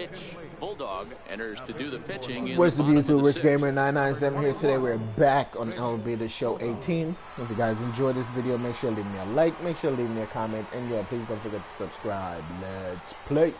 Rich. Bulldog enters to do the pitching in What's the up, bottom of YouTube? the Rich sixth. Gamer 997 here today. We're back on Elevator Show 18. If you guys enjoyed this video, make sure to leave me a like, make sure to leave me a comment, and yeah, please don't forget to subscribe. Let's play.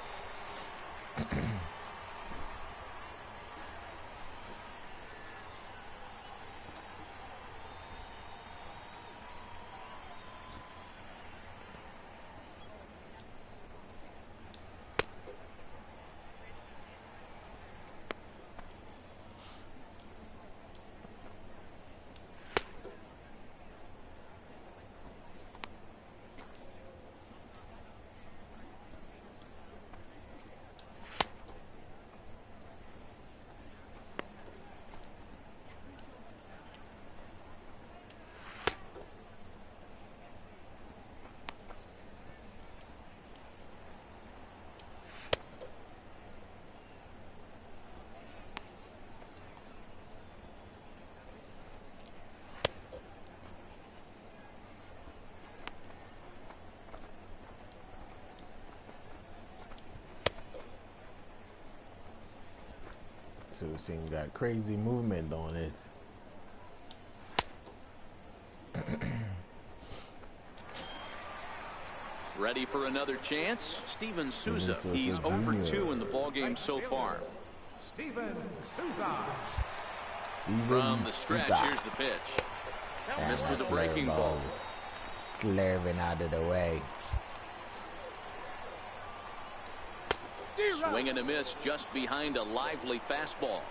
So we're seeing that crazy movement on it. Ready for another chance? Steven Souza. He's 0 for 2 in the ballgame so far. Steven Souza. From the stretch, here's the pitch. Missed with a breaking ball. Slurving out of the way. Swing and a miss just behind a lively fastball.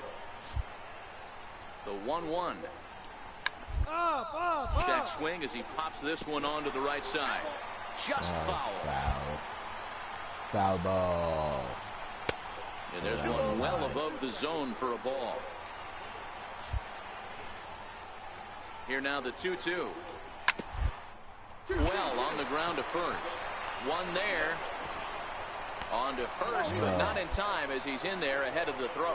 The 1-1. Check swing as he pops this one onto the right side. Just foul. Foul ball. And there's one well above the zone for a ball. Here now the 2-2. Well on the ground to first. One there. On to first, but not in time as he's in there ahead of the throw.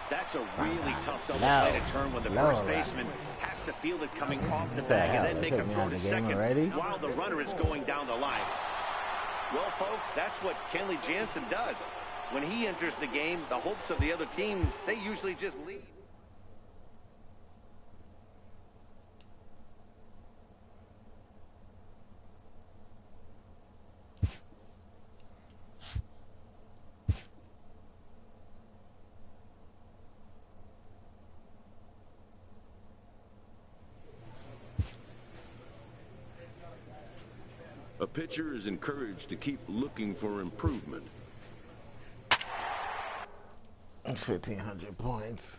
That's a really tough double play to turn when the first baseman has to feel it coming off the bag and then make a throw to second while the runner is going down the line. Well, folks, that's what Kenley Jansen does. When he enters the game, the hopes of the other team, they usually just leave. A pitcher is encouraged to keep looking for improvement. 1,500 points.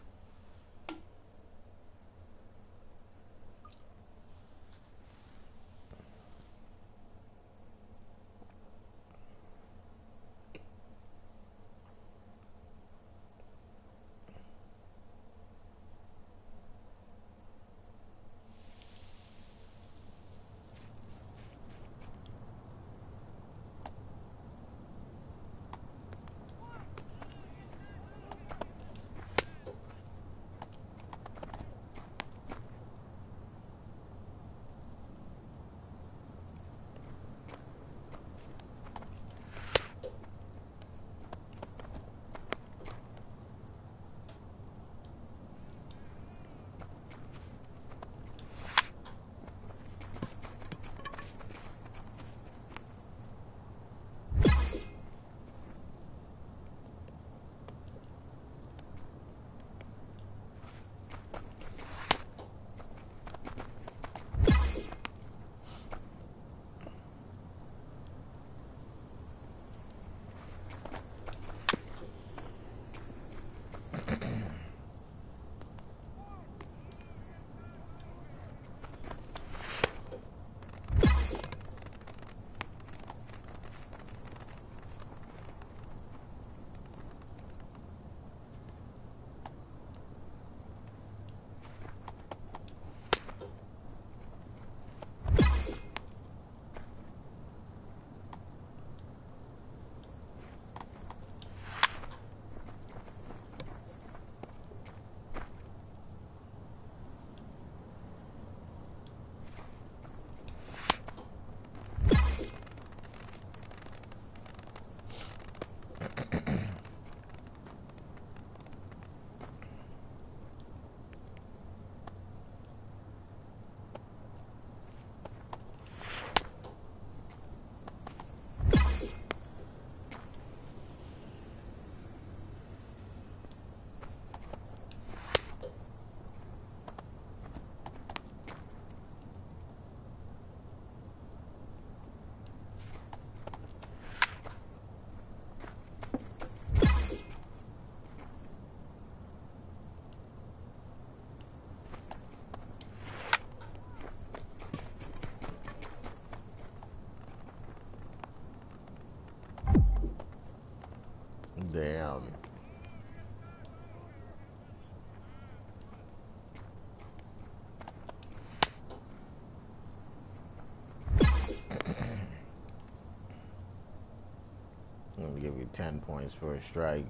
10 points for a strike.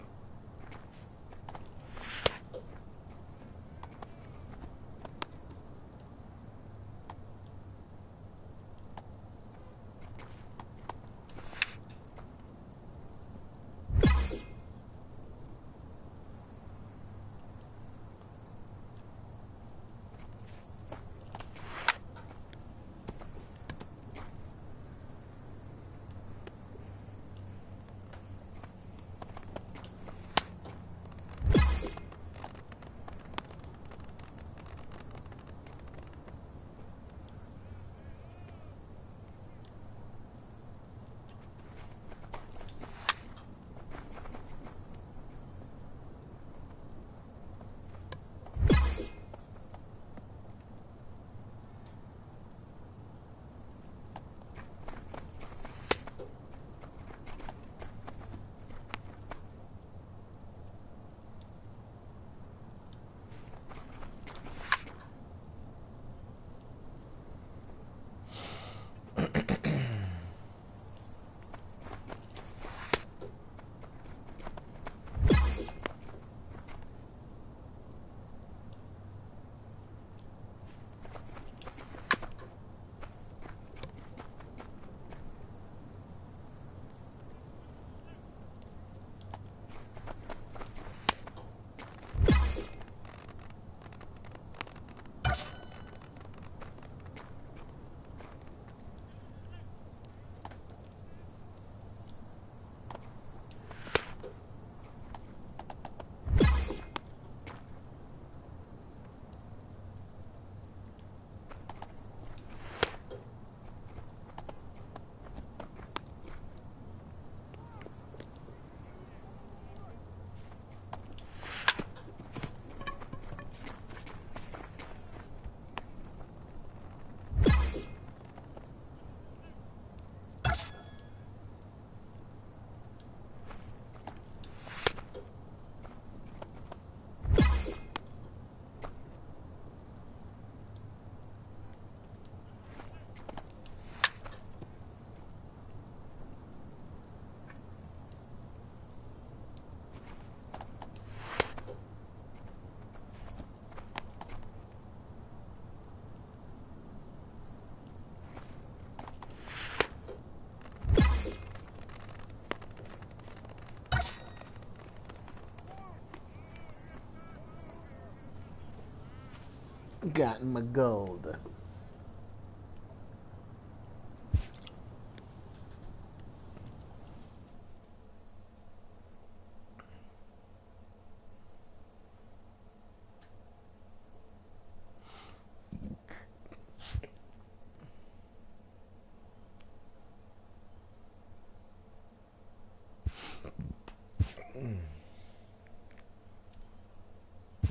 Got my gold.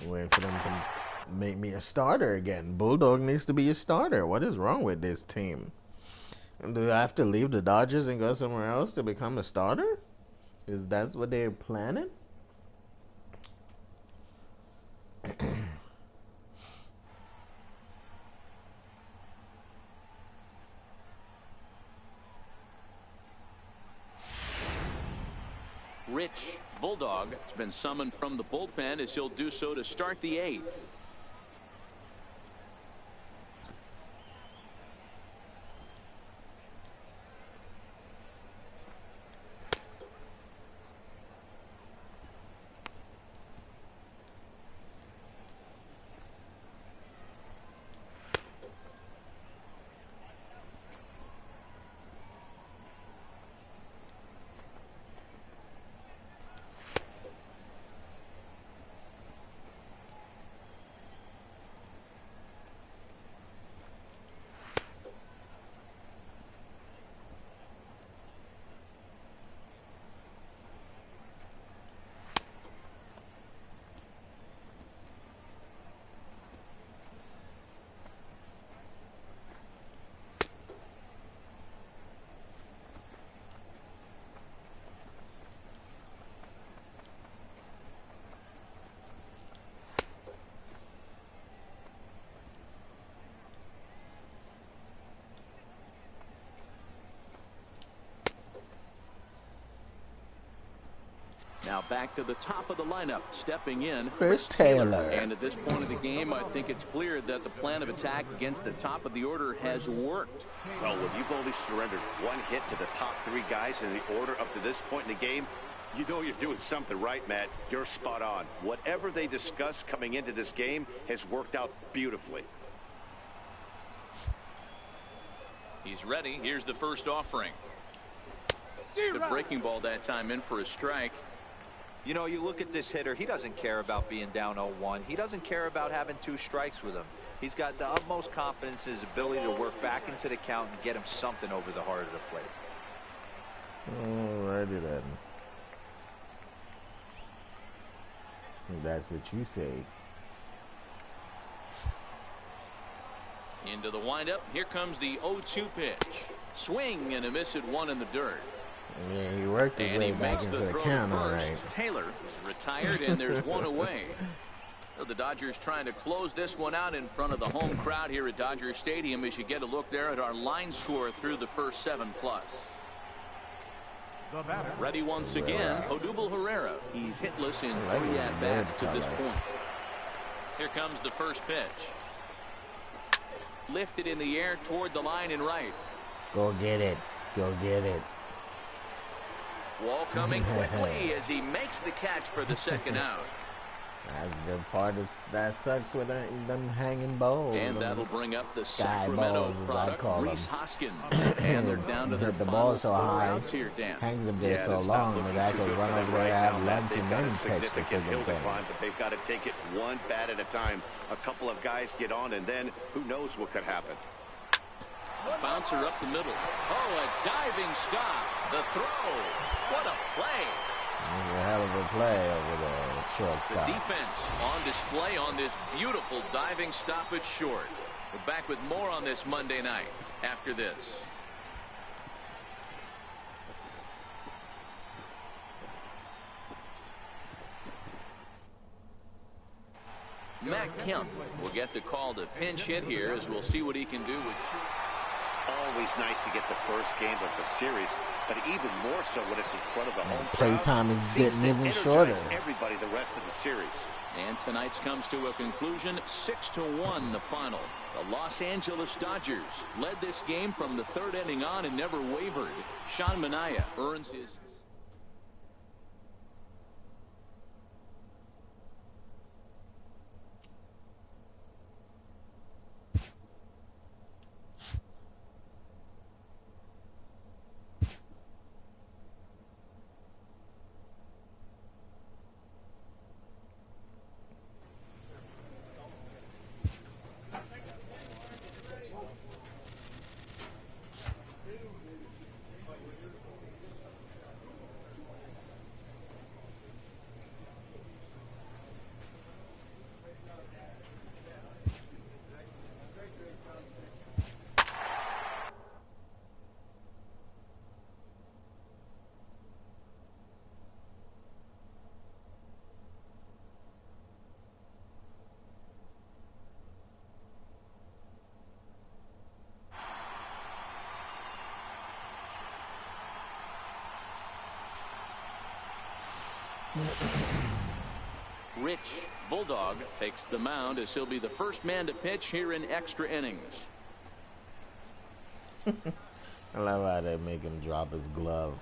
Waiting for them to make me a starter again. Bulldog needs to be a starter. What is wrong with this team? Do I have to leave the Dodgers and go somewhere else to become a starter? Is that what they're planning? Rich Bulldog has been summoned from the bullpen as he'll do so to start the 8th. Now back to the top of the lineup, stepping in, Chris Taylor. And at this point of the game, I think it's clear that the plan of attack against the top of the order has worked. Well, when you've only surrendered one hit to the top three guys in the order up to this point in the game, you know you're doing something right, Matt. You're spot on. Whatever they discussed coming into this game has worked out beautifully. He's ready. Here's the first offering. The breaking ball that time in for a strike. You know, you look at this hitter, he doesn't care about being down 0-1. He doesn't care about having 2 strikes with him. He's got the utmost confidence in his ability to work back into the count and get him something over the heart of the plate. Alrighty then. That's what you say. Into the windup. Here comes the 0-2 pitch. Swing and a miss at 1 in the dirt. Yeah, he worked his way back into the count, all right. Taylor is retired, and there's 1 away. So the Dodgers trying to close this one out in front of the home crowd here at Dodger Stadium as you get a look there at our line score through the first 7+. Ready once again, Odubel Herrera. He's hitless in 3 at-bats to this point. Here comes the first pitch. Lifted in the air toward the line and right. Go get it. Go get it. Wall coming quickly as he makes the catch for the second out. That's the part that sucks with them hanging balls. And that'll bring up the Sacramento product, Reese Hoskins. And they're down to their the ball so high, here, Dan. hangs them there so long, that I could run over there, have lunch, and then catch the hill to thing. climb, but they've got to take it one bat at a time. A couple of guys get on, and then who knows what could happen. Bouncer up the middle. Oh, a diving stop. The throw. What a play. That's a hell of a play over there, shortstop. The defense on display on this beautiful diving stop at short. We're back with more on this Monday night after this. Matt Kemp will get the call to pinch hit here as we'll see what he can do with. Always nice to get the first game of the series, but even more so when it's in front of the home crowd. Playtime is getting even shorter. Everybody the rest of the series. And tonight's comes to a conclusion, 6-1 the final. The Los Angeles Dodgers led this game from the 3rd inning on and never wavered. Sean Manaea earns his. Rich Bulldog takes the mound as he'll be the first man to pitch here in extra innings. I love how they make him drop his glove.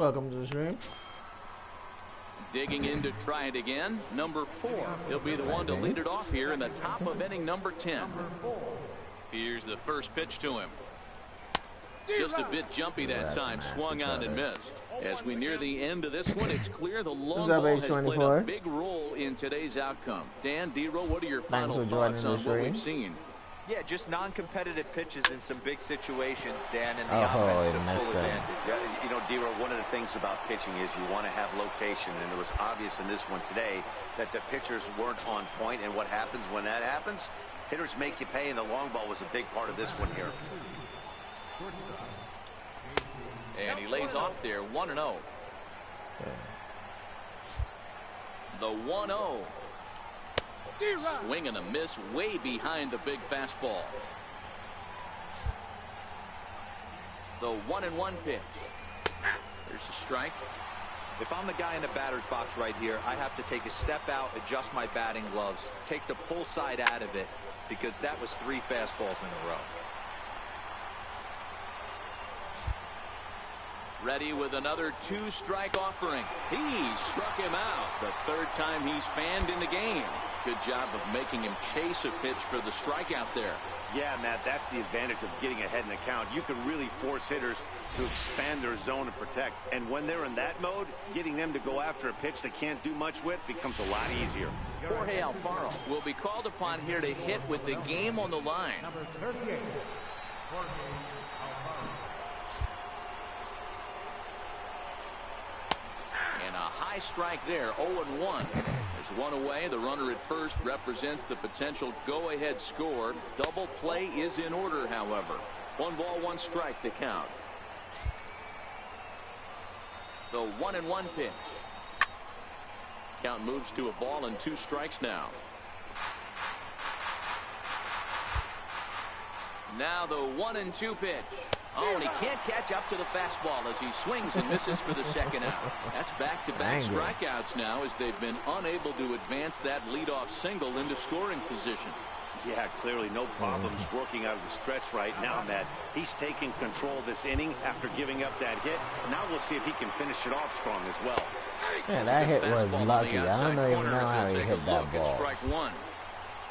Welcome to the stream. Digging in to try it again. Number 4. He'll be the one to lead it off here in the top of inning number 10. Here's the first pitch to him. Just a bit jumpy that time. Swung on and missed. As we near the end of this one, it's clear the long ball has played a big role in today's outcome. Dan, D-Roll, what are your final thoughts on what we've seen? Yeah, just non-competitive pitches in some big situations, Dan, and the offense to full advantage. You know, D-Roll, one of the things about pitching is you want to have location, and it was obvious in this one today that the pitchers weren't on point, and what happens when that happens? Hitters make you pay, and the long ball was a big part of this one here. And he lays off there, 1-0. The 1-0. Swing and a miss way behind the big fastball. The 1-1 pitch. There's a strike. If I'm the guy in the batter's box right here, I have to take a step out, adjust my batting gloves, take the pull side out of it, because that was 3 fastballs in a row. Ready with another 2-strike offering. He struck him out. The 3rd time he's fanned in the game. Good job of making him chase a pitch for the strikeout there. Yeah, Matt, that's the advantage of getting ahead in the count. You can really force hitters to expand their zone and protect. And when they're in that mode, getting them to go after a pitch they can't do much with becomes a lot easier. Jorge Alfaro will be called upon here to hit with the game on the line. Number 38, Jorge Alfaro. And a high strike there, 0-1. There's one away. The runner at first represents the potential go-ahead score. Double play is in order, however. 1 ball, 1 strike to count. The 1-1 pitch. Count moves to a ball and 2 strikes now. Now the 1-2 pitch. Oh, and he can't catch up to the fastball as he swings and misses for the 2nd out. That's back-to-back strikeouts now as they've been unable to advance that leadoff single into scoring position. Yeah, clearly no problems working out of the stretch right now, Matt. He's taking control of this inning after giving up that hit. Now we'll see if he can finish it off strong as well. Yeah, that hit was lucky. I don't even know how he hit that ball. Strike 1.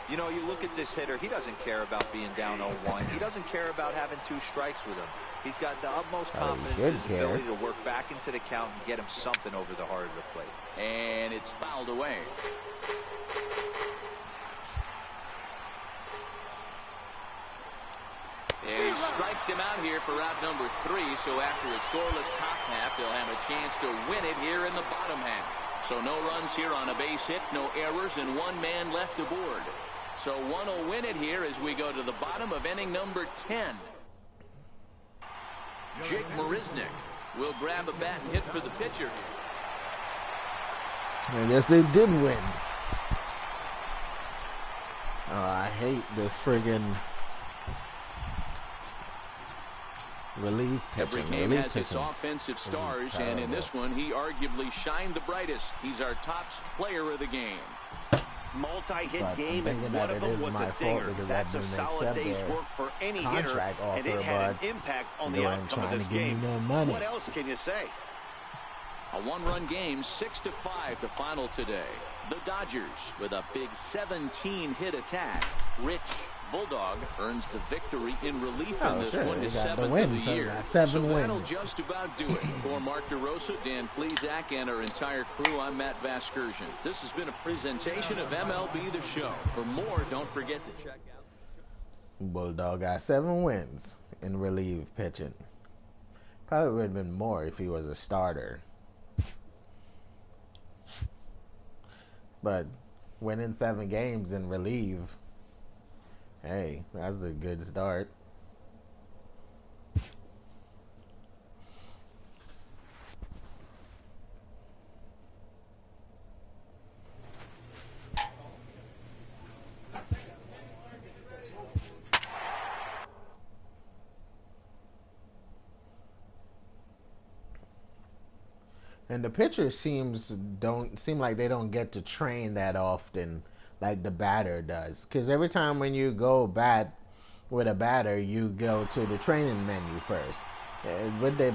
You know, you look at this hitter, he doesn't care about being down 0-1. He doesn't care about having 2 strikes with him. He's got the utmost confidence in his ability to work back into the count and get him something over the heart of the plate. And it's fouled away. And he strikes him out here for out number 3. So after a scoreless top half, they'll have a chance to win it here in the bottom half. So no runs here on a base hit, no errors, and 1 man left aboard. So one will win it here as we go to the bottom of inning number 10. Jake Marisnick will grab a bat and hit for the pitcher. I guess they did win. Oh, I hate the friggin' relief pitching. Every game has its offensive stars, and in this one, he arguably shined the brightest. He's our top player of the game. Multi-hit game, and one of them was a dinger. That's a solid day's work for any hitter, and it had an impact on the outcome of this game. What else can you say? A 1-run game, 6-5 the final today. The Dodgers with a big 17-hit attack. Rich Bulldog earns the victory in relief in this one, his 7th of the year. So that'll just about do it. For Mark DeRosa, Dan Plesac, and our entire crew, I'm Matt Vasgersian. This has been a presentation of MLB The Show. For more, don't forget to check out. Bulldog got 7 wins in relief pitching. Probably would have been more if he was a starter. But winning 7 games in relief, hey, that's a good start. And the pitchers don't seem like they don't get to train that often like the batter does. Because every time when you go bat with a batter, you go to the training menu first. With the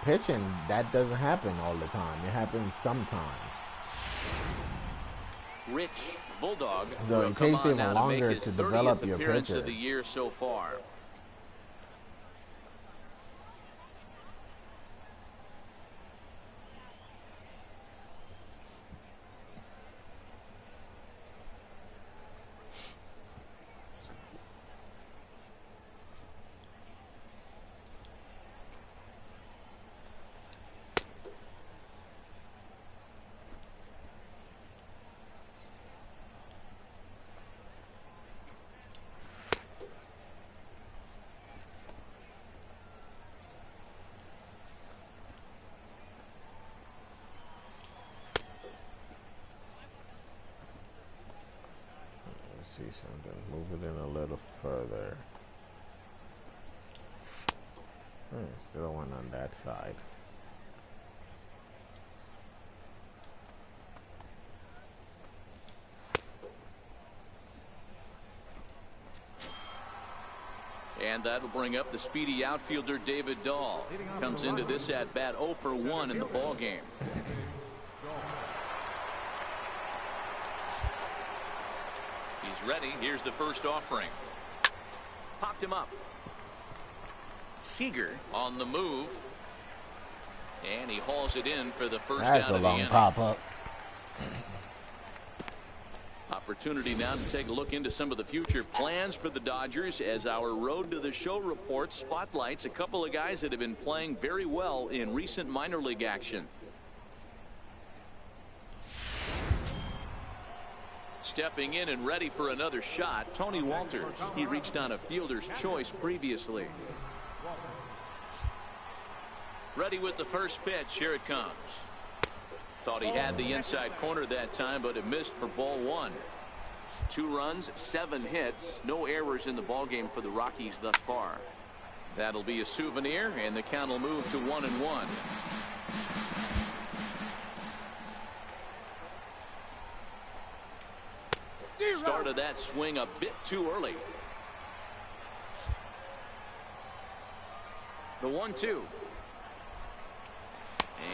pitching, that doesn't happen all the time. It happens sometimes. Rich Bulldog So will it come takes on even now longer to make to his develop 30th your appearance pitcher. of the year so far. See something. Move it in a little further. Still one on that side. And that'll bring up the speedy outfielder David Dahl. Comes into this at bat 0 for 1 in the ball game. He's ready. Here's the first offering. Popped him up. Seager on the move. And he hauls it in for the first That's out a of the long inning. pop-up. Opportunity now to take a look into some of the future plans for the Dodgers as our Road to the Show report spotlights a couple of guys that have been playing very well in recent minor league action. Stepping in and ready for another shot, Tony Walters. He reached on a fielder's choice previously. Ready with the first pitch. Here it comes. Thought he had the inside corner that time, but it missed for ball 1. 2 runs, 7 hits, no errors in the ball game for the Rockies thus far. That'll be a souvenir, and the count will move to 1-1. Started that swing a bit too early. The 1-2.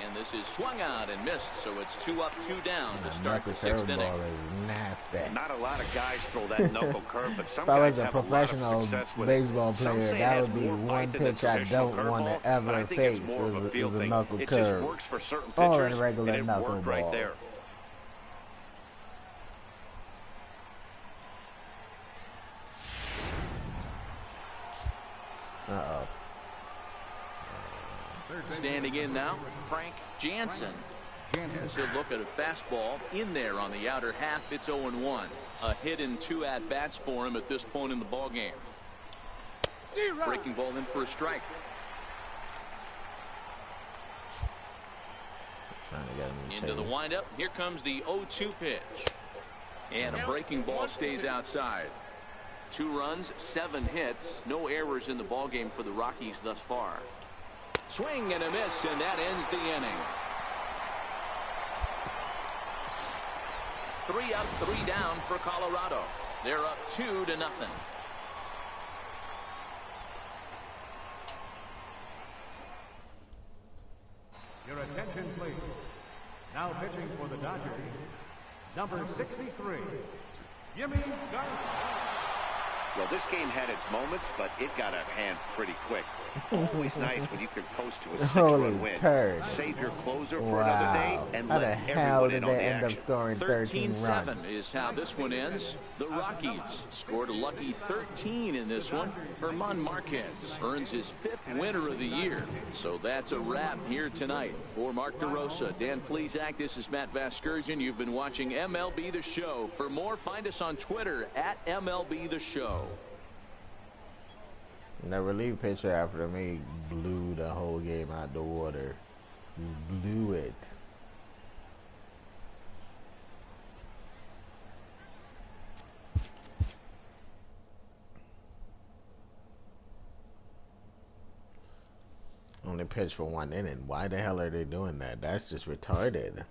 And this is swung out and missed, so it's 2 up, 2 down to start the 6th inning. Is nasty. Not a lot of guys throw that knuckle curve, but some If I was guys a have a lot of professional success with baseball it. Some player, say it that has would be more one bite than the pitch I traditional don't want curveball, to ever but I think face it's more of a is feel a thing. knuckle It curve. just works for certain Or a pitchers, regular and it knuckle worked right ball. there. Uh-oh. Standing in now, Frank Jansen. As he'll look at a fastball in there on the outer half. It's 0-1. A hit in 2 at-bats for him at this point in the ball game. Breaking ball in for a strike. Trying to get him Into the windup. Here comes the 0-2 pitch. And a breaking ball stays outside. 2 runs, 7 hits, no errors in the ball game for the Rockies thus far. Swing and a miss, and that ends the inning. 3 up, 3 down for Colorado. They're up 2-0. Your attention, please. Now pitching for the Dodgers, number 63, Jimmy Garcia. Well, this game had its moments, but it got out of hand pretty quick. Always nice when you can coast to a 6-run win. Turd. Save your closer for Wow. another day and How the let hell everyone did in on they the end up action. scoring 13 13-7 runs? is how this one ends. The Rockies scored a lucky 13 in this one. Herman Marquez earns his 5th winner of the year. So that's a wrap here tonight. For Mark DeRosa, Dan Plesac, this is Matt Vasgersian. You've been watching MLB The Show. For more, find us on Twitter at MLB The Show. And the relief pitcher after me blew the whole game out the water. He blew it. Only pitch for 1 inning. Why the hell are they doing that? That's just retarded.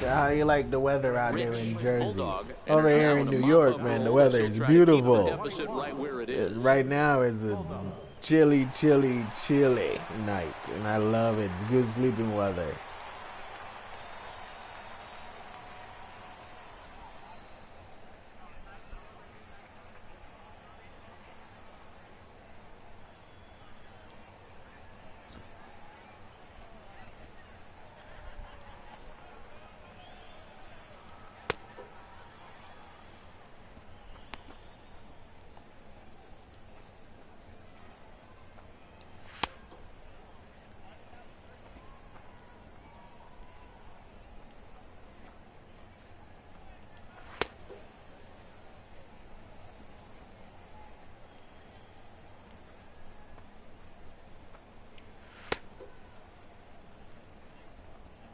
How you like the weather out there in Jersey? Bulldog, Over here in New York, man, the weather is beautiful. Right now is a chilly, chilly, chilly night, and I love it. It's good sleeping weather.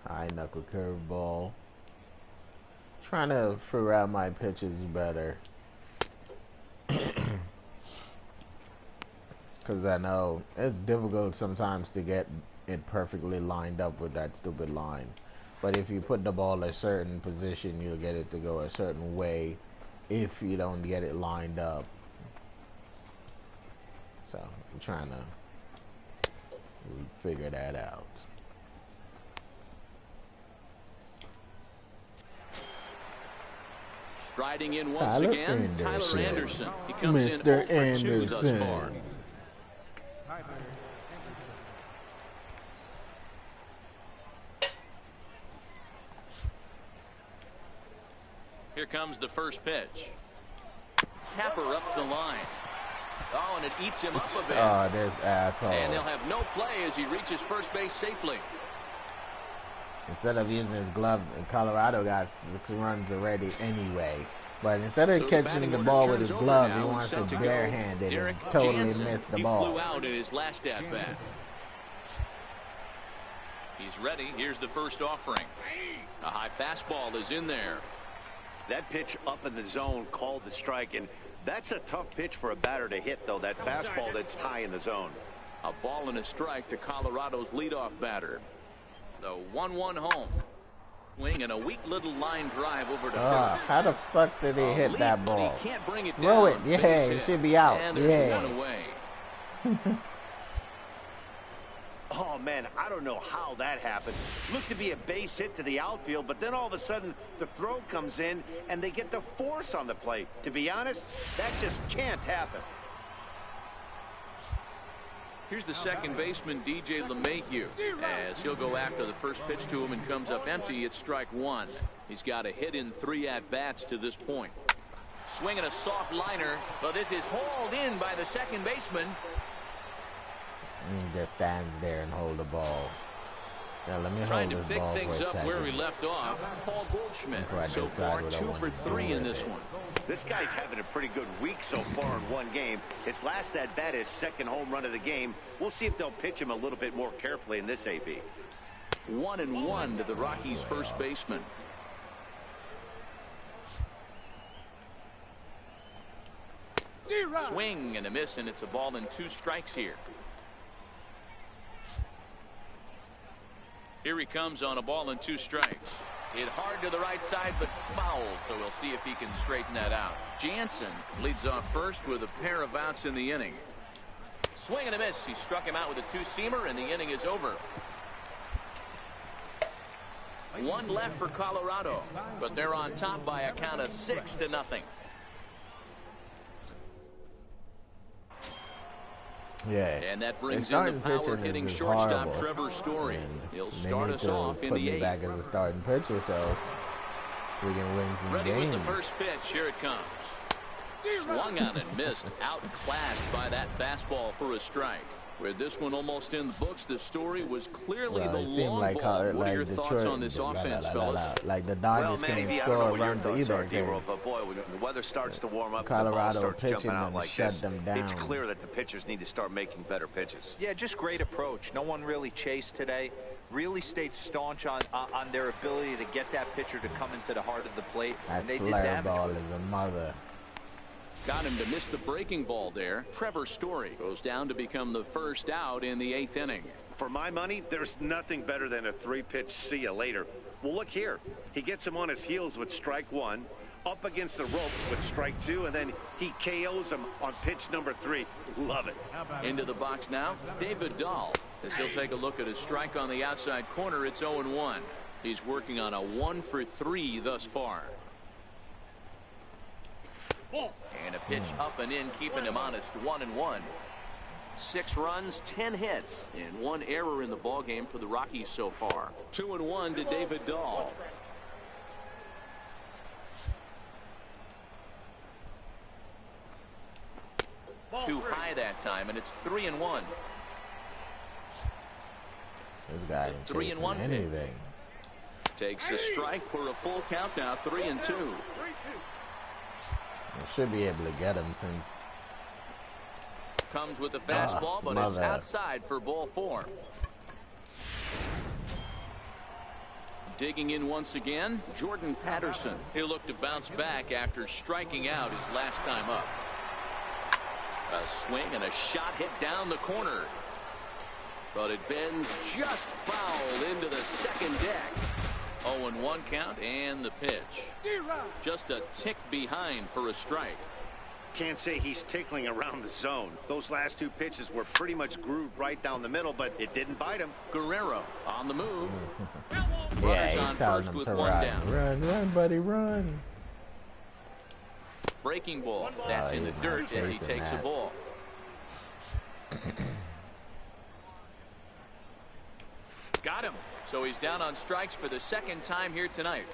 High knuckle curveball. Trying to figure out my pitches better. Because I know it's difficult sometimes to get it perfectly lined up with that stupid line. But if you put the ball a certain position, you'll get it to go a certain way if you don't get it lined up. So I'm trying to figure that out. Striding in once again, Tyler Anderson. He comes Mr. in 0 for 2 thus far. Here comes the first pitch. Tapper up the line. Oh, and it eats him up a bit. Oh, this asshole. And they'll have no play as he reaches first base safely. Instead of using his glove, Colorado got 6 runs already anyway. But instead of catching the ball with his glove, he wants to barehand it and totally miss the ball. He flew out in his last at bat. He's ready. Here's the first offering. A high fastball is in there. That pitch up in the zone called the strike, and that's a tough pitch for a batter to hit, though, that fastball that's high in the zone. A ball and a strike to Colorado's leadoff batter. The 1-1 home. Swing and a weak little line drive over to first. How the fuck did he hit that ball? He can't bring it Throw down. it. Yeah, it should be out. And there's one away. Oh, man, I don't know how that happened. Looked to be a base hit to the outfield, but then all of a sudden the throw comes in and they get the force on the plate. To be honest, that just can't happen. Here's the second baseman, DJ LeMahieu, as he'll go after the first pitch to him and comes up empty. It's strike 1. He's got a hit in 3 at-bats to this point. Swinging a soft liner. Well, this is hauled in by the second baseman. He just stands there and hold the ball. Now let me Trying hold to this pick ball things for a up second. where he left off. Paul Goldschmidt so far 2 for 3 in this one. This guy's having a pretty good week so far in one game. His last at bat is second home run of the game. We'll see if they'll pitch him a little bit more carefully in this AB. 1-1 to the Rockies' first baseman. Swing and a miss, and it's a ball and 2 strikes here. Here he comes on a ball and 2 strikes. Hit hard to the right side, but foul, so we'll see if he can straighten that out. Jansen leads off first with a pair of outs in the inning. Swing and a miss. He struck him out with a 2-seamer, and the inning is over. 1 left for Colorado, but they're on top by a count of 6-0. Yeah. And that brings in the power-hitting shortstop Trevor Story. He'll start us off in the 8th. Back as a starting pitcher, so we can win some games. Ready with the first pitch. Here it comes. Swung on and missed. Outclassed by that fastball for a strike. With this one almost in the books, the Story was clearly the long ball. What are your thoughts on this offense, fellas? Like the Dodgers can't score runs either. But boy, when the weather starts to warm up, Colorado and the ball starts jumping out like shut this, them down. It's clear that the pitchers need to start making better pitches. Yeah, just great approach. No one really chased today. Really stayed staunch on their ability to get that pitcher to come into the heart of the plate. That and they flare did damage ball with is a mother. Got him to miss the breaking ball there. Trevor Story goes down to become the first out in the 8th inning. For my money, there's nothing better than a 3-pitch see you later. Well, look here. He gets him on his heels with strike one, up against the ropes with strike two, and then he KOs him on pitch number 3. Love it. Into the box now, David Dahl, as he'll take a look at his strike on the outside corner. It's 0-1. He's working on a 1-for-3 thus far. And a pitch up and in, keeping him honest. 1-1. 6 runs, 10 hits, and 1 error in the ballgame for the Rockies so far. 2-1 to David Dahl. Too high that time, and it's 3-1. This guy ain't 3-1 anything. Takes a strike for a full count now. 3-2. Should be able to get him since comes with the fastball, but it's outside for ball 4. Digging in once again, Jordan Patterson. He'll look to bounce back after striking out his last time up. A swing and a shot hit down the corner, but it bends just foul into the second deck. 0-1 count, and the pitch just a tick behind for a strike. Can't say he's tickling around the zone. Those last 2 pitches were pretty much grooved right down the middle, but it didn't bite him. Guerrero on the move. Yeah, Runners he's on telling first him with to 1 run. down. Run, buddy, run. Breaking ball. That's in the dirt as he takes a ball. Got him. So he's down on strikes for the second time here tonight.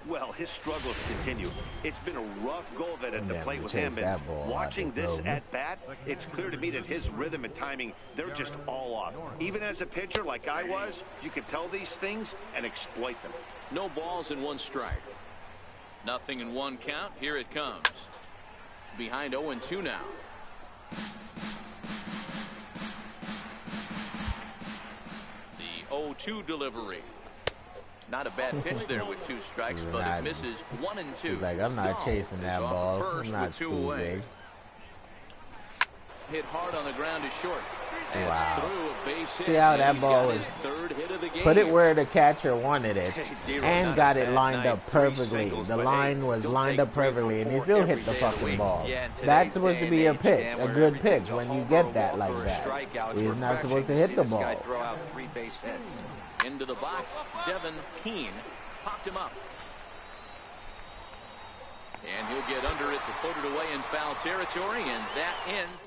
Well, his struggles continue. It's been a rough go of it at the plate with him. And watching this at bat, it's clear to me that his rhythm and timing, they're just all off. Even as a pitcher like I was, you can tell these things and exploit them. No balls and 1 strike. Nothing in 1 count. Here it comes. Behind 0-2 now. The 0-2 delivery. Not a bad pitch there with 2 strikes, but it misses 1 and 2. He's like, I'm not chasing that ball. I'm not stupid. Hit hard on the ground is short. Wow. Through a base hit. See how that ball was. 3rd hit of the game. Put it where the catcher wanted it, and got it lined up perfectly. The line was lined up perfectly, and he still hit the fucking ball. That's supposed to be a pitch, a good pitch, when you get that like that. He's not supposed to hit the ball. Throw out 3 base hits. Into the box, Devin Keane popped him up. And he'll get under it to put it away in foul territory, and that ends.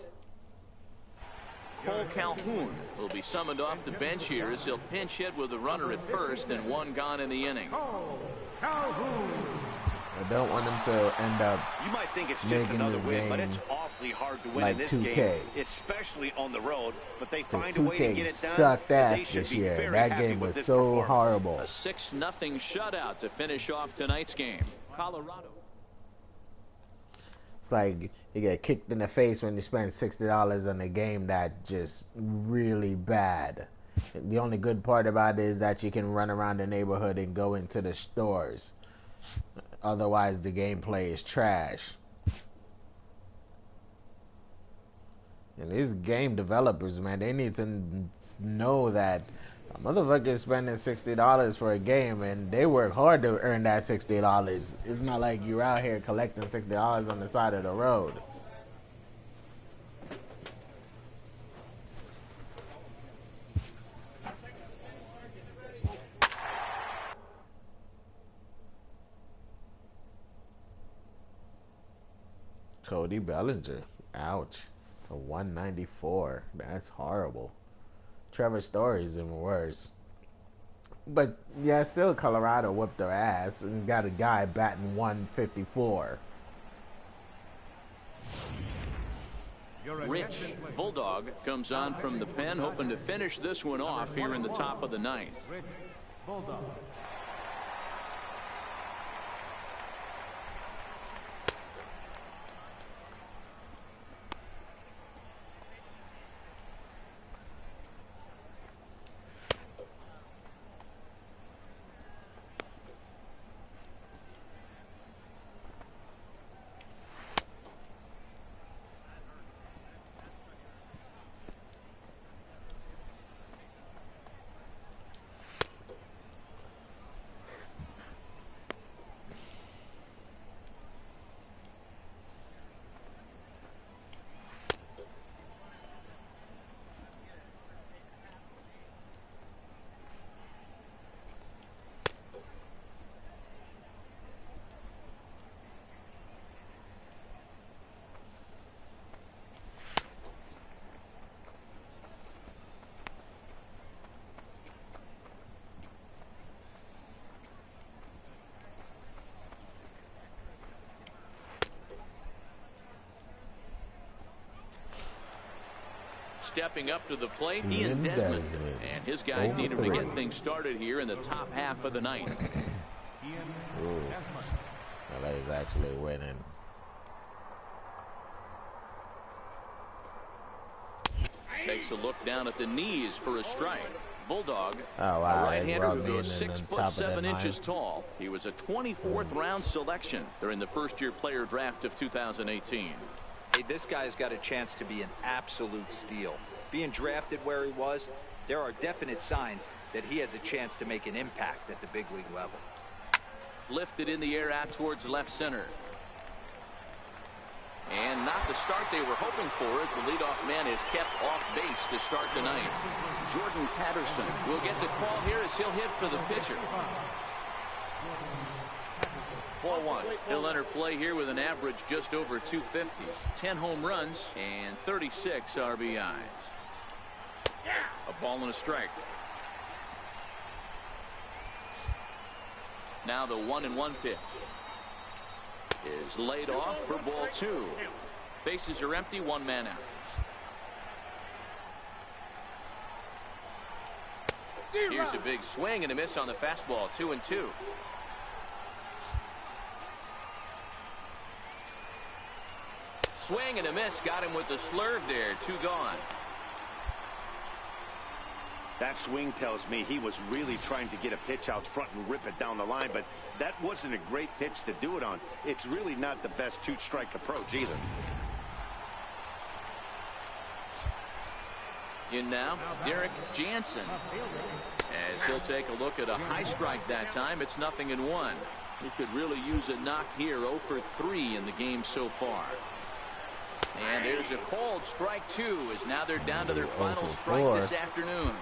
Cole Calhoun will be summoned off the bench here as he'll pinch hit with a runner at first and 1 gone in the inning. I don't want him to end up. You might think it's just another win, but it's awfully hard to win like in this 2K. game, especially on the road. But they find a way to get it done. Sucked ass this year. That game was so horrible. A 6-0 shutout to finish off tonight's game. Colorado. It's like you get kicked in the face when you spend $60 on a game that just really bad. The only good part about it is that you can run around the neighborhood and go into the stores. Otherwise, the gameplay is trash. And these game developers, man, they need to know that a motherfucker is spending $60 for a game, and they work hard to earn that $60. It's not like you're out here collecting $60 on the side of the road. Cody Bellinger, ouch, a 194. That's horrible. Trevor Story's even worse. But yeah, still Colorado whooped their ass and got a guy batting 154. Rich Bulldog comes on from the pen, hoping to finish this one off here in the top of the 9th. Rich Bulldog. Stepping up to the plate, Ian Desmond. And his guys need him to get things started here in the top half of the ninth. Ooh. LA's actually winning. Takes a look down at the knees for a strike. Bulldog, oh, wow. a right-hander who goes 6'7" tall. He was a 24th round selection during the first-year player draft of 2018. Hey, this guy's got a chance to be an absolute steal. Being drafted where he was, there are definite signs that he has a chance to make an impact at the big league level. Lifted in the air out towards left center. And not the start they were hoping for it. The leadoff man is kept off base to start the ninth. Jordan Patterson will get the call here as he'll hit for the pitcher. Ball one. He'll enter play here with an average just over 250. 10 home runs and 36 RBIs. A ball and a strike. Now the 1-1 pitch is laid off for ball two. Bases are empty, one man out. Here's a big swing and a miss on the fastball. 2-2. Swing and a miss. Got him with the slurve there. 2 gone. That swing tells me he was really trying to get a pitch out front and rip it down the line, but that wasn't a great pitch to do it on. It's really not the best two-strike approach either. In now, Derek Jansen. As he'll take a look at a high strike that time, it's 0-1. He could really use a knock here. 0 for 3 in the game so far. And there's a called strike 2 as now they're down to their final strike this afternoon.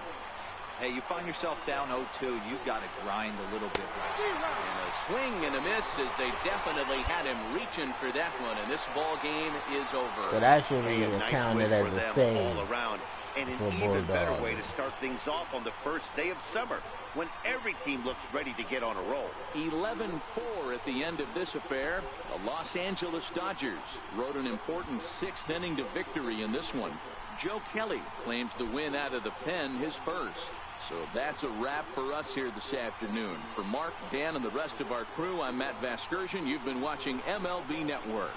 Hey, you find yourself down 0-2, you've got to grind a little bit right. And a swing and a miss as they definitely had him reaching for that one, and this ball game is over. So that should be counted as a save all around, and an even better way to start things off on the first day of summer when every team looks ready to get on a roll. 11-4 at the end of this affair. The Los Angeles Dodgers rode an important 6th inning to victory in this one. Joe Kelly claims the win out of the pen, his first. So that's a wrap for us here this afternoon. For Mark, Dan, and the rest of our crew, I'm Matt Vasgersian. You've been watching MLB Network.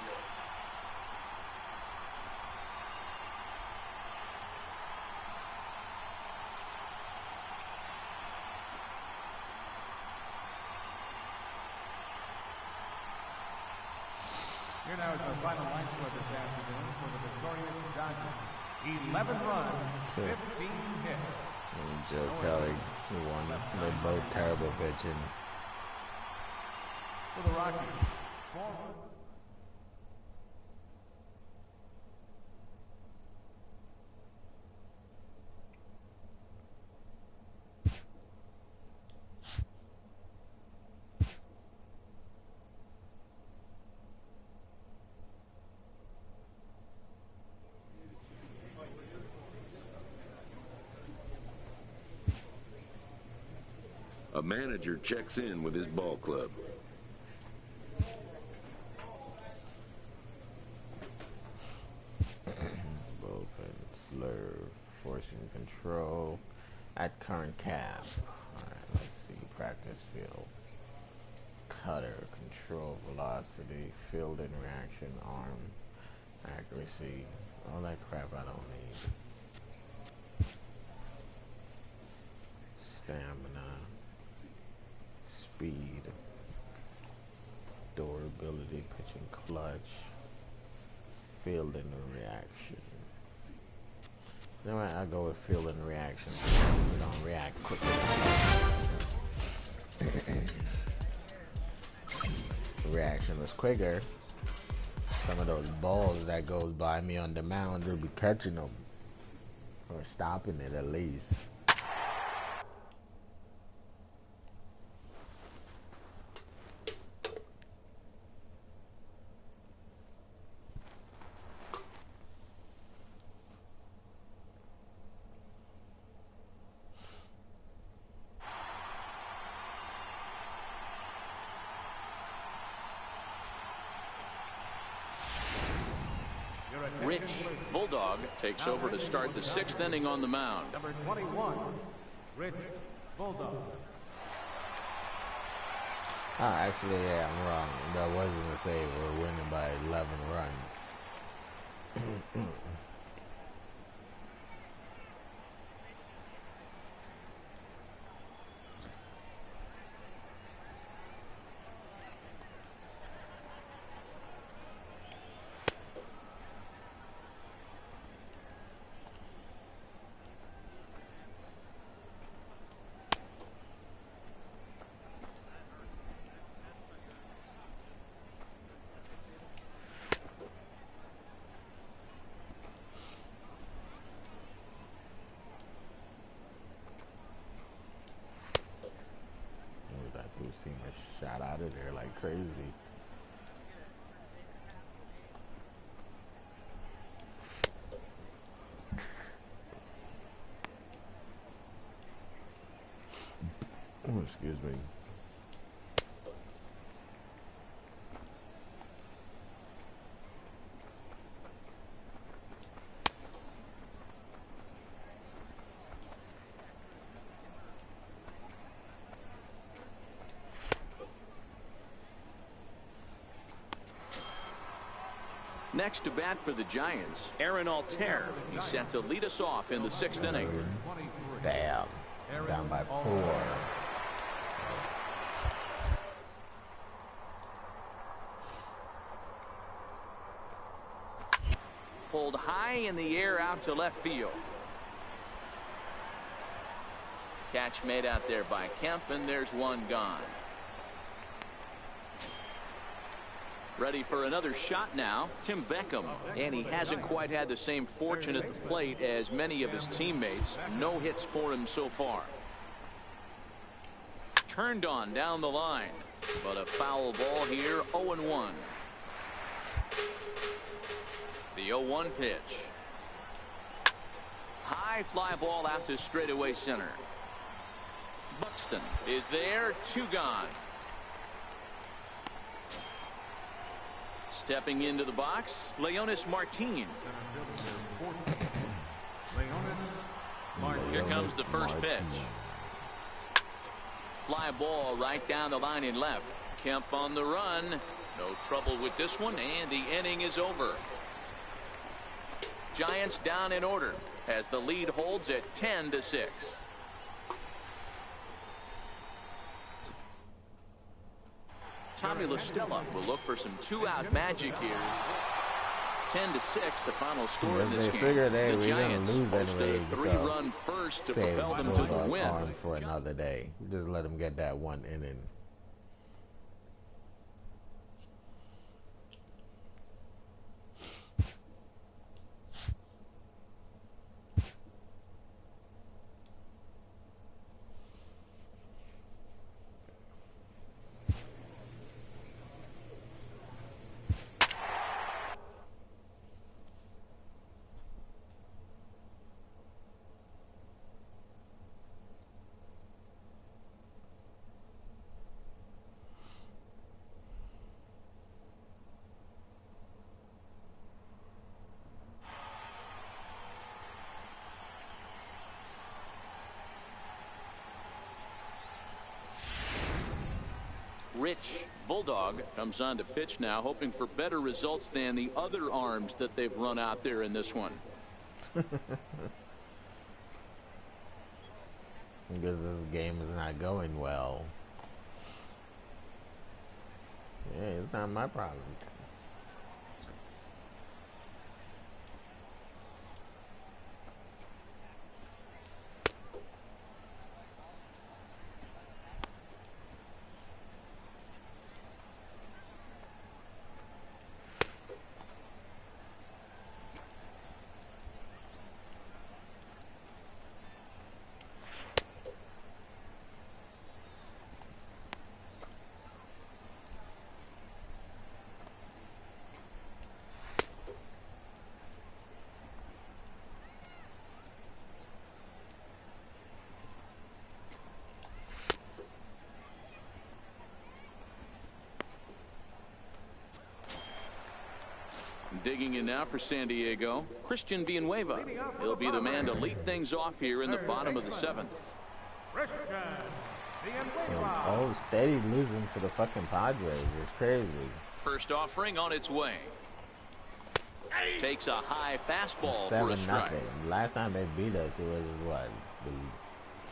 Here now is the final line score this afternoon for the victorious Dodgers. 11 runs, 15 hits. And Joe Kelly won. They're both terrible pitching. For the Rockies, 4 A manager checks in with his ball club. Bullpen, slurve, forcing control at current cap. Alright, let's see. Practice field. Cutter, control, velocity, field in reaction, arm, accuracy. All that crap I don't need. Stamina. Speed, durability, pitching clutch, field and reaction. Then I go with field and reaction. We don't react quickly. Reaction was quicker. Some of those balls that goes by me on the mound, they'll be catching them or stopping it at least. Rich Bulldog takes over to start the 6th inning on the mound. Number 21, Rich Bulldog. Actually, yeah, I'm wrong. That wasn't a save. We're winning by 11 runs. Seem a shot out of there like crazy. Oh, excuse me. Next to bat for the Giants, Aaron Altair. He's set to lead us off in the 6th inning. Damn. Down by 4. Pulled high in the air out to left field. Catch made out there by Kemp, and there's one gone. Ready for another shot now, Tim Beckham. And he hasn't quite had the same fortune at the plate as many of his teammates. No hits for him so far. Turned on down the line, but a foul ball here, 0-1. The 0-1 pitch. High fly ball out to straightaway center. Buxton is there, 2 gone. Stepping into the box, Leonis Martin. Here comes the first pitch. Fly ball right down the line in left. Kemp on the run. No trouble with this one, and the inning is over. Giants down in order as the lead holds at 10-6. Tommy LaStella will look for some 2-out magic here. 10-6, the final score in this game. The Giants posted a 3-run first to propel them to the win. For another day, just let them get that 1 inning. Rich Bulldog comes on to pitch now, hoping for better results than the other arms that they've run out there in this one. Because this game is not going well. Yeah, it's not my problem. Digging in now for San Diego, Christian Villanueva. He'll be the man to lead things off here in the bottom of the 7th. Oh, steady losing to the fucking Padres is crazy. First offering on its way. Takes a high fastball for a 7-0. strike. Last time they beat us, it was what,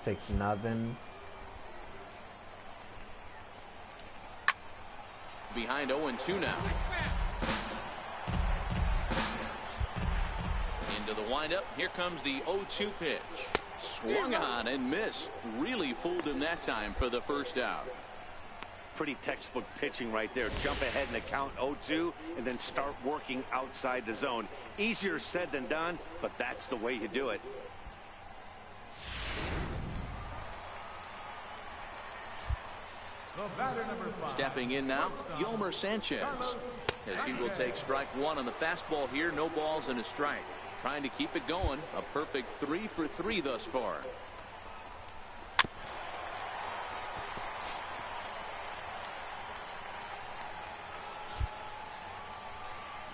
6-0. Behind 0-2 now. Into the windup. Here comes the 0-2 pitch. Swung on and missed. Really fooled him that time for the first out. Pretty textbook pitching right there. Jump ahead in the count 0-2 and then start working outside the zone. Easier said than done, but that's the way you do it. Stepping in now, Yolmer Sanchez, as he will take strike 1 on the fastball here. No balls and a strike. Trying to keep it going. A perfect 3 for 3 thus far.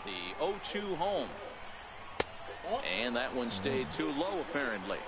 The 0-2 home. And that one stayed too low, apparently.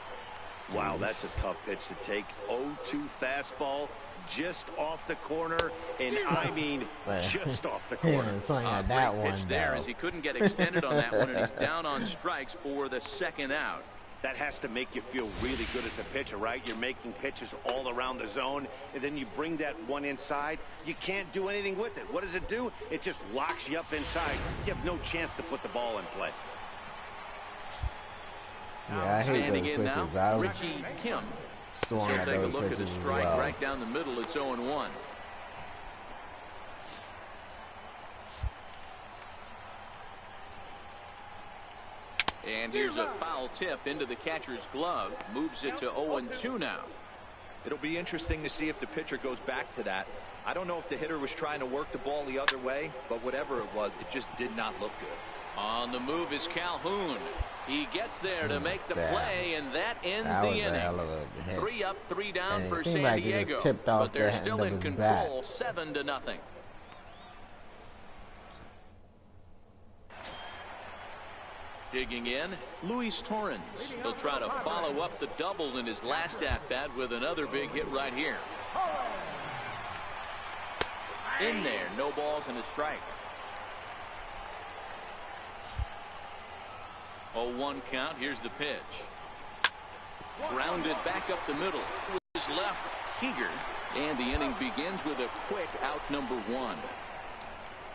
Wow, that's a tough pitch to take. 0-2 fastball just off the corner, and I mean just off the corner. That great pitch pitch there, as he couldn't get extended on that one, and he's down on strikes for the second out. That has to make you feel really good as a pitcher, right? You're making pitches all around the zone, and then you bring that one inside. You can't do anything with it. What does it do? It just locks you up inside. You have no chance to put the ball in play. Yeah, I hate Standing those in pitches. now, Richie Kim. So Take a look at the strike right down the middle. It's 0-1. And here's a foul tip into the catcher's glove. Moves it to 0-2 now. It'll be interesting to see if the pitcher goes back to that. I don't know if the hitter was trying to work the ball the other way, but whatever it was, it just did not look good. On the move is Calhoun. He gets there to make the play, and that ends the inning. 3 up, 3 down for San Diego, but they're still in control, 7-0. Digging in, Luis Torrens. He'll try to follow up the double in his last at-bat with another big hit right here. In there, no balls and a strike. 0-1 count. Here's the pitch. Grounded back up the middle. His left, Seager. And the inning begins with a quick out number 1.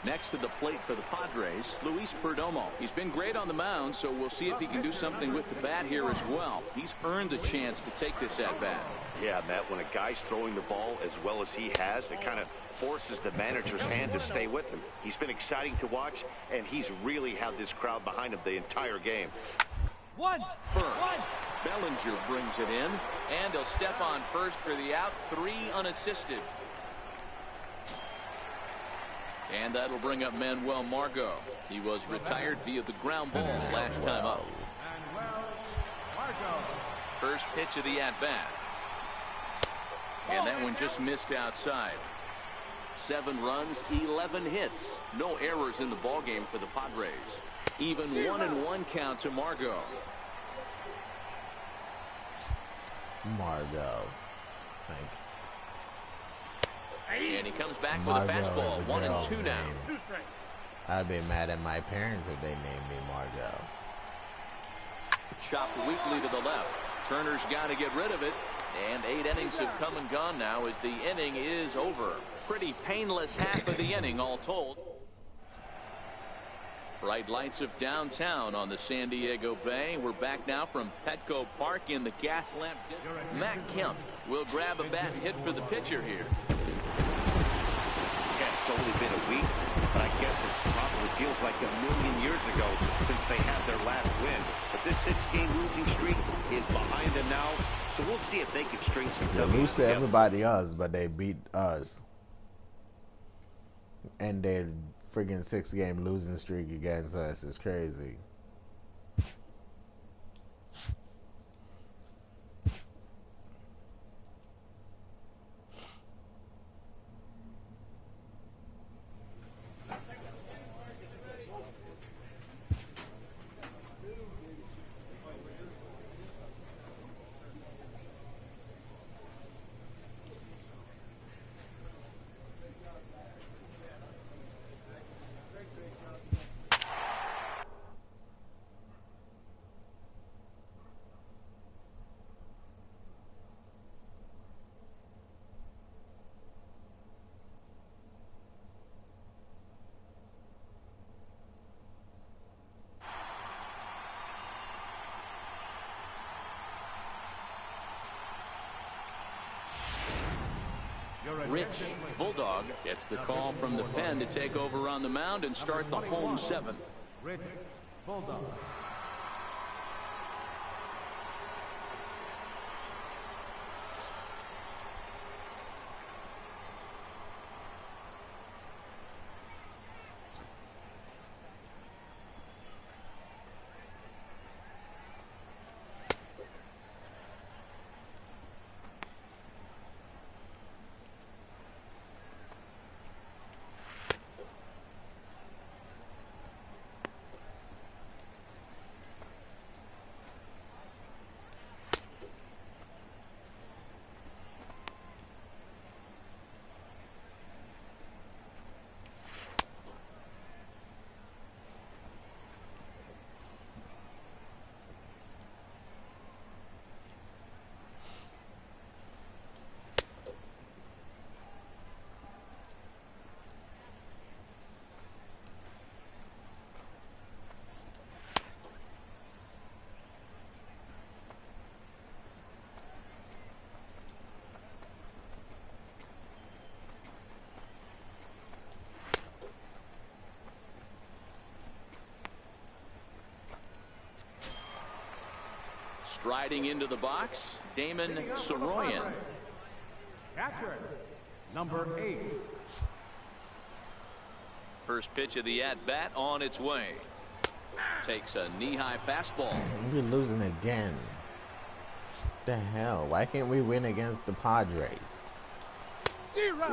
Next to the plate for the Padres, Luis Perdomo. He's been great on the mound, so we'll see if he can do something with the bat here as well. He's earned a chance to take this at bat. Yeah, Matt, when a guy's throwing the ball as well as he has, it kind of forces the manager's hand to stay with him. He's been exciting to watch, and he's really had this crowd behind him the entire game. First, Bellinger brings it in, and he'll step on first for the out. 3 unassisted. And that'll bring up Manuel Margot. He was retired via the ground ball last time up. First pitch of the at-bat. And that one just missed outside. 7 runs, 11 hits. No errors in the ballgame for the Padres. Even 1-1 count to Margot. Margot. And he comes back with a fastball. 1-2 now. I'd be mad at my parents if they named me Margot. Chopped weakly to the left. Turner's got to get rid of it. And 8 innings have come and gone now as the inning is over. Pretty painless half of the inning all told. Bright lights of downtown on the San Diego Bay. We're back now from Petco Park in the Gaslamp District. Matt Kemp will grab a bat and hit for the pitcher here. Yeah, it's only been a week, but I guess it probably feels like a million years ago since they had their last win. But this 6-game losing streak is behind them now, so we'll see if they can string some They lose to everybody else, but they beat us. And their friggin' 6-game losing streak against us is crazy. Rich Bulldog gets the call from the pen to take over on the mound and start the home seventh. Rich Bulldog. Striding into the box, Damon Soroyan. Catcher, number 8. First pitch of the at-bat on its way. Takes a knee-high fastball. We're losing again. The hell? Why can't we win against the Padres?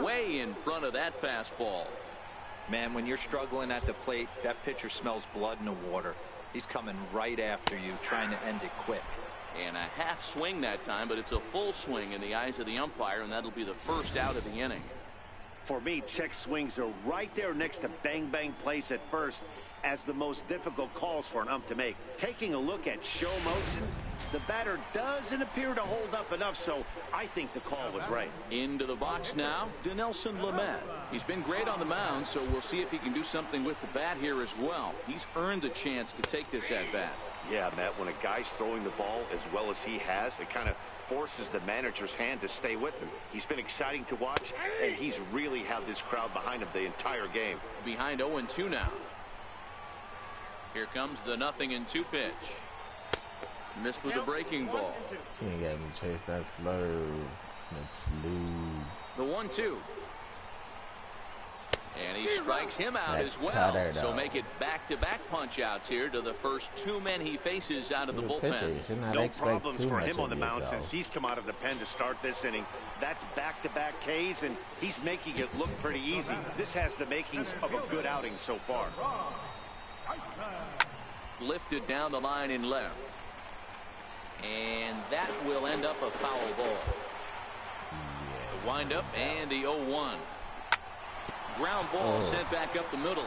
Way in front of that fastball. Man, when you're struggling at the plate, that pitcher smells blood in the water. He's coming right after you, trying to end it quick. And a half swing that time, but it's a full swing in the eyes of the umpire, and that'll be the first out of the inning. For me, check swings are right there next to bang-bang plays at first as the most difficult calls for an ump to make. Taking a look at show motion, the batter doesn't appear to hold up enough, so I think the call was right. Into the box now, Dinelson Lamet. He's been great on the mound, so we'll see if he can do something with the bat here as well. He's earned a chance to take this at bat. Yeah, Matt, when a guy's throwing the ball as well as he has, it kind of forces the manager's hand to stay with him. He's been exciting to watch, and he's really had this crowd behind him the entire game. Behind 0-2 now. Here comes the 0-2 pitch. Missed with a breaking ball. Can't get him to chase that slow. The 1-2. And he strikes him out as well. So make it back-to-back punch-outs here to the first 2 men he faces out of the bullpen. No problems for him on the mound since he's come out of the pen to start this inning. That's back-to-back Ks, and he's making it look pretty easy. This has the makings of a good outing so far. Lifted down the line in left. And that will end up a foul ball. The windup and the 0-1. Ground ball sent back up the middle.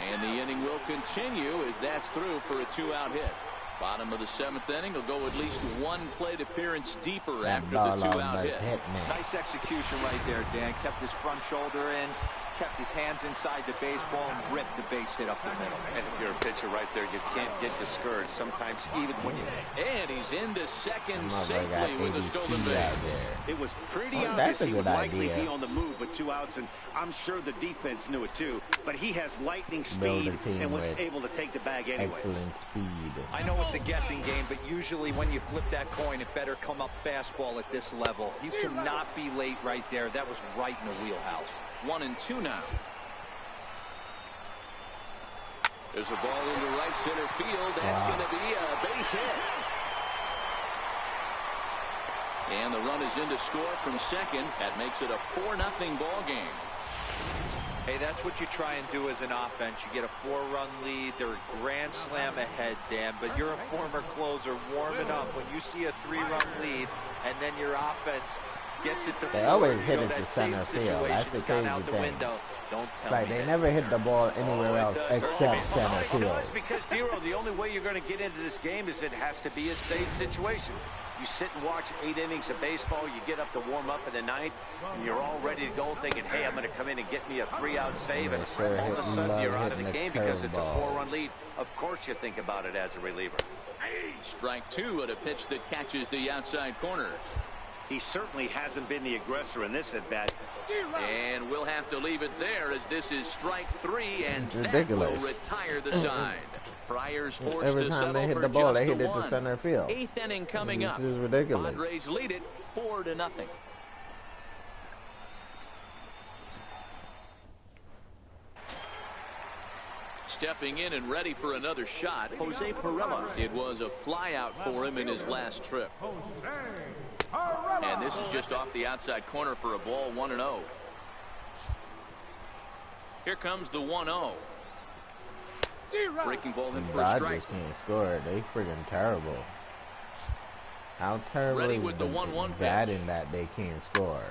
And the inning will continue as that's through for a 2-out hit. Bottom of the 7th inning will go at least 1 plate appearance deeper after the 2-out hit. Nice execution right there, Dan. Kept his front shoulder in, kept his hands inside the baseball, and ripped the base hit up the middle. And if you're a pitcher right there, you can't get discouraged. Sometimes even when you... And he's into second safely with a stolen base. It was pretty obvious he would likely be on the move with 2 outs, and I'm sure the defense knew it too. But he has lightning speed and was able to take the bag anyways. Excellent speed. I know it's a guessing game, but usually when you flip that coin, it better come up fastball at this level. You cannot be late right there. That was right in the wheelhouse. 1-2 now. There's a ball into right center field. That's going to be a base hit. And the run is in to score from second. That makes it a 4-0 ball game. Hey, that's what you try and do as an offense. You get a 4-run lead. They're a grand slam ahead, Dan, but you're a former closer warming up. When you see a 3-run lead and then your offense gets it to they always hit it to center field. That's the crazy thing. Don't tell me they never hit the ball anywhere else except center field. No, it's because, Dero, the only way you're going to get into this game is it has to be a safe situation. You sit and watch 8 innings of baseball, you get up to warm up in the 9th, and you're all ready to go thinking, hey, I'm going to come in and get me a 3-out save, and all of a sudden you're out of the game because it's a 4-run lead. Of course you think about it as a reliever. Strike 2 at a pitch that catches the outside corner. He certainly hasn't been the aggressor in this at bat. And we'll have to leave it there as this is strike 3, and It's that ridiculous. will retire the side. Friars forced Every to time they settle hit for the ball, just they hit the it to one. center field. 8th inning coming up. This is ridiculous. Padres lead it 4-0. Stepping in and ready for another shot, Jose Pirela. It was a flyout for him in his last trip. And this is just off the outside corner for a ball, 1-0. Here comes the 1-0. Breaking ball in for a strike. Dodgers can't score. They friggin' terrible. How terrible Ready is with the 1-1 pitch. batting that they can't score?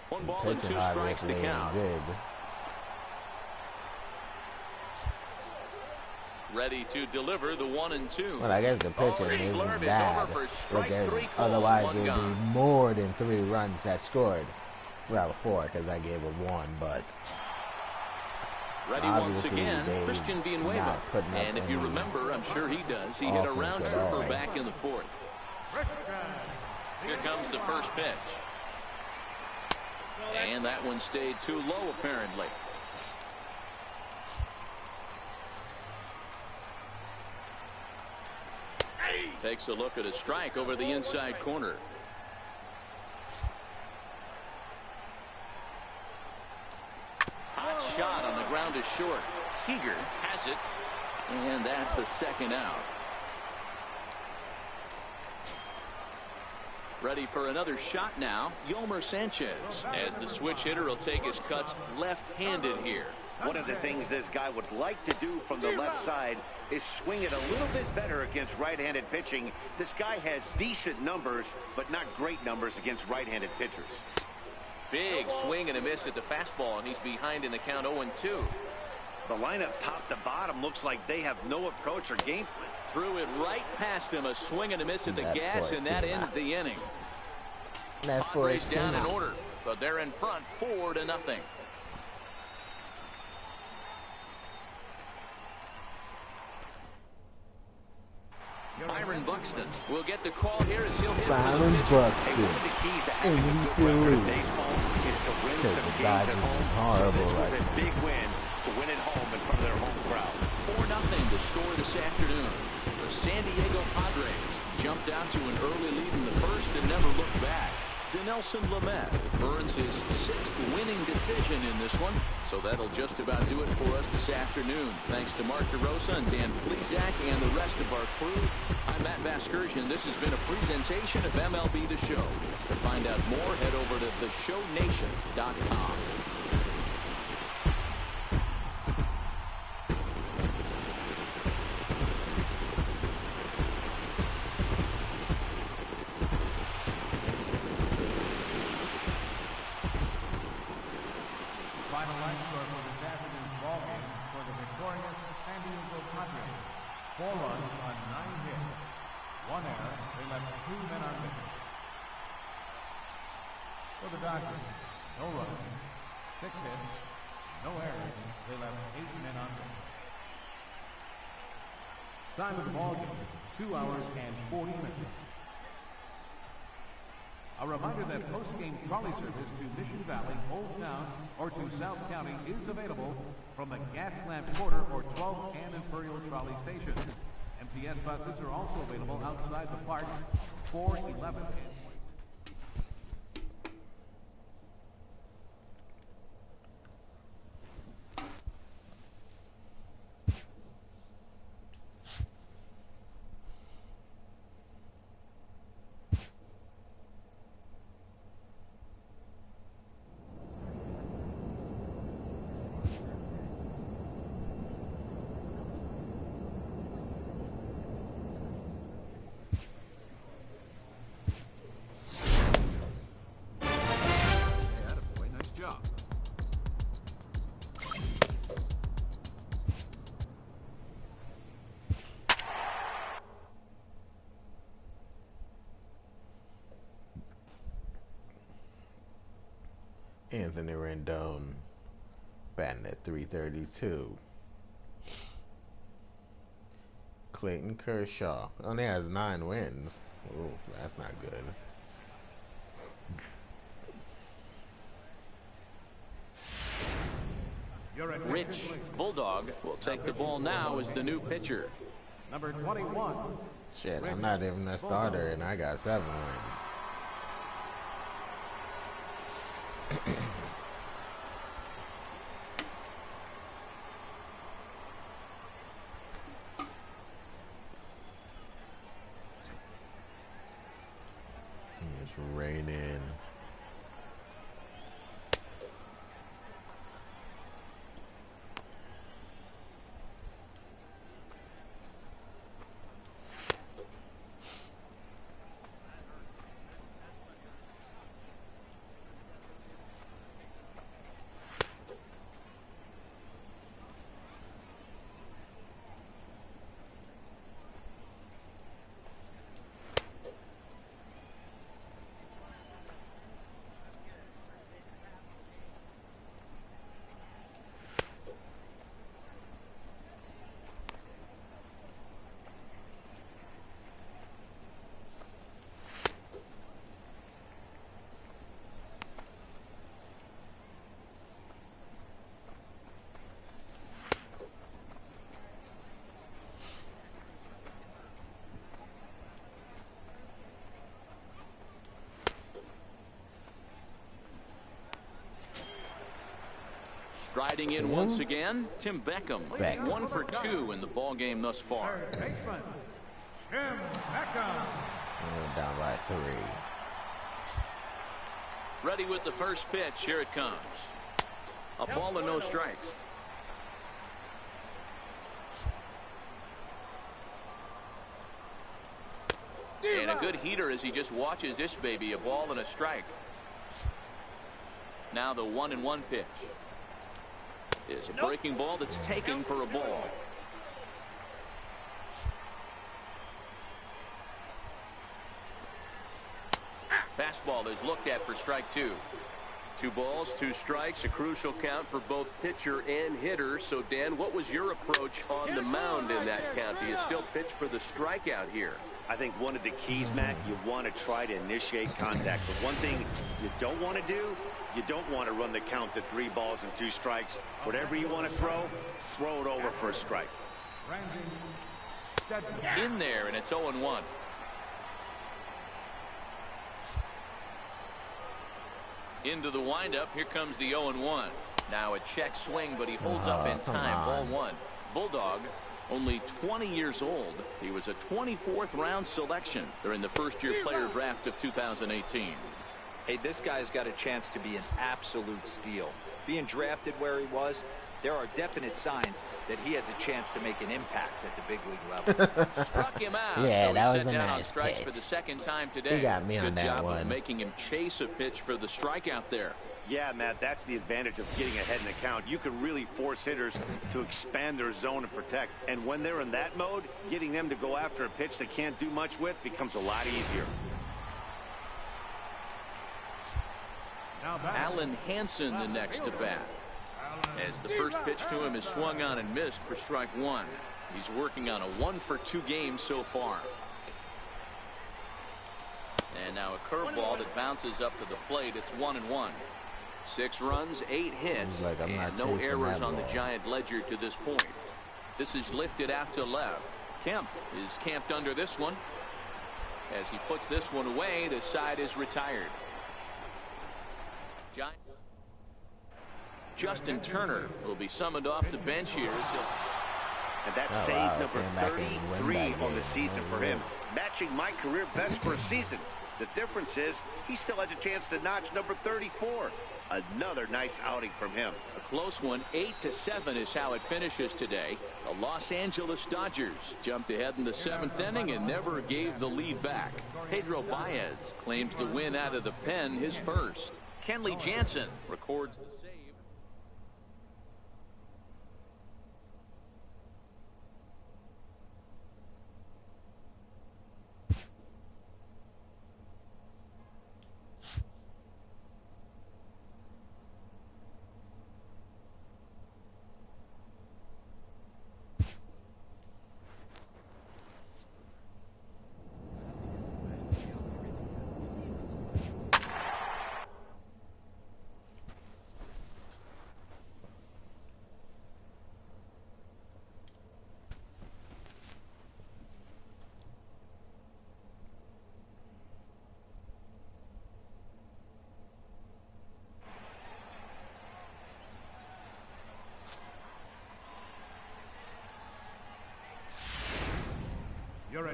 1 ball and 2 Pitching strikes to obviously count. ain't good. Ready to deliver the 1-2. Well, I guess the pitching his isn't slurve is bad. over for strike Because 3 call, otherwise, 1 it would gone. be more than 3 runs that scored. Well, 4 because I gave it 1, but Ready once obviously again, they Christian Villanueva. not putting up And if you any remember, I'm sure he does, he hit a offense round at trooper all. back in the 4th. Here comes the first pitch. And that one stayed too low, apparently. Takes a look at a strike over the inside corner. Hot shot on the ground is short. Seager has it, and that's the second out. Ready for another shot now, Yolmer Sanchez, as the switch hitter will take his cuts left-handed here. One of the things this guy would like to do from the left side is swing it a little bit better against right-handed pitching. This guy has decent numbers, but not great numbers against right-handed pitchers. Big swing and a miss at the fastball, and he's behind in the count 0-2. The lineup top to bottom looks like they have no approach or game plan. Threw it right past him, a swing and a miss at the That gas, boy and that Sima. ends the inning. that's for Padres down in Sima. order, but they're in front 4-0. Byron Buxton will get the call here as he'll hit for the Byron pitcher. Buxton. One of the keys to And having a he's good still record in losing. baseball is to win Because some the games at Dodgers home. is horrible So this was right a big win to win at home in front of their home crowd. 4-0 to score this afternoon. The San Diego Padres jumped out to an early lead in the first and never looked back. Dinelson Lamet earns his 6th winning decision in this one. So that'll just about do it for us this afternoon. Thanks to Mark DeRosa and Dan Plesac and the rest of our crew. I'm Matt Vasgersian. This has been a presentation of MLB The Show. To find out more, head over to theshownation.com. Final line score for this afternoon's ball game for the victorious San Diego Padres. 4 runs on 9 hits. 1 error. They left 2 men on base. For the Dodgers, no runs, 6 hits, no errors. They left 8 men on base. Time of the ball game, 2 hours and 40 minutes. A reminder that post-game trolley service to Mission Valley, Old Town, or to South County is available from the Gaslamp Quarter or 12 and Imperial Trolley Station. MTS buses are also available outside the park, 4, 11, and Anthony Rendon batting at .332. Clayton Kershaw only has 9 wins. Oh, that's not good. Rich Bulldog will take the ball now as the new pitcher. Number 21. Shit, I'm not even a starter, and I got 7 wins. It's raining. Striding in once again, Tim Beckham. 1 for 2 in the ball game thus far. Baseman, Tim Beckham. We're down by 3. Ready with the first pitch. Here it comes. A ball and no strikes. And a good heater as he just watches this baby. A ball and a strike. Now the 1-1 pitch. Is a breaking ball that's taken for a ball. Fastball is looked at for strike 2. 2 balls, 2 strikes, a crucial count for both pitcher and hitter. So, Dan, what was your approach on the mound in that count? Do you still pitch for the strikeout here? I think one of the keys, Matt, you want to try to initiate contact. But one thing you don't want to do, you don't want to run the count to 3 balls and 2 strikes. Whatever you want to throw it over for a strike. In there, and it's 0-1. Into the windup. Here comes the 0-1. Now a check swing, but he holds up in time. Ball 1. Bulldog, only 20 years old. He was a 24th round selection during the first-year player draft of 2018. Hey, this guy's got a chance to be an absolute steal. Being drafted where he was, there are definite signs that he has a chance to make an impact at the big league level. Struck him out. Yeah, so that he's was set a down nice on strikes pitch. for the second time today. He got me on Good that job one. of making him chase a pitch for the strikeout there. Yeah, Matt, that's the advantage of getting ahead in the count. You can really force hitters to expand their zone and protect. And when they're in that mode, getting them to go after a pitch they can't do much with becomes a lot easier. Alan Hansen the next to bat. As the first pitch to him is swung on and missed for strike 1. He's working on a 1 for 2 game so far. And now a curveball that bounces up to the plate. It's 1-1. 6 runs, 8 hits, Like and no errors on the Giant ledger to this point. This is lifted out to left. Kemp is camped under this one. As he puts this one away, the side is retired. Justin Turner will be summoned off the bench here. And that's save number 33 on the season for him. Matching my career best for a season. The difference is he still has a chance to notch number 34. Another nice outing from him. A close one. 8-7 is how it finishes today. The Los Angeles Dodgers jumped ahead in the 7th inning and never gave the lead back. Pedro Baez claims the win out of the pen, his first. Kenley Jansen records the save.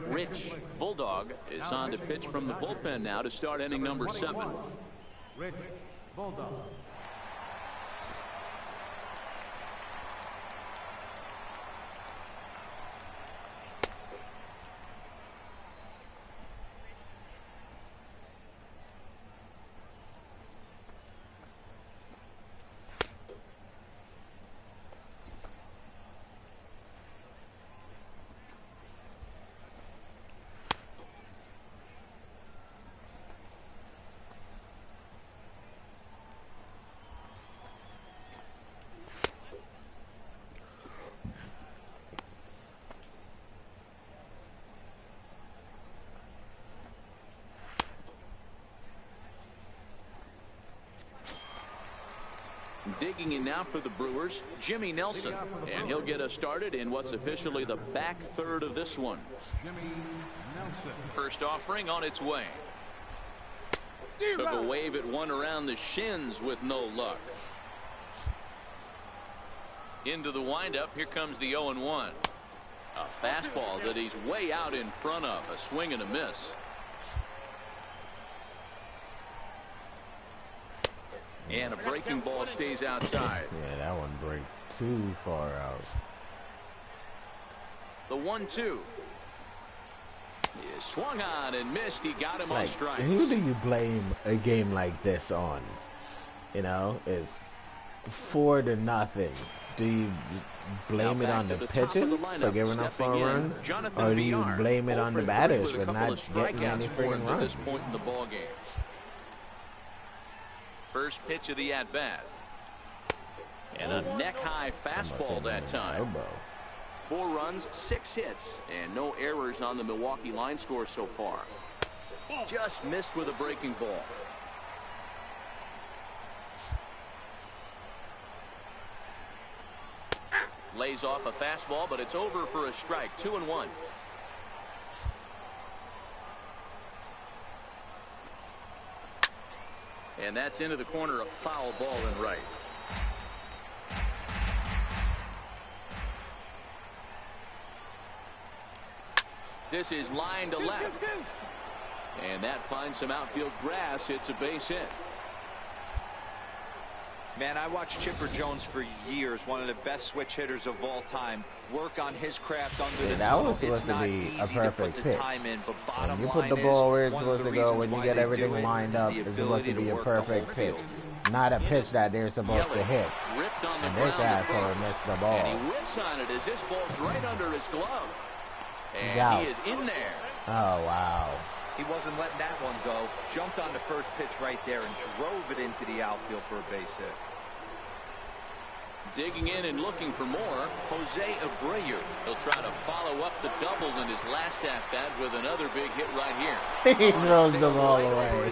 Rich Bulldog is on to pitch from the bullpen now to start inning number 7. Rich Bulldog. Digging in now for the Brewers, Jimmy Nelson, and he'll get us started in what's officially the back third of this one. Jimmy Nelson. First offering on its way. Took a wave at one around the shins with no luck. Into the windup. Here comes the 0-1. A fastball that he's way out in front of. A swing and a miss. And a breaking ball stays outside. Yeah, that one break too far out. The 1-2. He swung on and missed. He got him on strikes. Who do you blame a game like this on? You know, it's 4-0. Do you blame it on the pitching for giving up 4 runs, or do you blame it on the batters for not getting any freaking runs? At this point in the ball game. First pitch of the at-bat. And a neck-high fastball that time. 4 runs, 6 hits, and no errors on the Milwaukee line score so far. Just missed with a breaking ball. Lays off a fastball, but it's over for a strike. 2-1. And that's into the corner, a foul ball and right. This is line to left. And that finds some outfield grass. It's a base hit. Man, I watched Chipper Jones for years, one of the best switch hitters of all time. Work on his craft under the tunnel. It's not easy to put the time in, but bottom line is, you put the ball where it's supposed to go when you get everything lined up. It's supposed to be a perfect pitch, not a pitch that they're supposed to hit. And this asshole missed the ball. And he whips on it as this ball's right under his glove. And he is in there. Oh, wow. He wasn't letting that one go. Jumped on the first pitch right there and drove it into the outfield for a base hit. Digging in and looking for more, Jose Abreu. He'll try to follow up the double in his last at-bat with another big hit right here. He throws the ball away.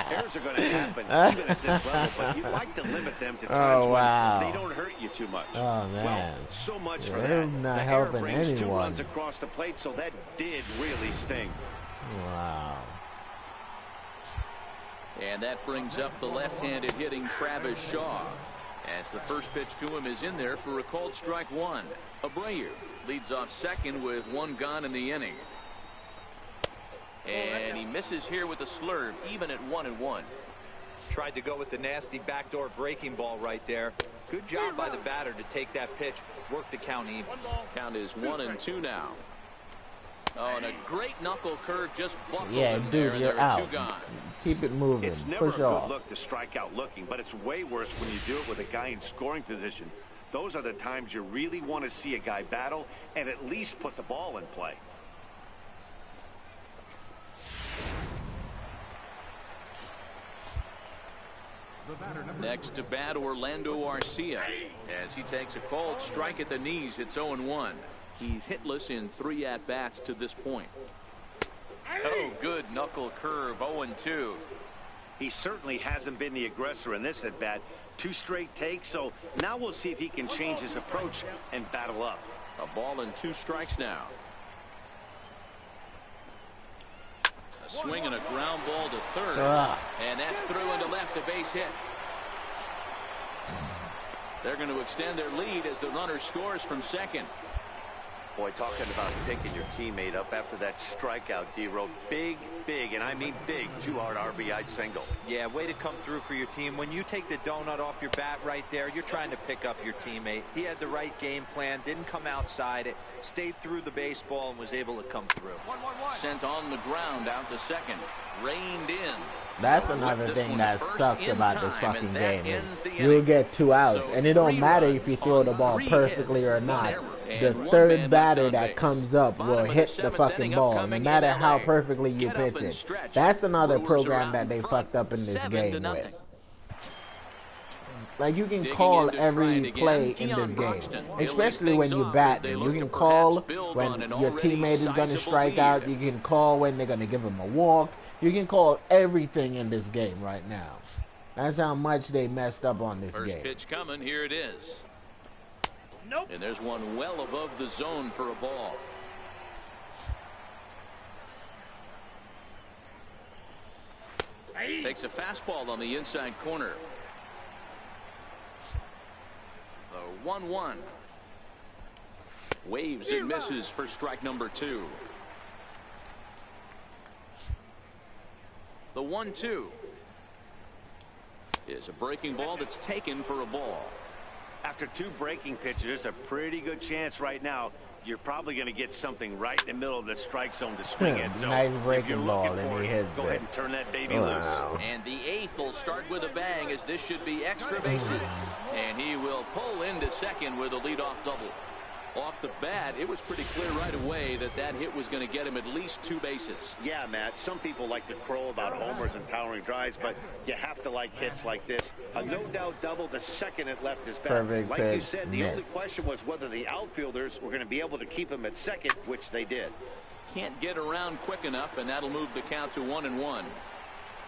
Errors are going to happen even at this level, but you like to limit them to times when they don't hurt you too much. Oh, man. Well, so much for they're that. not the helping error brings anyone. 2 runs across the plate, so that did really sting. Wow. And that brings up the left-handed hitting Travis Shaw, as the first pitch to him is in there for a called strike 1. Abreu leads off second with 1 gone in the inning. And he misses here with a slurve, even at 1-1. Tried to go with the nasty backdoor breaking ball right there. Good job by the batter to take that pitch, work the count even. Count is 1-2 now. Oh, and a great knuckle curve just buckled him dude, there. you're out. 2 gone. Keep it moving. It's never Push a off. good look to strike out looking, but it's way worse when you do it with a guy in scoring position. Those are the times you really want to see a guy battle and at least put the ball in play. Next to bat, Orlando Arcia, as he takes a called strike at the knees. It's 0-1. He's hitless in 3 at-bats to this point. Oh, good knuckle curve, 0-2. He certainly hasn't been the aggressor in this at-bat. 2 straight takes, so now we'll see if he can change his approach and battle up. A ball and 2 strikes now. A swing and a ground ball to third. And that's through into left, a base hit. They're going to extend their lead as the runner scores from second. Boy, talking about picking your teammate up after that strikeout, D-Row. Big, and I mean big, 2-hard RBI single. Yeah, way to come through for your team. When you take the donut off your bat right there, you're trying to pick up your teammate. He had the right game plan, didn't come outside it, stayed through the baseball, and was able to come through. Sent on the ground out to second. Reined in. That's another thing that sucks about this fucking game. You'll get 2 outs, and it don't matter if you throw the ball perfectly or not. The third batter that comes up will hit the fucking ball, no matter how perfectly you pitch it. That's another program that they fucked up in this game with. Like, you can call every play in this game, especially when you bat. You can call when your teammate is going to strike out. You can call when they're going to give him a walk. You can call everything in this game right now. That's how much they messed up on this game. First pitch coming. Here it is. Nope. And there's one well above the zone for a ball. Takes a fastball on the inside corner. The 1-1. Waves and misses for strike number 2. The 1-2 is a breaking ball that's taken for a ball. After 2 breaking pitches, there's a pretty good chance right now you're probably going to get something right in the middle of the strike zone to swing it. So nice breaking ball, and he hits it. Go ahead and turn that baby loose. And the 8th will start with a bang, as this should be extra bases. And he will pull into second with a leadoff double. Off the bat, it was pretty clear right away that that hit was going to get him at least 2 bases. Yeah, Matt, some people like to crow about homers and towering drives, but you have to like hits like this. A no-doubt double the second it left his bat. Perfect like pitch. You said, the only question was whether the outfielders were going to be able to keep him at second, which they did. Can't get around quick enough, and that'll move the count to 1-1.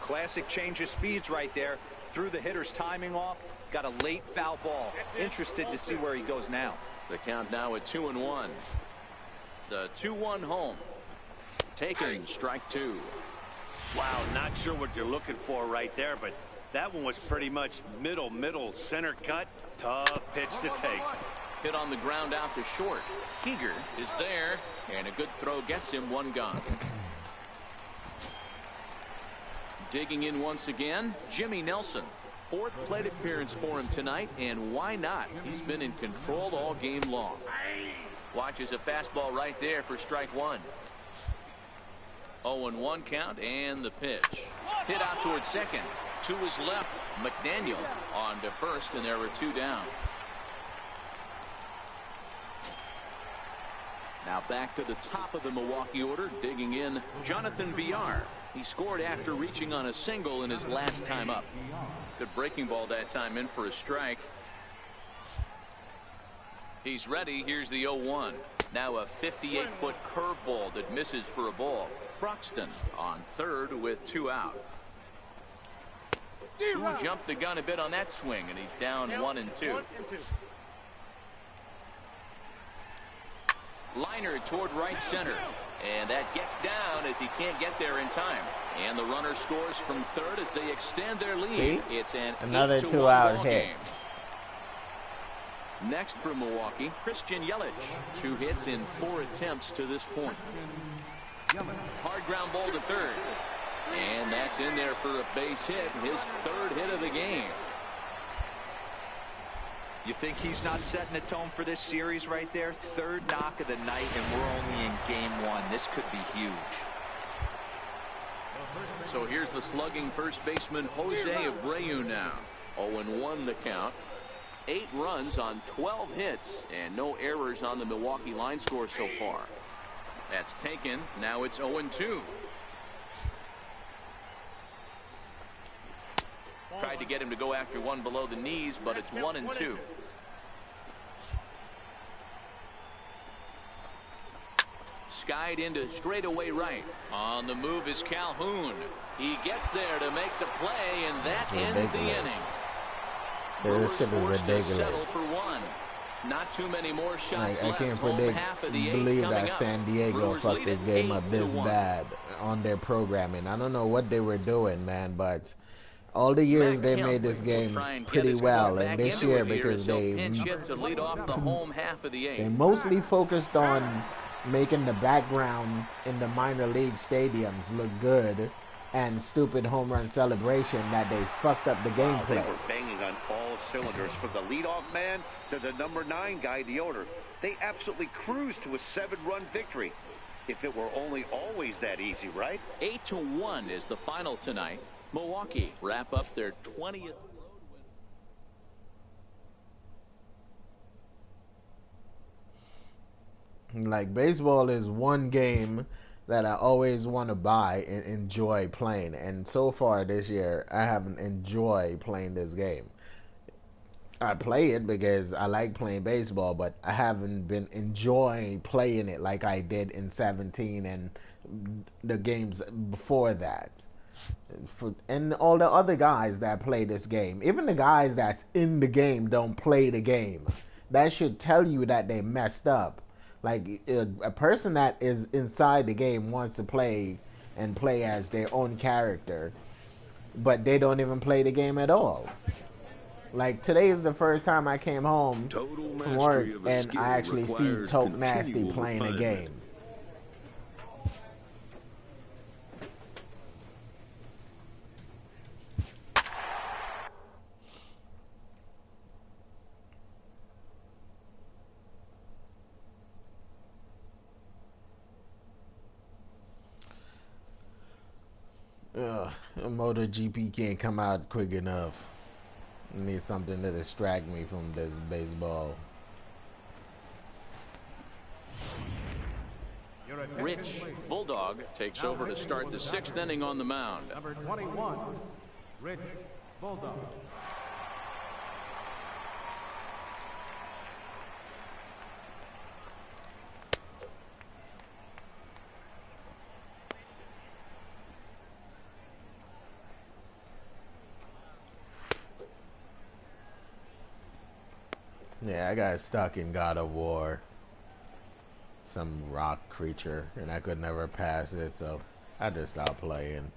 Classic change of speeds right there. Threw the hitter's timing off, got a late foul ball. Interested to see where he goes now. The count now at 2-1. The 2-1 home. Taken, strike 2. Wow, not sure what you're looking for right there, but that one was pretty much middle center cut. Tough pitch to take. Hit on the ground out to short. Seager is there, and a good throw gets him 1 gone. Digging in once again, Jimmy Nelson. 4th plate appearance for him tonight, and why not? He's been in control all game long. Watches a fastball right there for strike 1. 0-1 count, and the pitch. Hit out towards second. To his left, McDaniel on to first, and there were 2 down. Now back to the top of the Milwaukee order, digging in, Jonathan Villar. He scored after reaching on a single in his last time up. Good breaking ball that time in for a strike. He's ready. Here's the 0-1. Now a 58-foot curveball that misses for a ball. Broxton on third with 2 out. Jumped the gun a bit on that swing, and he's down 1-2. Liner toward right center. And that gets down as he can't get there in time. And the runner scores from third as they extend their lead. See? It's an another 2-out hit. Next for Milwaukee, Christian Yelich. 2 hits in 4 attempts to this point. Hard ground ball to third. And that's in there for a base hit. His 3rd hit of the game. You think he's not setting the tone for this series right there? 3rd knock of the night, and we're only in game 1. This could be huge. So here's the slugging first baseman Jose Abreu now. 0-1 the count. 8 runs on 12 hits, and no errors on the Milwaukee line score so far. That's taken. Now it's 0-2. Tried to get him to go after one below the knees, but it's 1-2. Skied into straightaway right. On the move is Calhoun. He gets there to make the play, and that ends the inning. This shit is ridiculous. Settle for 1. Not too many more shots I left. can't believe that San Diego fucked this game up this bad on their programming. I don't know what they were doing, man, but All the years Matt they Kemp made this will game try and get pretty his well, club and back this into year it here because as he'll pinch hit to lead off the home half of the they eighth. mostly focused on making the background in the minor league stadiums look good and stupid home run celebration that they fucked up the gameplay. They were banging on all cylinders from the leadoff man to the number 9 guy in the order. They absolutely cruised to a 7-run victory. If it were only always that easy, right? 8-1 is the final tonight. Milwaukee wrap up their 20th. Like, baseball is one game that I always want to buy and enjoy playing, and so far this year I haven't enjoyed playing this game. I play it because I like playing baseball, but I haven't been enjoying playing it like I did in 17 and the games before that. And all the other guys that play this game, even the guys that's in the game don't play the game. That should tell you that they messed up. Like, a person that is inside the game wants to play and play as their own character, but they don't even play the game at all. Like, today is the first time I came home from work and I actually see Toke Nasty playing a game. MotoGP can't come out quick enough. I need something to distract me from this baseball. Rich Bulldog takes over to start the 6th inning on the mound. Number 21, Rich Bulldog. Yeah, I got stuck in God of War. Some rock creature, and I could never pass it, so I just stopped playing.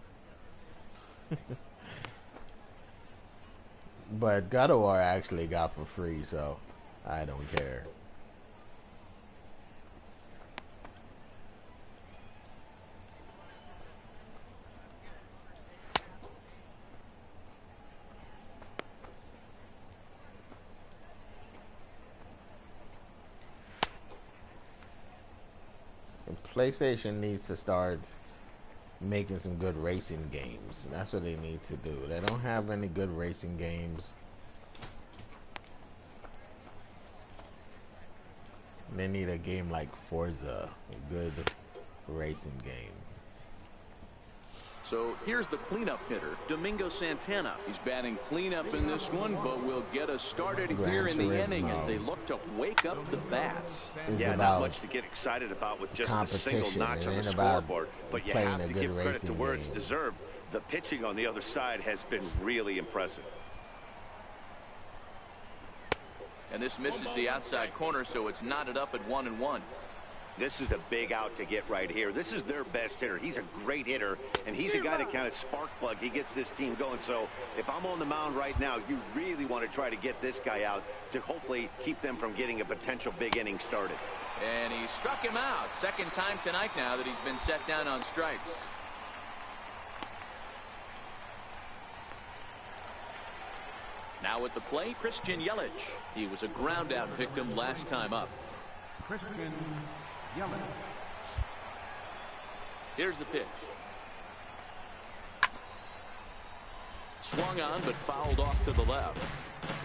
But God of War I actually got for free, so I don't care. PlayStation needs to start making some good racing games. That's what they need to do. They don't have any good racing games. They need a game like Forza, a good racing game. So here's the cleanup hitter, Domingo Santana. He's batting cleanup in this one, but will get us started here in the inning as they look to wake up the bats. Yeah, not much to get excited about with just a single notch on the scoreboard, but you have to give credit to where it's deserved. The pitching on the other side has been really impressive. And this misses the outside corner, so it's knotted up at 1-1. This is a big out to get right here. This is their best hitter. He's a great hitter, and he's a guy that kind of spark plug. He gets this team going. So if I'm on the mound right now, you really want to try to get this guy out to hopefully keep them from getting a potential big inning started. And he struck him out. Second time tonight now that he's been set down on strikes. Now at the plate, Christian Yelich. He was a ground out victim last time up. Christian Yelich. Here's the pitch. Swung on but fouled off to the left.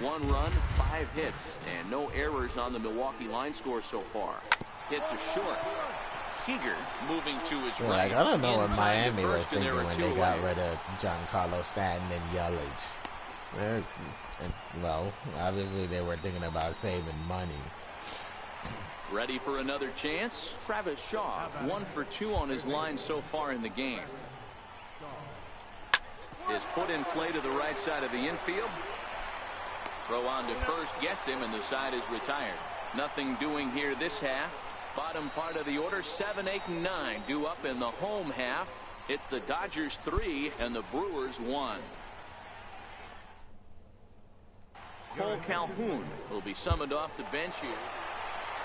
1 run, 5 hits, and no errors on the Milwaukee line score so far. Hit to short. Seager moving to his right. Like, I don't know what Miami was thinking when they got rid of Giancarlo Stanton and Yelich. Well, obviously they were thinking about saving money. Ready for another chance? Travis Shaw, 1 for 2 on his line so far in the game. Is put in play to the right side of the infield. Throw on to first gets him, and the side is retired. Nothing doing here this half. Bottom part of the order, 7, 8, and 9 due up in the home half. It's the Dodgers 3 and the Brewers 1. Cole Calhoun will be summoned off the bench here.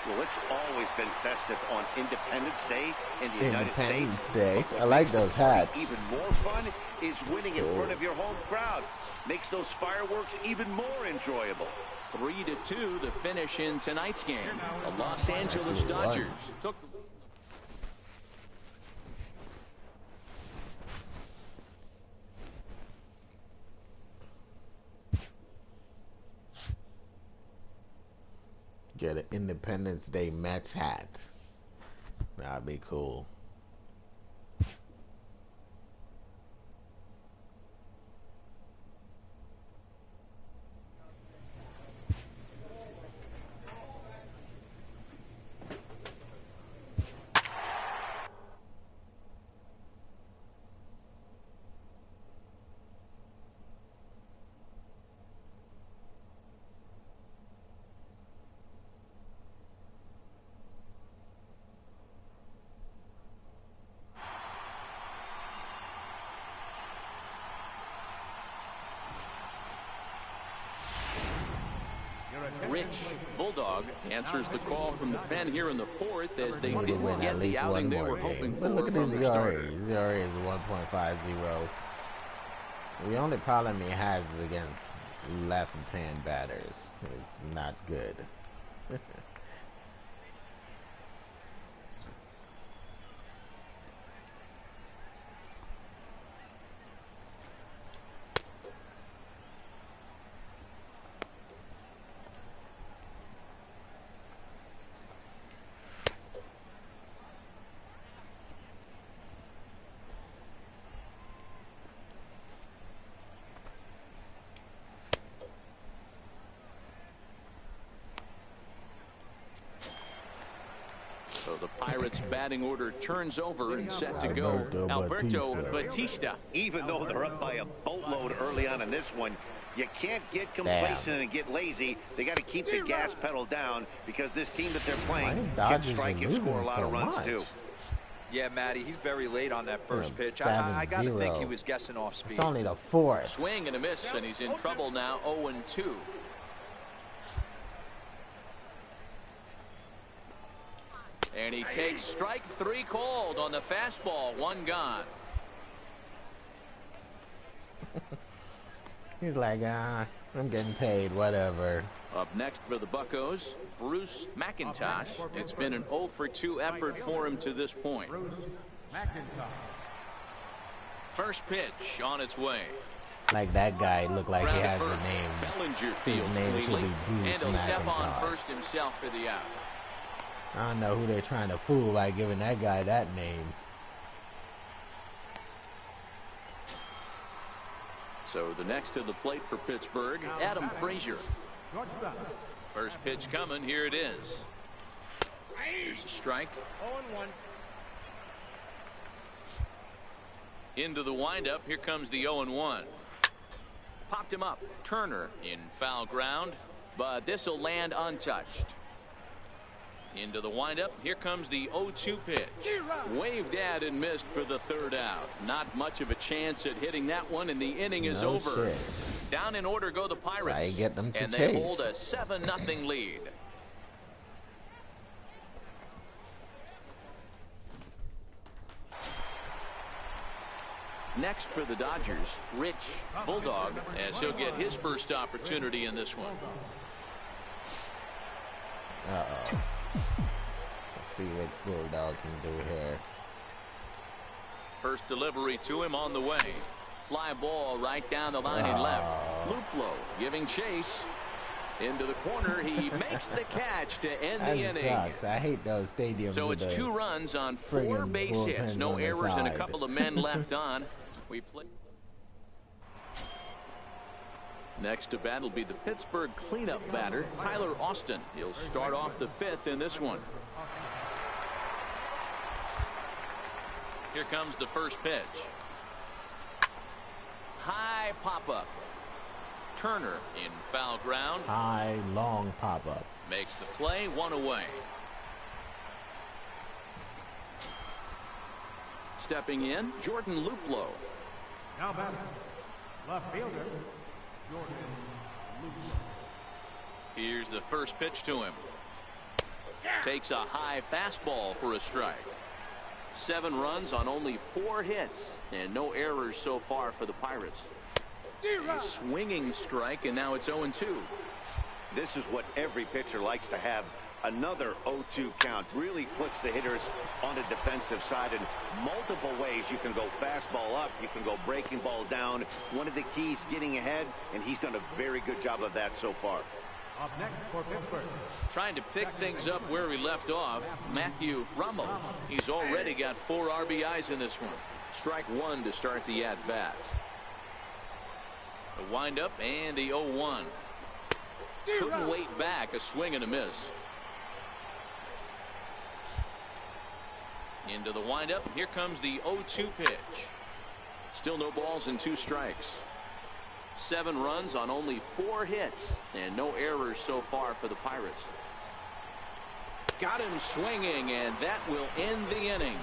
Well, it's always been festive on Independence Day in the United States. Independence Day. I like those hats. Even more fun is winning in front of your home crowd. Makes those fireworks even more enjoyable. 3-2 the finish in tonight's game. The Los Angeles Dodgers took Get an Independence Day Mets hat. That'd be cool. Rich Bulldog answers the call from the pen here in the fourth as they didn't get the outing they were hoping for. But look at from his the ERA. starter. His ERA is 1.50. The only problem he has is against left-hand batters. It's not good. So the Pirates batting order turns over and set to go. Alberto Batista. Even though they're up by a boatload early on in this one, you can't get complacent and get lazy. They got to keep the gas pedal down because this team that they're playing can strike and score a lot of runs too. Yeah, Matty, he's very late on that first pitch. I got to think he was guessing off speed. It's only the fourth. Swing and a miss, and he's in trouble now. 0-2. And he takes strike three called on the fastball. One gone. He's like, I'm getting paid, whatever. Up next for the Buccos, Bruce McIntosh. It's been an 0-for-2 effort for him to this point. First pitch on its way. Like that guy looked like he has a name. Bellinger His fields name should cleanly, be Bruce and he'll step on McIntosh. first himself for the out. I don't know who they're trying to fool by giving that guy that name. So the next to the plate for Pittsburgh, Adam Frazier. First pitch coming. Here it is. Here's a strike. 0-1. Into the windup. Here comes the 0-1. Popped him up. Turner in foul ground, but this will land untouched. Into the windup. Here comes the 0-2 pitch. Waved at and missed for the third out. Not much of a chance at hitting that one, and the inning is over. Shit. Down in order go the Pirates. Try to get them to and chase. they hold a 7-0 lead. Next for the Dodgers, Rich Bulldog, as he'll get his first opportunity in this one. Uh-oh. Let's see what Bulldog can do here. First delivery to him on the way. Fly ball right down the line and left. Luplow giving chase. Into the corner. He makes the catch to end the inning. Sucks. I hate those stadiums. So it's with 2 runs on 4 friggin' base hits. bullpens No on the errors and a side. couple of men left on. We play. Next to bat will be the Pittsburgh cleanup batter, Tyler Austin. He'll start off the 5th in this one. Here comes the first pitch. High pop-up. Turner in foul ground. High, long pop-up. Makes the play, 1 away. Stepping in, Jordan Luplow. Now batting, left fielder, Jordan Luplow. Here's the first pitch to him. Takes a high fastball for a strike. 7 runs on only 4 hits and no errors so far for the Pirates. A swinging strike, and now it's 0-2. This is what every pitcher likes to have. Another 0-2 count really puts the hitters on the defensive side in multiple ways. You can go fastball up, you can go breaking ball down. One of the keys, getting ahead, and he's done a very good job of that so far. Up next for Pittsburgh. Trying to pick things up where we left off, Matthew Ramos. He's already got 4 RBIs in this one. Strike 1 to start the at-bat. The windup and the 0-1. Couldn't wait back, a swing and a miss. Into the windup. Here comes the 0-2 pitch. Still no balls and 2 strikes. 7 runs on only 4 hits and no errors so far for the Pirates. Got him swinging, and that will end the inning.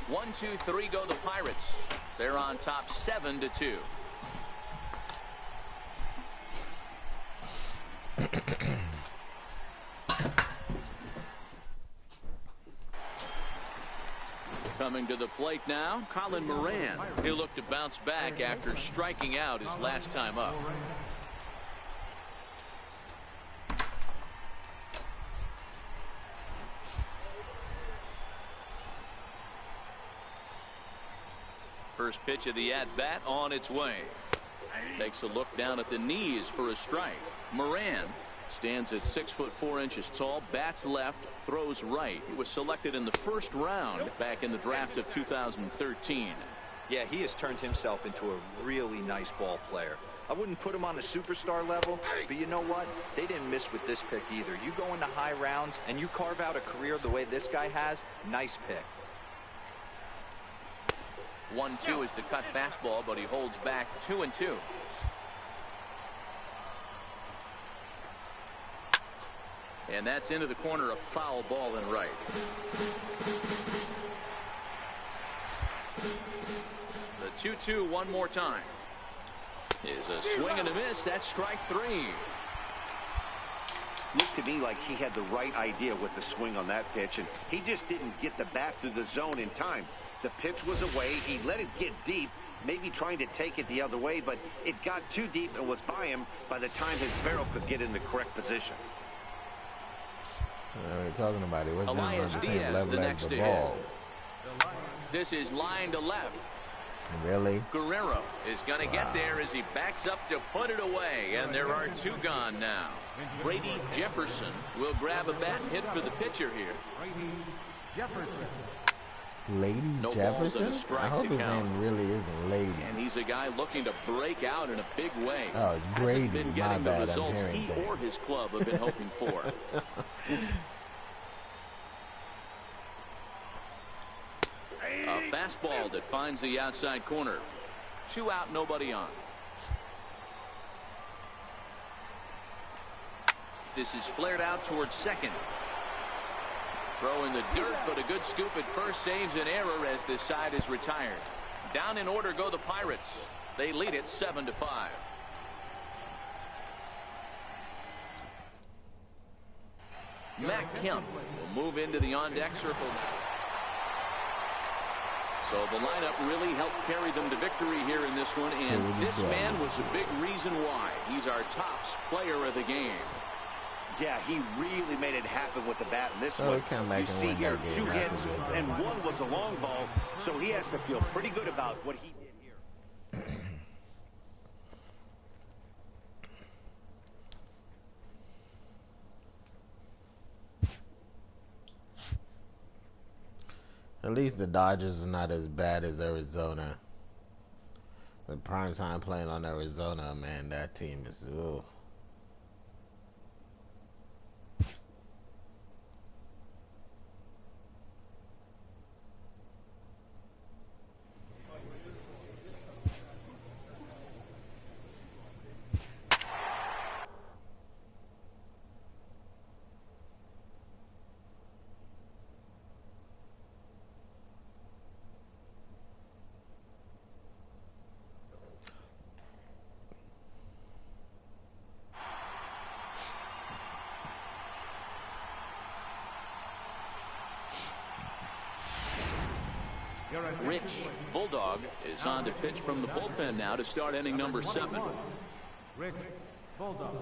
1, 2, 3 go the Pirates. They're on top 7-2. Coming to the plate now, Colin Moran. He'll look to bounce back after striking out his last time up. First pitch of the at-bat on its way. Takes a look down at the knees for a strike. Moran stands at 6'4" tall, bats left, throws right. He was selected in the first round back in the draft of 2013. Yeah, he has turned himself into a really nice ball player. I wouldn't put him on the superstar level, but you know what? They didn't miss with this pick either. You go into high rounds and you carve out a career the way this guy has, nice pick. 1-2 is the cut fastball, but he holds back 2-2. And that's into the corner, a foul ball and right. The 2-2 one more time. Is a swing and a miss. That's strike 3. Looked to me like he had the right idea with the swing on that pitch, and he just didn't get the bat through the zone in time. The pitch was away. He let it get deep, maybe trying to take it the other way, but it got too deep and was by him by the time his barrel could get in the correct position. What are you talking about? It wasn't on the same Diaz, level the as next the to ball. This is line to left. Really? Guerrero is going to get there as he backs up to put it away, and there are 2 gone now. Brady Jefferson will grab a bat and hit for the pitcher here. Brady Jefferson. Lady No balls and Jefferson? a strike I hope to his count. name really isn't Lady. And he's a guy looking to break out in a big way. Oh, Grady, Hasn't been my getting bad, the I'm results hearing he things. or his club have been hoping for. A fastball that finds the outside corner. 2 out, nobody on. This is flared out towards second. Throw in the dirt, but a good scoop at first saves an error as this side is retired. Down in order go the Pirates. They lead it 7-5. Matt Kemp will move into the on-deck circle now. So the lineup really helped carry them to victory here in this one, and this man was a big reason why. He's our top player of the game. Yeah, he really made it happen with the bat in this Oh, one. he came back You and see won here, that game. 2 That's hits, a good and game. 1 was a long ball, so he has to feel pretty good about what he did here. At least the Dodgers is not as bad as Arizona. With prime time playing on Arizona, man, that team is ooh. Rich Bulldog is on to pitch from the bullpen now to start inning number 7. Rich Bulldog.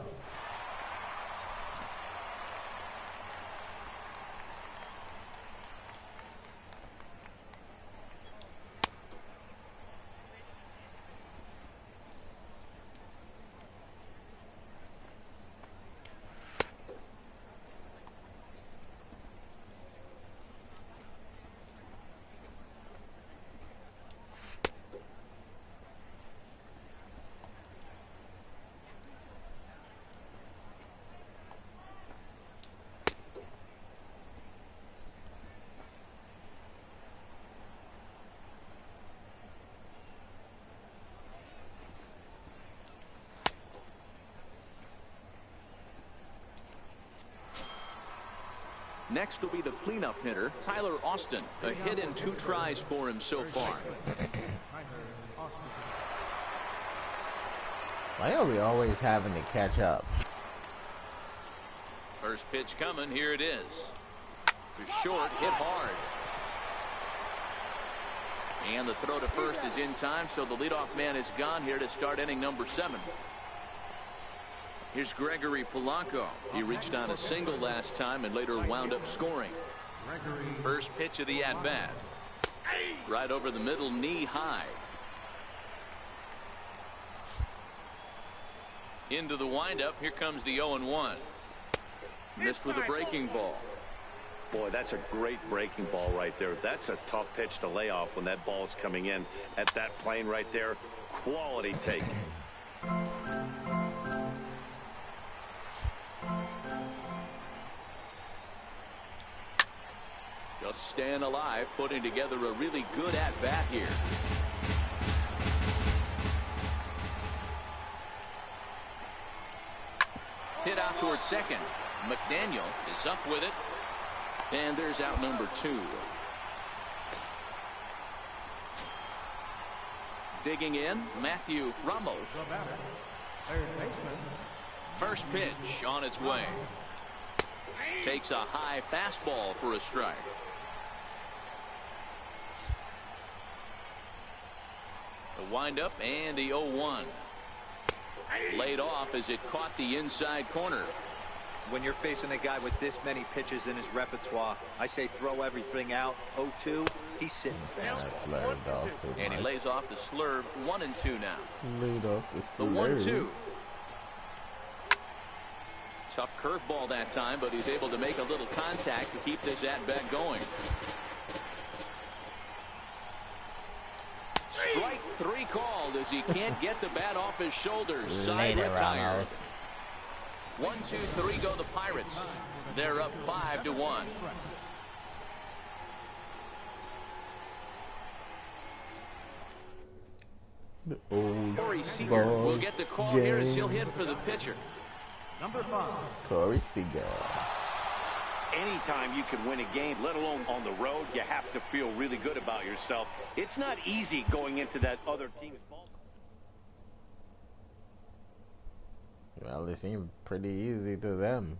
Next will be the cleanup hitter, Tyler Austin. A hit in 2 tries for him so far. Why are we always having to catch up? First pitch coming. Here it is. To short, hit hard. And the throw to first is in time, so the leadoff man is gone here to start inning number 7. Here's Gregory Polanco. He reached on a single last time and later wound up scoring. First pitch of the at-bat. Right over the middle, knee high. Into the windup. Here comes the 0-1. Missed with a breaking ball. Boy, that's a great breaking ball right there. That's a tough pitch to lay off when that ball is coming in at that plane right there. Quality take. Just staying alive, putting together a really good at-bat here. Hit out towards second. McDaniel is up with it. And there's out number 2. Digging in, Matthew Ramos. First pitch on its way. Takes a high fastball for a strike. The windup and the 0-1. Laid off as it caught the inside corner. When you're facing a guy with this many pitches in his repertoire, I say throw everything out. 0-2, he's sitting fast. And he lays off the slurve. 1-2 now. Laid off the The slurve. 1-2. Tough curveball that time, but he's able to make a little contact to keep this at-bat going. Strike 3 called as he can't get the bat off his shoulders. Side retired. 1-2-3 go the Pirates. They're up 5-1. Corey Seager will get the call here as he'll hit for the pitcher. Number 5. Corey Seager. Anytime you can win a game, let alone on the road, you have to feel really good about yourself. It's not easy going into that other team's ball. Well, it seemed pretty easy to them.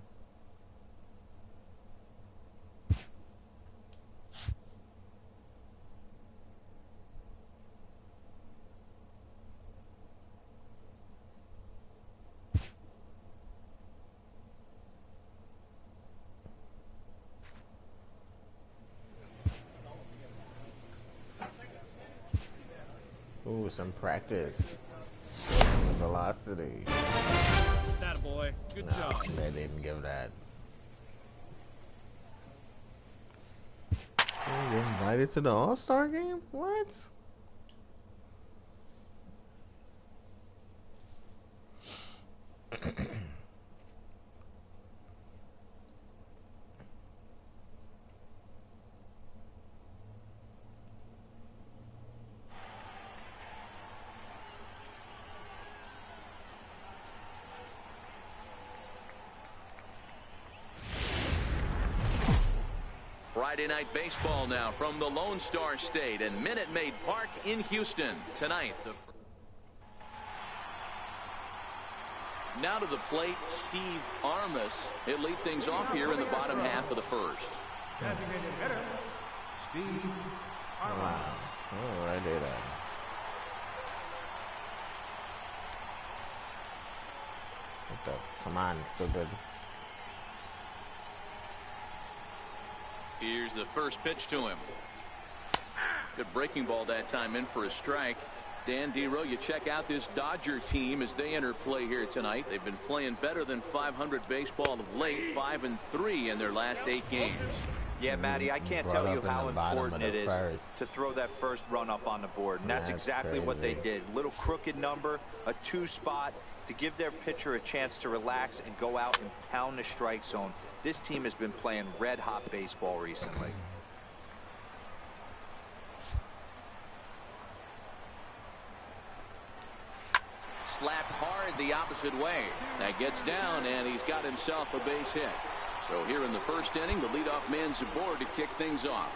Ooh, some practice. Velocity. That boy. Good No, job. they didn't give that. They invited to the All-Star game? What? Friday night baseball now from the Lone Star State and Minute Maid Park in Houston. Tonight, now to the plate, Steve Armas. He'll lead things off here in the bottom half of the first. Designated hitter, Steve Armas. Wow. Oh, I did that. What the? Come on, stupid. Here's the first pitch to him. Good breaking ball that time, in for a strike. Dan Dero, you check out this Dodger team as they enter play here tonight. They've been playing better than .500 baseball of late, 5-3 in their last 8 games. Yeah, Matty, I can't tell you how important it is to throw that first run up on the board. And that's exactly what they did. Little crooked number, a 2 spot to give their pitcher a chance to relax and go out and pound the strike zone. This team has been playing red-hot baseball recently. Slapped hard the opposite way. That gets down, and he's got himself a base hit. So here in the first inning, the leadoff man's aboard to kick things off.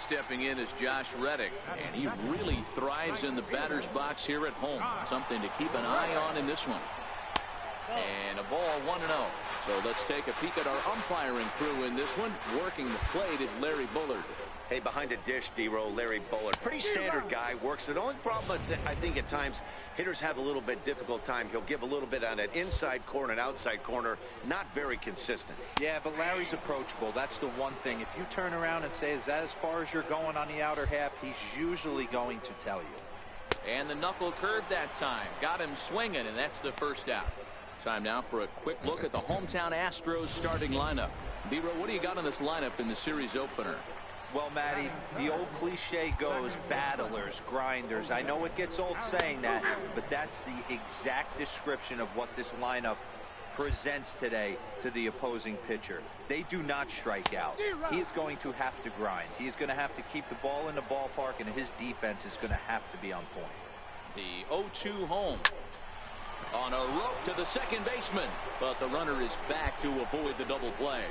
Stepping in is Josh Reddick, and he really thrives in the batter's box here at home. Something to keep an eye on in this one. And a ball 1-0. So let's take a peek at our umpiring crew in this one. Working the plate is Larry Bullard. Hey, behind the dish, D-Row, Larry Bullard. Pretty standard guy, works it. The only problem, I think at times, hitters have a little bit difficult time. He'll give a little bit on that inside corner and outside corner. Not very consistent. Yeah, but Larry's approachable. That's the one thing. If you turn around and say, is that as far as you're going on the outer half, he's usually going to tell you. And the knuckle curve that time. Got him swinging, and that's the first out. Time now for a quick look at the hometown Astros starting lineup. D-Row, what do you got on this lineup in the series opener? Well, Matty, the old cliche goes battlers, grinders. I know it gets old saying that, but that's the exact description of what this lineup presents today to the opposing pitcher. They do not strike out. He is going to have to grind. He is going to have to keep the ball in the ballpark, and his defense is going to have to be on point. The 0-2 home. On a rope to the second baseman, but the runner is back to avoid the double play.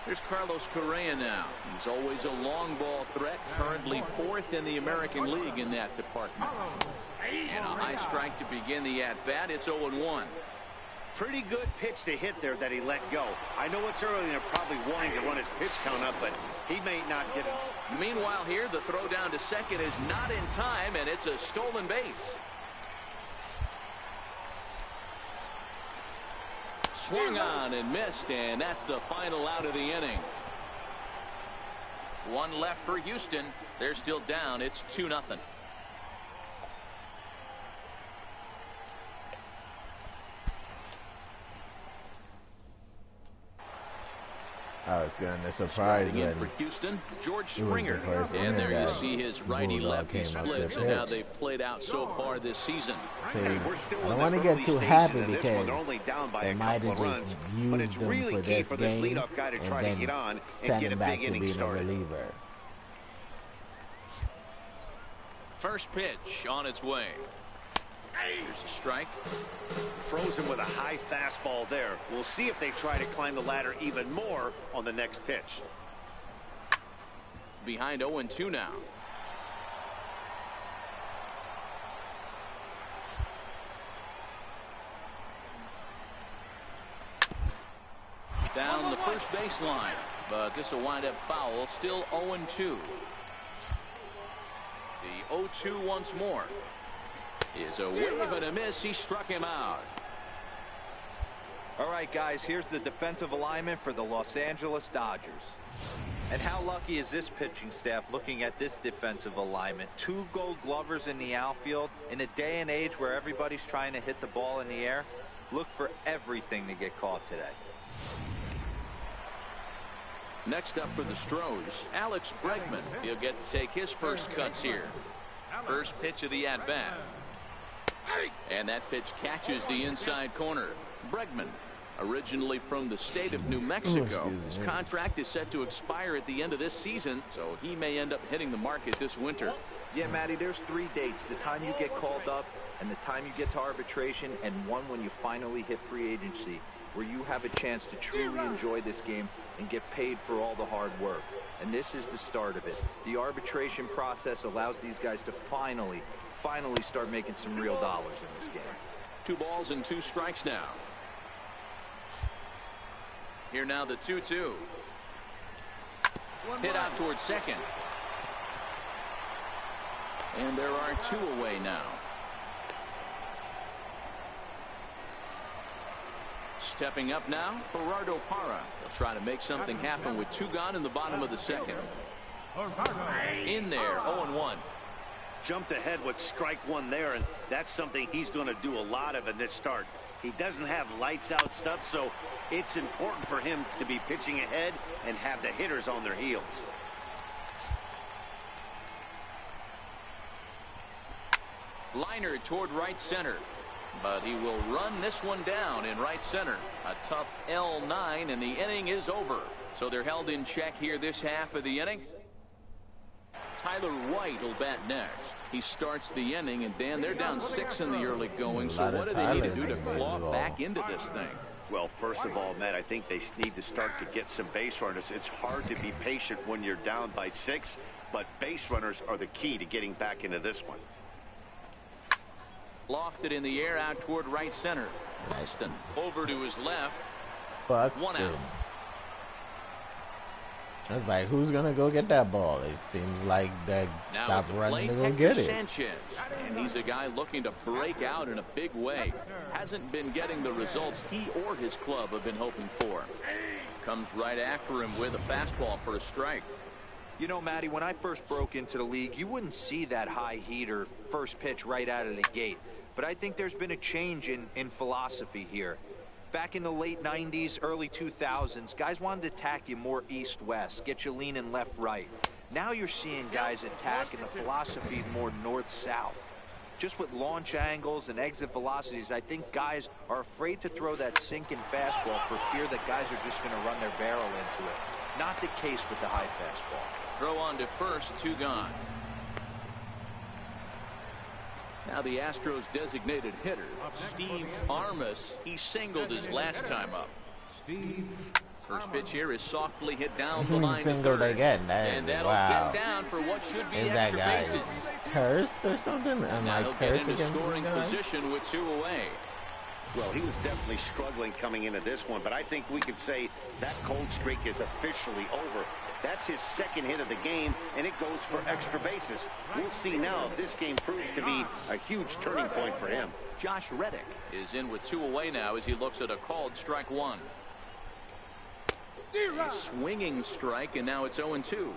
Here's Carlos Correa now. He's always a long ball threat, currently 4th in the American League in that department. And a high strike to begin the at-bat. It's 0-1. Pretty good pitch to hit there that he let go. I know it's early and they're probably wanting to run his pitch count up, but he may not get it. Meanwhile here, the throw down to second is not in time, and it's a stolen base. Swung on and missed, and that's the final out of the inning. One left for Houston. They're still down. It's 2-0. I was gonna surprise in for Houston, George Springer, and there you see his righty-lefty splits and how they played out so far this season. See, I don't want to get too happy because they might have just used him for this game and then send him back to being a reliever. First pitch on its way. Here's a strike. Frozen with a high fastball there. We'll see if they try to climb the ladder even more on the next pitch. Behind 0-2 now. Down the first baseline, but this will wind up foul. Still 0-2. The 0-2 once more. Is a wave and a miss. He struck him out. All right, guys, here's the defensive alignment for the Los Angeles Dodgers. And how lucky is this pitching staff looking at this defensive alignment? 2 Gold Glovers in the outfield. In a day and age where everybody's trying to hit the ball in the air, look for everything to get caught today. Next up for the Stros, Alex Bregman. He'll get to take his first cuts here. First pitch of the at-bat. And that pitch catches the inside corner. Bregman, originally from the state of New Mexico. His contract is set to expire at the end of this season, so he may end up hitting the market this winter. Yeah, Matty, there's 3 dates. The time you get called up and the time you get to arbitration, and one when you finally hit free agency, where you have a chance to truly enjoy this game and get paid for all the hard work. And this is the start of it. The arbitration process allows these guys to finally start making some real dollars in this game. 2 balls and 2 strikes now. Here now the 2-2. Hit out towards second. And there are 2 away now. Stepping up now, Gerardo Parra. They'll try to make something happen with 2 gone in the bottom of the second. In there, 0-1. Jumped ahead with strike 1 there, and that's something he's going to do a lot of in this start. He doesn't have lights out stuff, so it's important for him to be pitching ahead and have the hitters on their heels. Liner toward right center, but he will run this one down in right center. A tough L9, and the inning is over. So they're held in check here this half of the inning. Tyler White will bat next. He starts the inning, and Dan, they're down 6 in the early going. So what do they need to do to claw back into this thing? Well, first of all, Matt, I think they need to start to get some base runners. It's hard to be patient when you're down by 6, but base runners are the key to getting back into this one. Lofted in the air out toward right center. Buxton over to his left. Buxton. 1 out. I was like, who's gonna go get that ball? It seems like they stop running to go get it. Sanchez, and he's a guy looking to break out in a big way. Hasn't been getting the results he or his club have been hoping for. Comes right after him with a fastball for a strike. You know, Matty, when I first broke into the league, you wouldn't see that high heater first pitch right out of the gate. But I think there's been a change in philosophy here. Back in the late 90s, early 2000s, guys wanted to attack you more east-west, get you leaning left-right. Now you're seeing guys attack in the philosophy more north-south. Just with launch angles and exit velocities, I think guys are afraid to throw that sinking fastball for fear that guys are just going to run their barrel into it. Not the case with the high fastball. Throw on to first, 2 gone. Now the Astros designated hitter, Steve Armas. He singled his last time up. First pitch here is softly hit down the line to third. Again. And that'll get down for what should be extra bases. Cursed or something? Now he'll get into scoring position with 2 away. Well, he was definitely struggling coming into this one, but I think we could say that cold streak is officially over. That's his 2nd hit of the game, and it goes for extra bases. We'll see now if this game proves to be a huge turning point for him. Josh Reddick is in with 2 away now as he looks at a called strike 1. A swinging strike, and now it's 0-2.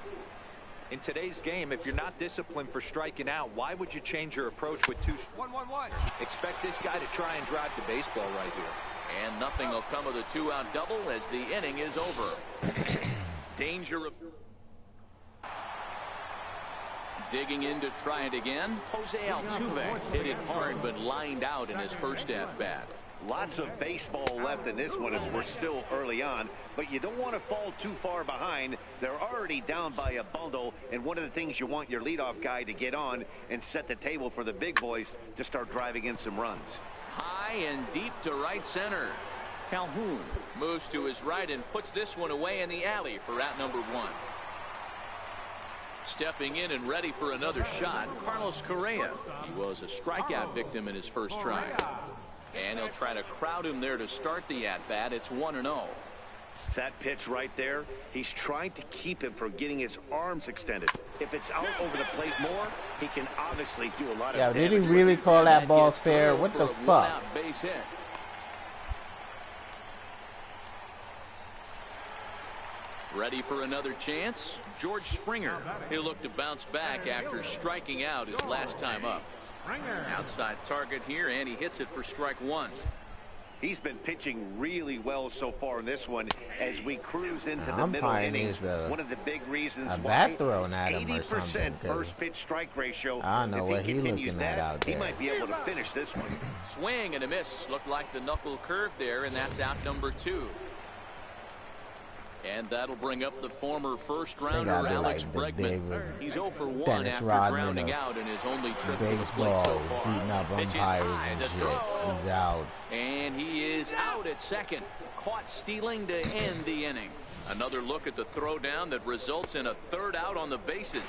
In today's game, if you're not disciplined for striking out, why would you change your approach with 2? 1-1-1. Expect this guy to try and drive the baseball right here. And nothing will come of the 2-out double as the inning is over. Danger of digging in to try it again. Jose Altuve hit it hard but lined out in his first at bat. Lots of baseball left in this one as we're still early on, but you don't want to fall too far behind. They're already down by a bundle, and one of the things you want your leadoff guy to get on and set the table for the big boys to start driving in some runs. High and deep to right center. Calhoun moves to his right and puts this one away in the alley for out number 1. Stepping in and ready for another shot, Carlos Correa. He was a strikeout victim in his first try. And he'll try to crowd him there to start the at-bat. It's 1-0. That pitch right there, he's trying to keep him from getting his arms extended. If it's out over the plate more, he can obviously do a lot of damage. Yeah, did he really call that ball fair? What the fuck? Base hit. Ready for another chance? George Springer. He'll look to bounce back after striking out his last time up. Outside target here, and he hits it for strike 1. He's been pitching really well so far in this one as we cruise into the middle innings. One of the big reasons why 80% first pitch strike ratio. I don't know what he's looking at out there. He might be able to finish this one. Swing and a miss. Looked like the knuckle curve there, and that's out number 2. And that'll bring up the former first-rounder Alex Bregman. He's 0 for 1 after grounding out in his only trip to the plate so far. Beating up umpires and shit. He's out. And he is out at second. Caught stealing to end the inning. Another look at the throwdown that results in a 3rd out on the bases.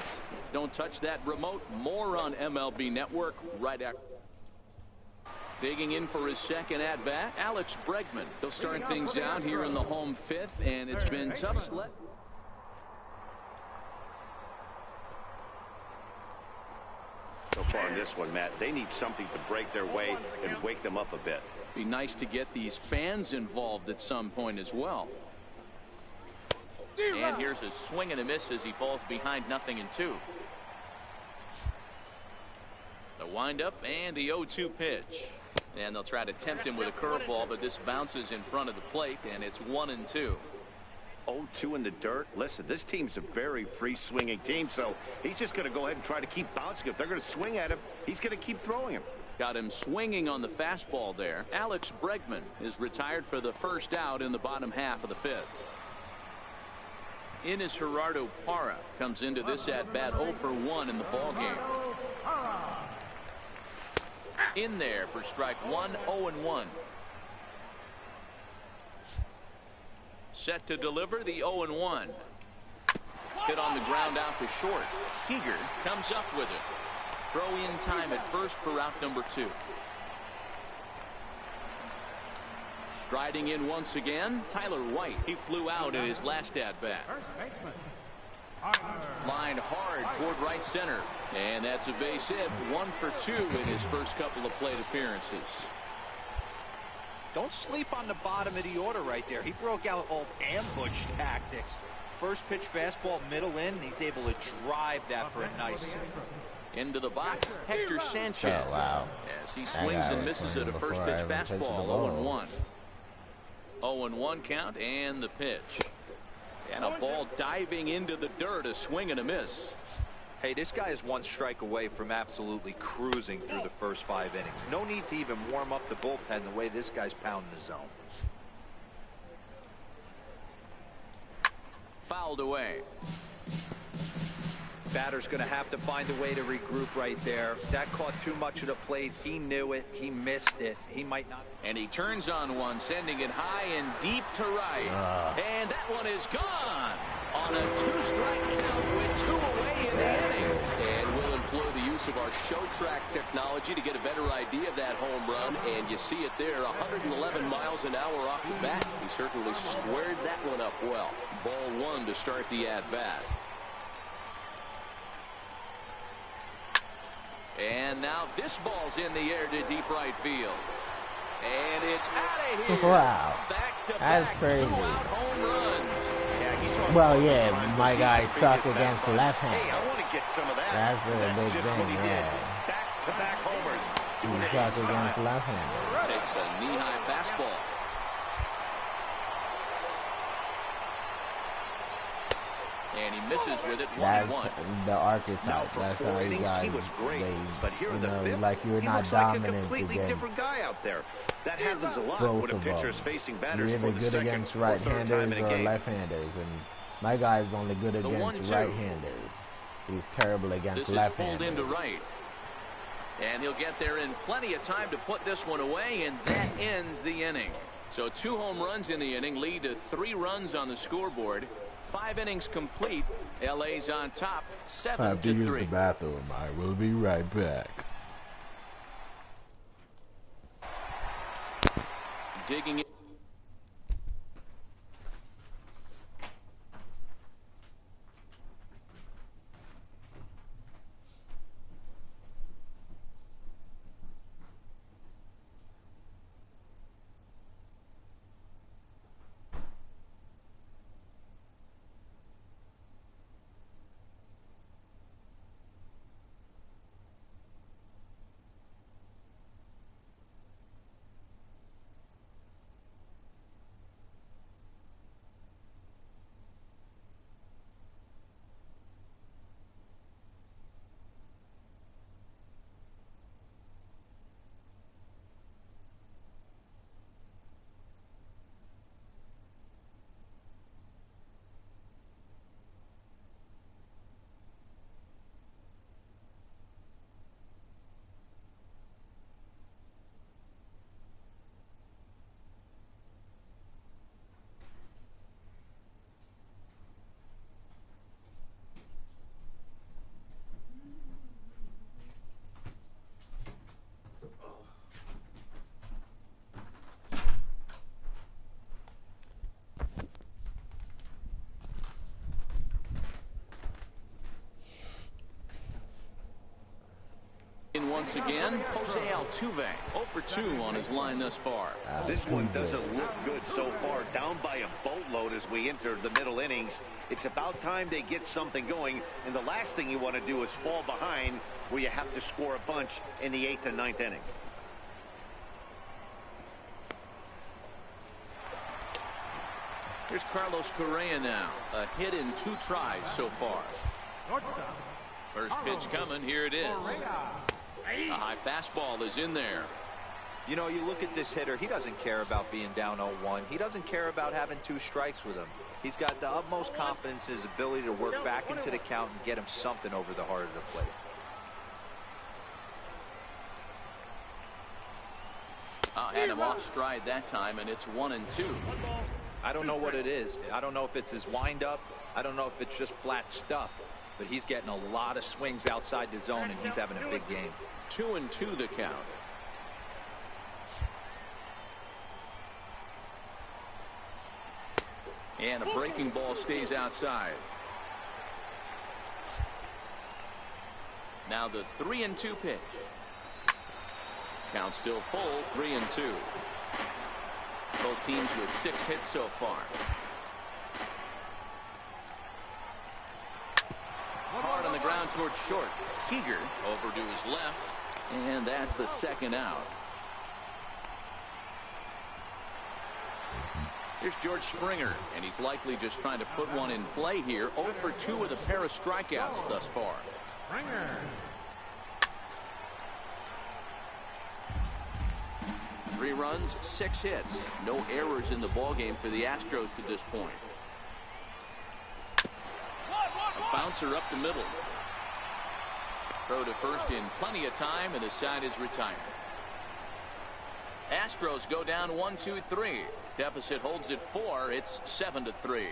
Don't touch that remote. More on MLB Network right after. Digging in for his second at-bat, Alex Bregman. He'll start things out here in the home 5th, and it's been tough. so far in this one, Matt. They need something to break their way and wake them up a bit. Be nice to get these fans involved at some point as well. And here's a swing and a miss as he falls behind 0-2. The windup and the 0-2 pitch. And they'll try to tempt him with a curveball, but this bounces in front of the plate, and it's 1-2. 0-2 in the dirt. Listen, this team's a very free-swinging team, so he's just going to go ahead and try to keep bouncing. If they're going to swing at him, he's going to keep throwing him. Got him swinging on the fastball there. Alex Bregman is retired for the first out in the bottom half of the fifth. Ines Gerardo Parra comes into this at-bat 0-for-1 in the ballgame. In there for strike one, 0-1. Set to deliver the 0-1. Hit on the ground out to short. Seager comes up with it. Throw in time at first for out number 2. Striding in once again, Tyler White. He flew out in his last at-bat. Lined hard toward right center. And that's a base hit. 1 for 2 in his first couple of plate appearances. Don't sleep on the bottom of the order right there. He broke out all ambush tactics. First pitch fastball middle in. He's able to drive that for a nice. Into the box, Hector Sanchez. Oh, wow. As he swings and misses at a first pitch fastball. 0-1. 0-1 count and the pitch. And a ball diving into the dirt. A swing and a miss. Hey, this guy is 1 strike away from absolutely cruising through the first 5 innings. No need to even warm up the bullpen the way this guy's pounding the zone. Fouled away. Batter's going to have to find a way to regroup right there. That caught too much of the plate. He knew it. He missed it. He might not. And he turns on one, sending it high and deep to right. And that one is gone on a 2-strike count with 2 away in the inning. And we'll employ the use of our show track technology to get a better idea of that home run. And you see it there, 111 miles an hour off the bat. He certainly squared that one up well. Ball 1 to start the at-bat. And now this ball's in the air to deep right field. And it's out of here. Wow. That's crazy. Home runs. Yeah, well, yeah, my guy suck against left-handed. Hey, I want to get some of that. That's the big just thing, what he yeah. did. Back-to-back homers. He suck against left-handed. Takes a knee-high fastball. And he misses with it. 1-1. That's the archetype. That's how you guys, like you're not dominant against guy out there. That happens a lot both when a of pitcher is them. facing You're batters either for the good second against or third time right-handers in a or game. left-handers, and my guy's only good against 1-2. right-handers. He's terrible against This left-handers. is pulled into right. And he'll get there in plenty of time to put this one away, and that ends the inning. So 2 home runs in the inning lead to 3 runs on the scoreboard. 5 innings complete. LA's on top, 7-3. I have to use the bathroom. I will be right back. Digging in. once again, Jose Altuve, 0 for 2 on his line thus far. This one doesn't look good so far. Down by a boatload as we enter the middle innings. It's about time they get something going, and the last thing you want to do is fall behind where you have to score a bunch in the 8th and 9th innings. Here's Carlos Correa now. A hit in 2 tries so far. First pitch coming. Here it is. A high fastball is in there. You know, you look at this hitter, he doesn't care about being down 0-1. He doesn't care about having 2 strikes with him. He's got the utmost confidence in his ability to work back into the count and get him something over the heart of the plate. Had him off stride that time, and it's 1-2. I don't know what it is. I don't know if it's his windup. I don't know if it's just flat stuff. But he's getting a lot of swings outside the zone, and he's having a big game. 2-2 the count. And a breaking ball stays outside. Now the 3-2 pitch. Count still full, 3-2. Both teams with 6 hits so far. Hard on the ground towards short. Seager over to his left, and that's the 2nd out. Here's George Springer, and he's likely just trying to put one in play here. 0 for 2 with a pair of strikeouts thus far. Springer. 3 runs, 6 hits. No errors in the ballgame for the Astros to this point. A bouncer up the middle. Throw to first in plenty of time, and the side is retired. Astros go down 1-2-3. Deficit holds at 4. It's 7-3.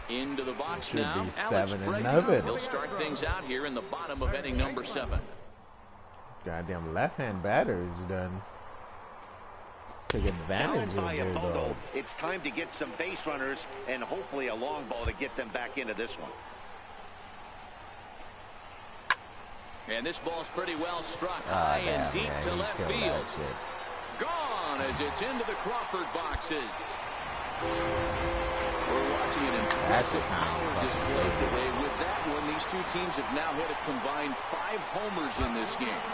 Into the box Should now. be Alex 7-0. Bregman. He'll start things out here in the bottom of inning number 7. Goddamn left-hand batter is done. Take advantage of by a it, photo. though. It's time to get some base runners and hopefully a long ball to get them back into this one. And this ball's pretty well struck high and deep to left field. Gone as it's into the Crawford boxes. We're watching an impressive power display today. With that one, these two teams have now hit a combined 5 homers in this game.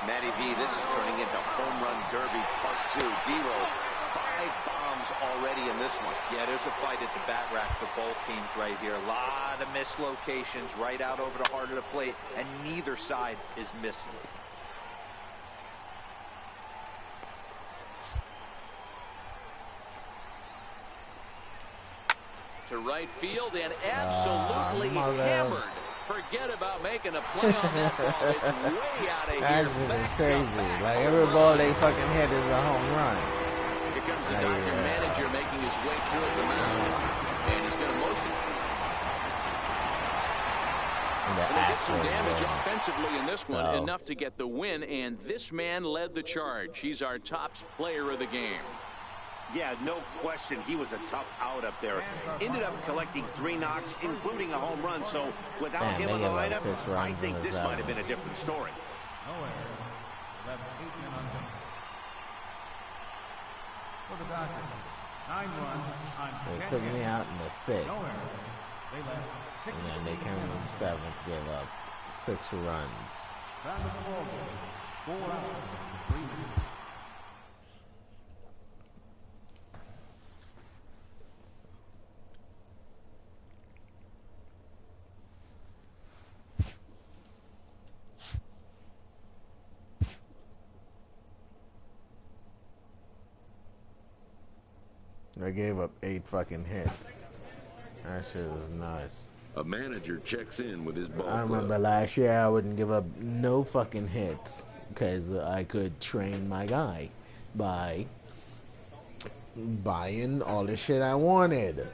Matty V, this is turning into home run derby part 2. D-Roll, 5 bombs already in this one. Yeah, there's a fight at the bat rack for both teams right here. A lot of mislocations right out over the heart of the plate, and neither side is missing. To right field and absolutely hammered. Forget about making a play on that ball. It's way out of here. That's just crazy. Like every ball they fucking hit is a home run. Here comes the Dodger manager making his way toward the mound. And he's going to motion. And they did some damage offensively in this one, enough to get the win. And this man led the charge. He's our top player of the game. Yeah, no question. He was a tough out up there. Ended up collecting 3 knocks, including a home run. So without him on the lineup, I think this might have been a different story. Nowhere. Left 8 men on base. For the Dodgers, 9 runs on They 10 took me hits. out in the 6th. Nowhere. They left 6 And then they came in the 7th, gave up 6 runs. down the ball game. 4 outs, 3 minutes. They gave up 8 fucking hits. That shit was nuts. A manager checks in with his ball I club. remember last year I wouldn't give up no fucking hits because I could train my guy by buying all the shit I wanted.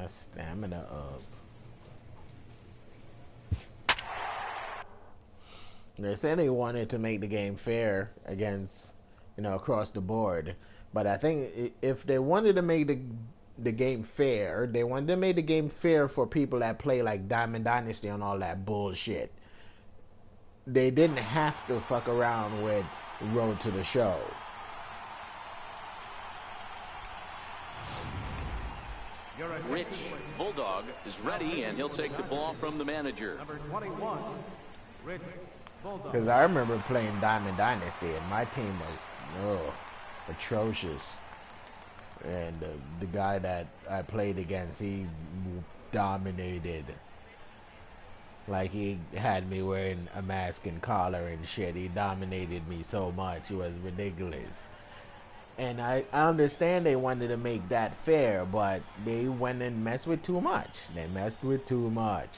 my stamina up. They said they wanted to make the game fair against, across the board. But I think if they wanted to make the game fair, they wanted to make the game fair for people that play like Diamond Dynasty and all that bullshit. They didn't have to fuck around with Road to the Show. Rich Bulldog is ready, and he'll take the ball from the manager. Number 21, Rich Bulldog. Because I remember playing Diamond Dynasty, and my team was atrocious. And the guy that I played against, he dominated. Like, he had me wearing a mask and collar and shit. He dominated me so much. It was ridiculous. And I understand they wanted to make that fair, but they went and messed with too much. They messed with too much.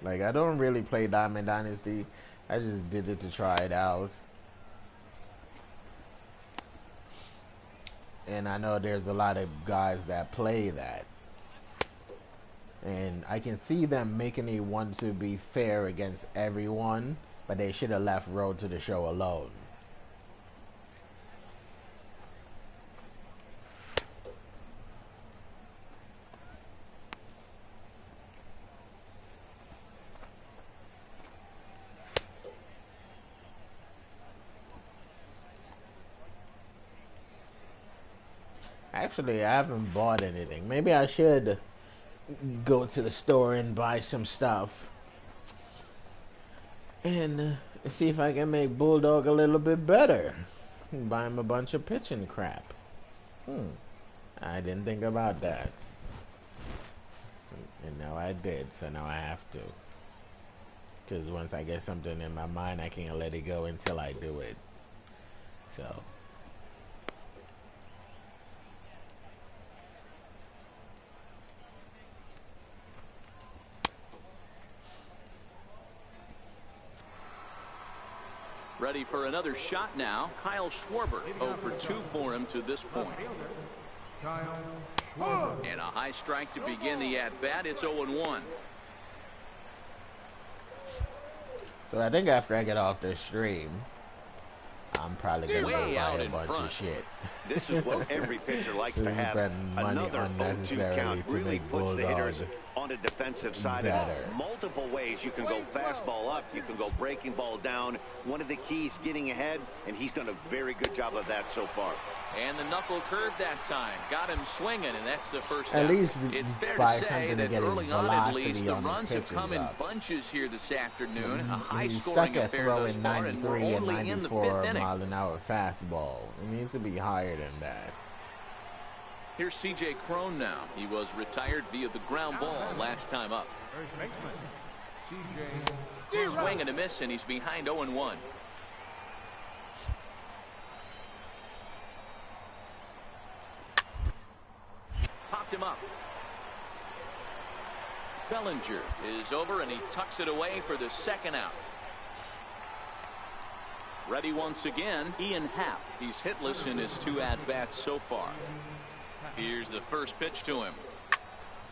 Like, I don't really play Diamond Dynasty. I just did it to try it out. And I know there's a lot of guys that play that. And I can see them making it want to be fair against everyone, but they should have left Road to the Show alone. Actually, I haven't bought anything. Maybe I should go to the store and buy some stuff. And see if I can make Bulldog a little bit better. Buy him a bunch of pitching crap. I didn't think about that. And now I did, so now I have to. Because once I get something in my mind, I can't let it go until I do it. So... Ready for another shot now. Kyle Schwarber, 0 for 2 for him to this point. And a high strike to begin the at-bat. It's 0-1. So I think after I get off this stream, I'm probably going to buy a bunch of shit. This is what every pitcher likes to have. Another 0-2 count really puts the hitters on the defensive side. Multiple ways you can go fastball up, you can go breaking ball down. One of the keys getting ahead, and he's done a very good job of that so far. And the knuckle curve that time got him swinging, and that's the first at out. least it's fair by to say that early on, at least, the runs have come in up. Bunches here this afternoon. A high He's scoring stuck at affair throwing thus far, and we're 93 and only in the 94 fifth inning. mile-an-hour fastball. It needs to be higher than that. Here's C.J. Cron now. He was retired via the ground ball last time up. Swing and a miss, and he's behind 0-1. Popped him up. Bellinger is over, and he tucks it away for the second out. Ready once again, Ian Happ. He's hitless in his 2 at-bats so far. Here's the first pitch to him.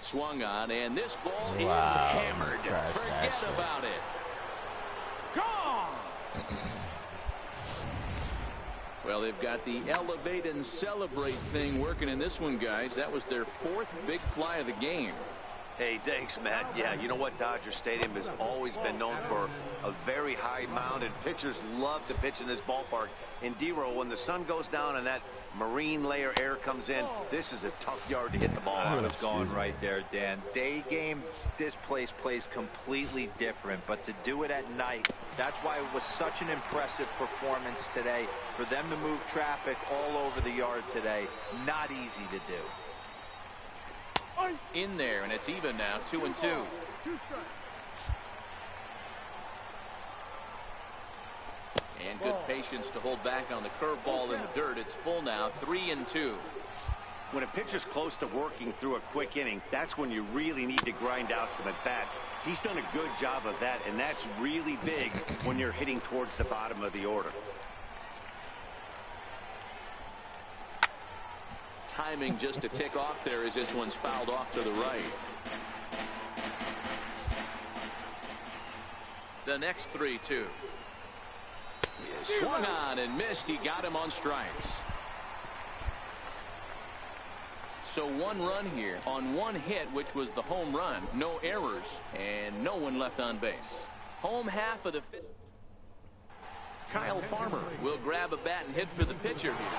Swung on, and this ball is hammered. Forget about it. Gone! Well, they've got the elevate and celebrate thing working in this one, guys. That was their 4th big fly of the game. Hey, thanks, Matt. Yeah, you know what? Dodger Stadium has always been known for a very high mound, and pitchers love to pitch in this ballpark. In D-row, when the sun goes down and that marine layer air comes in, this is a tough yard to hit the ball on. It's gone right there, Dan. Day game, this place plays completely different, but to do it at night, that's why it was such an impressive performance today. For them to move traffic all over the yard today, not easy to do. In there, and it's even now, 2-2. And good patience to hold back on the curveball in the dirt. It's full now, 3-2. When a pitcher's close to working through a quick inning, that's when you really need to grind out some at-bats. He's done a good job of that, and that's really big when you're hitting towards the bottom of the order. timing just to tick off there as this one's fouled off to the right. The next 3-2. He swung on and missed. He got him on strikes. So 1 run here on 1 hit, which was the home run. No errors and no one left on base. Home half of the 5th. Kyle Farmer will grab a bat and hit for the pitcher here.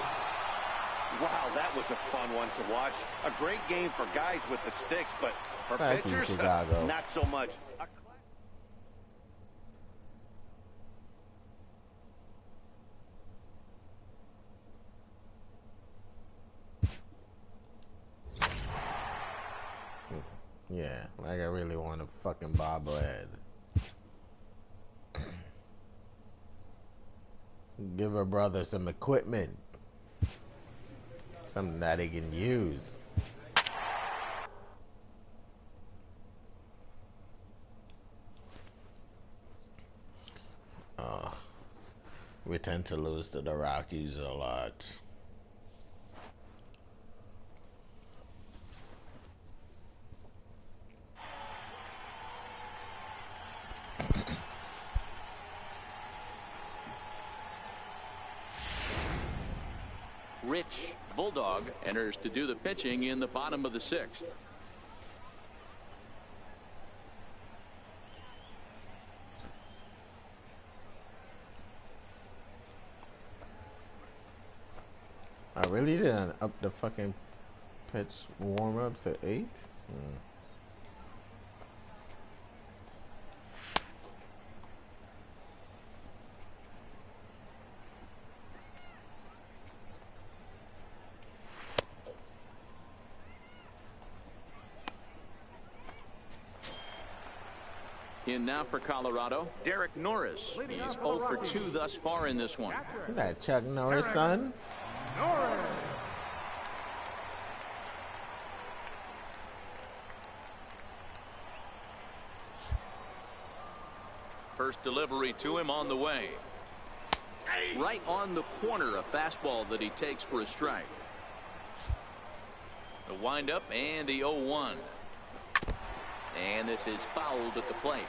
Wow, that was a fun one to watch. A great game for guys with the sticks, but for pitchers, not so much. Yeah, like I really want a fucking bobblehead. Give her brother some equipment. Something that he can use. We tend to lose to the Rockies a lot. Rich Bulldog enters to do the pitching in the bottom of the 6th. I really didn't up the fucking pitch warm up to 8. In now for Colorado, Derek Norris. He's 0 for 2 thus far in this one. Isn't that Chuck Norris, son? Norris. First delivery to him on the way. Right on the corner, a fastball that he takes for a strike. The windup and the 0-1. And this is fouled at the plate.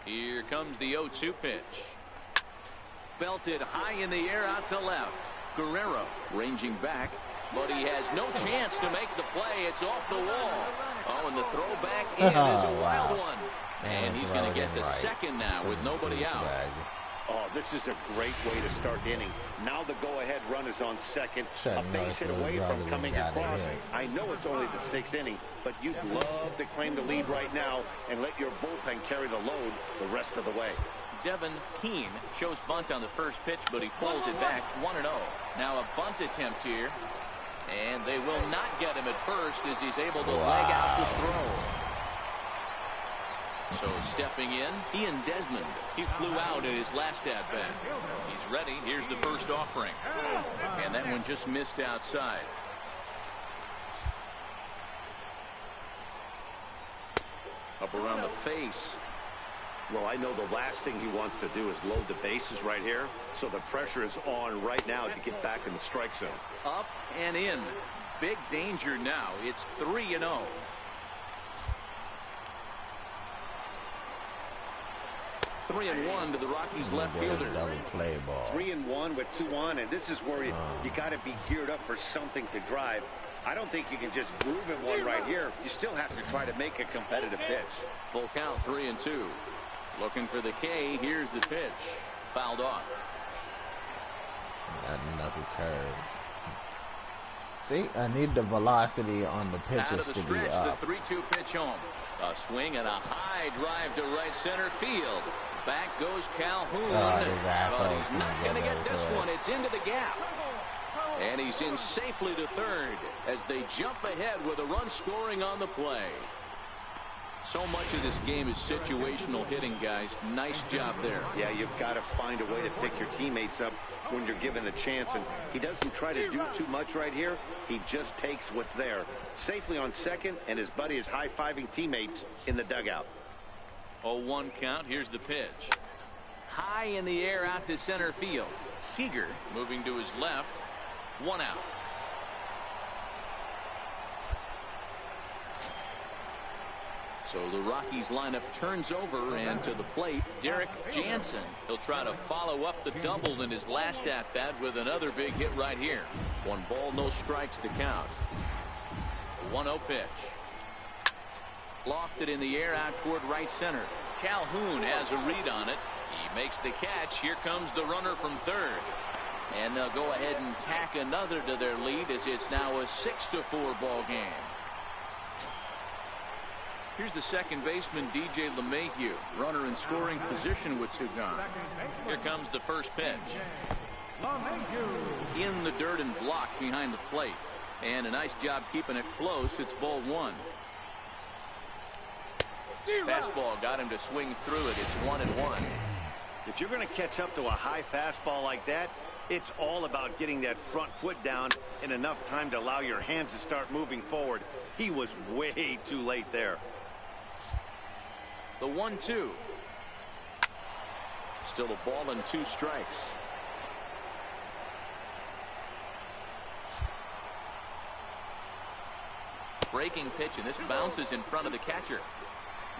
Here comes the 0-2 pitch. Belted high in the air out to left. Guerrero ranging back, but he has no chance to make the play. It's off the wall. Oh, and the throw back in is a wild one. And he's going to get to second now with nobody out. Oh, this is a great way to start the inning. Now the go-ahead run is on second. A base hit away from coming across. I know it's only the 6th inning, but you'd love to claim the lead right now and let your bullpen carry the load the rest of the way. Devin Keene shows bunt on the first pitch, but he pulls it back 1-0. Now a bunt attempt here, and they will not get him at first as he's able to leg out the throw. So stepping in, Ian Desmond. He flew out in his last at-bat. He's ready. Here's the first offering. And that one just missed outside. Up around the face. Well, I know the last thing he wants to do is load the bases right here. So the pressure is on right now to get back in the strike zone. Up and in. Big danger now. It's 3-0. 3-1 to the Rockies left fielder. Double play ball. 3-1 with 2 on, and this is where you got to be geared up for something to drive. I don't think you can just groove in one right here. You still have to try to make a competitive pitch. Full count, 3-2. Looking for the K. Here's the pitch. Fouled off. That knuckle curve. See, I need the velocity on the pitches out of the to stretch, be up. The 3-2 pitch home. A swing and a high drive to right center field. Back goes Calhoun. But he's not going to get this one. It's into the gap. And he's in safely to third as they jump ahead with a run scoring on the play. So much of this game is situational hitting, guys. Nice job there. Yeah, you've got to find a way to pick your teammates up when you're given the chance. And he doesn't try to do too much right here. He just takes what's there. Safely on second, and his buddy is high-fiving teammates in the dugout. 0-1 count. Here's the pitch. high in the air out to center field. Seager moving to his left. 1 out. So the Rockies lineup turns over, and to the plate, Derek Jansen. He'll try to follow up the double in his last at-bat with another big hit right here. 1 ball, no strikes to count. 1-0 pitch. Lofted in the air out toward right center. Calhoun has a read on it. He makes the catch. Here comes the runner from third. And they'll go ahead and tack another to their lead as it's now a 6-4 ball game. Here's the second baseman, DJ LeMahieu. Runner in scoring position with 2 gone. Here comes the first pitch. In the dirt and blocked behind the plate. And a nice job keeping it close. It's ball 1. Fastball got him to swing through it. It's 1-1. If you're going to catch up to a high fastball like that, it's all about getting that front foot down in enough time to allow your hands to start moving forward. He was way too late there. The 1-2. Still a ball and 2 strikes. Breaking pitch, and this bounces in front of the catcher.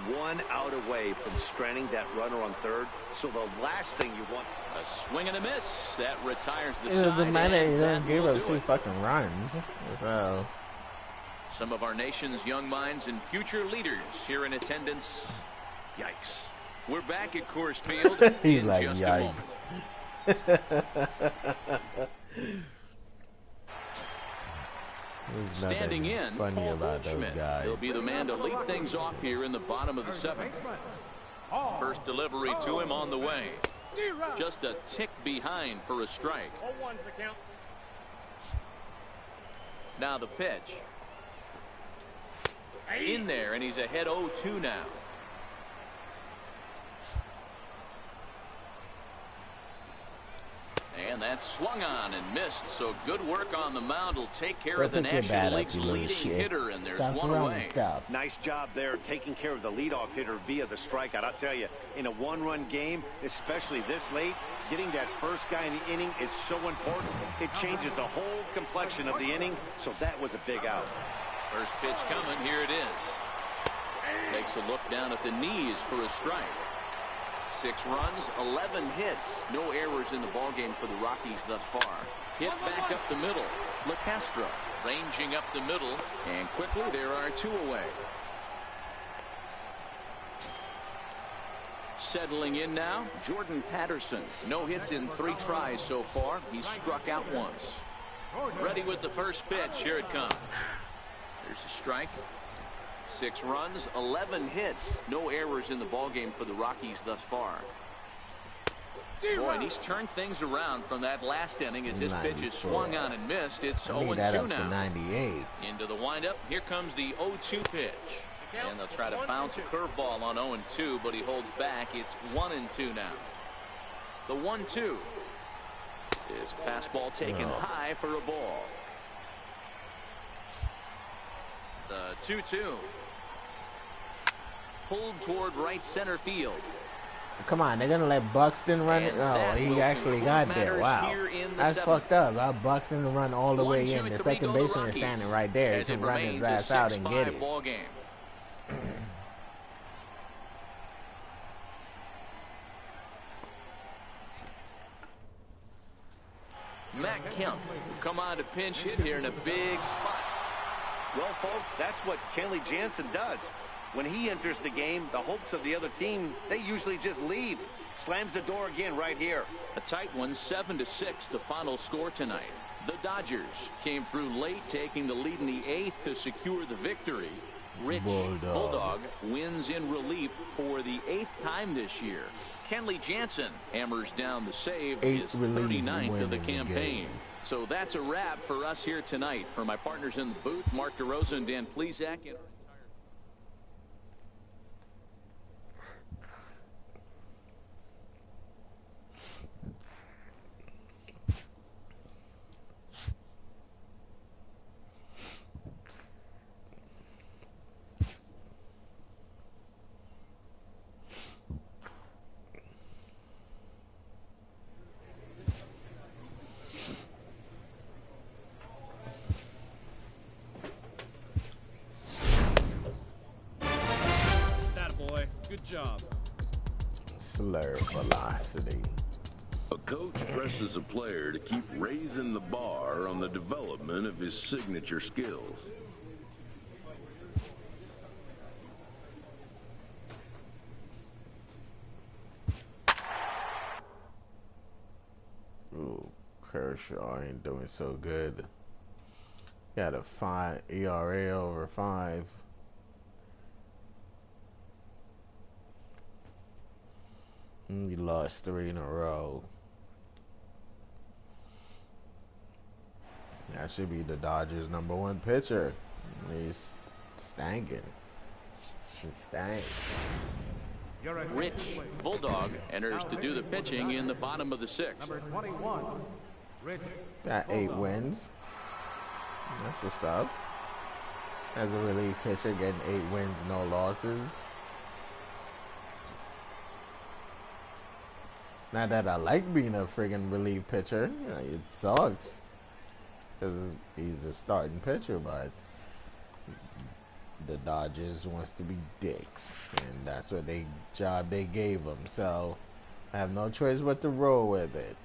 1 out away from stranding that runner on third. So the last thing you want. A swing and a miss. That retires the It side. doesn't matter. He and don't give will up do 2 it. fucking runs. So. Some of our nation's young minds and future leaders here in attendance. Yikes. We're back at Coors Field He's in like, just yikes. a moment. Standing in, funny Paul about those Goldschmidt. guys. He'll be the man to lead things off here in the bottom of the 7th. First delivery to him on the way. Just a tick behind for a strike. 0-1's the count. Now the pitch. In there, and he's ahead 0-2 now. And that's swung on and missed. So good work on the mound. Will take care of the National League's leading hitter, and there's Stop 1 away. Stuff. Nice job there taking care of the leadoff hitter via the strikeout. I'll tell you, in a 1-run game, especially this late, getting that first guy in the inning is so important. It changes the whole complexion of the inning, so that was a big out. First pitch coming. Here it is. Takes a look down at the knees for a strike. 6 runs, 11 hits. No errors in the ballgame for the Rockies thus far. Hit back up the middle. LeCastro ranging up the middle. And quickly there are 2 away. Settling in now, Jordan Patterson. No hits in 3 tries so far. He's struck out once. Ready with the first pitch. Here it comes. There's a strike. 6 runs, 11 hits. No errors in the ballgame for the Rockies thus far. Boy, and he's turned things around from that last inning as this pitch is swung on and missed. It's 0-2 now. 98. Into the windup. Here comes the 0-2 pitch. And they'll try to bounce a curveball on 0-2, but he holds back. It's 1-2 now. The 1-2 is a fastball taken high for a ball. The 2-2. Pulled toward right center field. Come on, they're gonna let Buxton run it. And Oh, that he will actually got there. conclude Wow, matters here in the that's 7th. fucked up. Buxton to run all the 1, way 2, in. The 3 second go the baseman is Rockies. standing right there. He As can it run remains his a ass out and get 6-5 it. ball game. Matt Kemp will come on to pinch hit here in a big spot. Well, folks, that's what Kenley Jansen does. When he enters the game, the hopes of the other team, they usually just leave. Slams the door again right here. A tight one, 7-6, the final score tonight. The Dodgers came through late, taking the lead in the 8th to secure the victory. Rich Bulldog wins in relief for the 8th time this year. Kenley Jansen hammers down the save, his 39th of the campaign. So that's a wrap for us here tonight. For my partners in the booth, Mark DeRosa and Dan Plesac. job. Slur velocity. A coach presses a player to keep raising the bar on the development of his signature skills. Ooh, Kershaw ain't doing so good. Got a 5 ERA over 5. He lost 3 in a row. That should be the Dodgers' #1 pitcher. He's stanking. She stanks. Rich Bulldog enters to do the pitching in the bottom of the 6th. Number 21, Rich. Got 8 wins. That's what's up. As a relief pitcher, getting 8 wins, no losses. Not that I like being a friggin' relief pitcher. You know, it sucks. Because he's a starting pitcher, but the Dodgers wants to be dicks. And that's what job they gave him. So, I have no choice but to roll with it.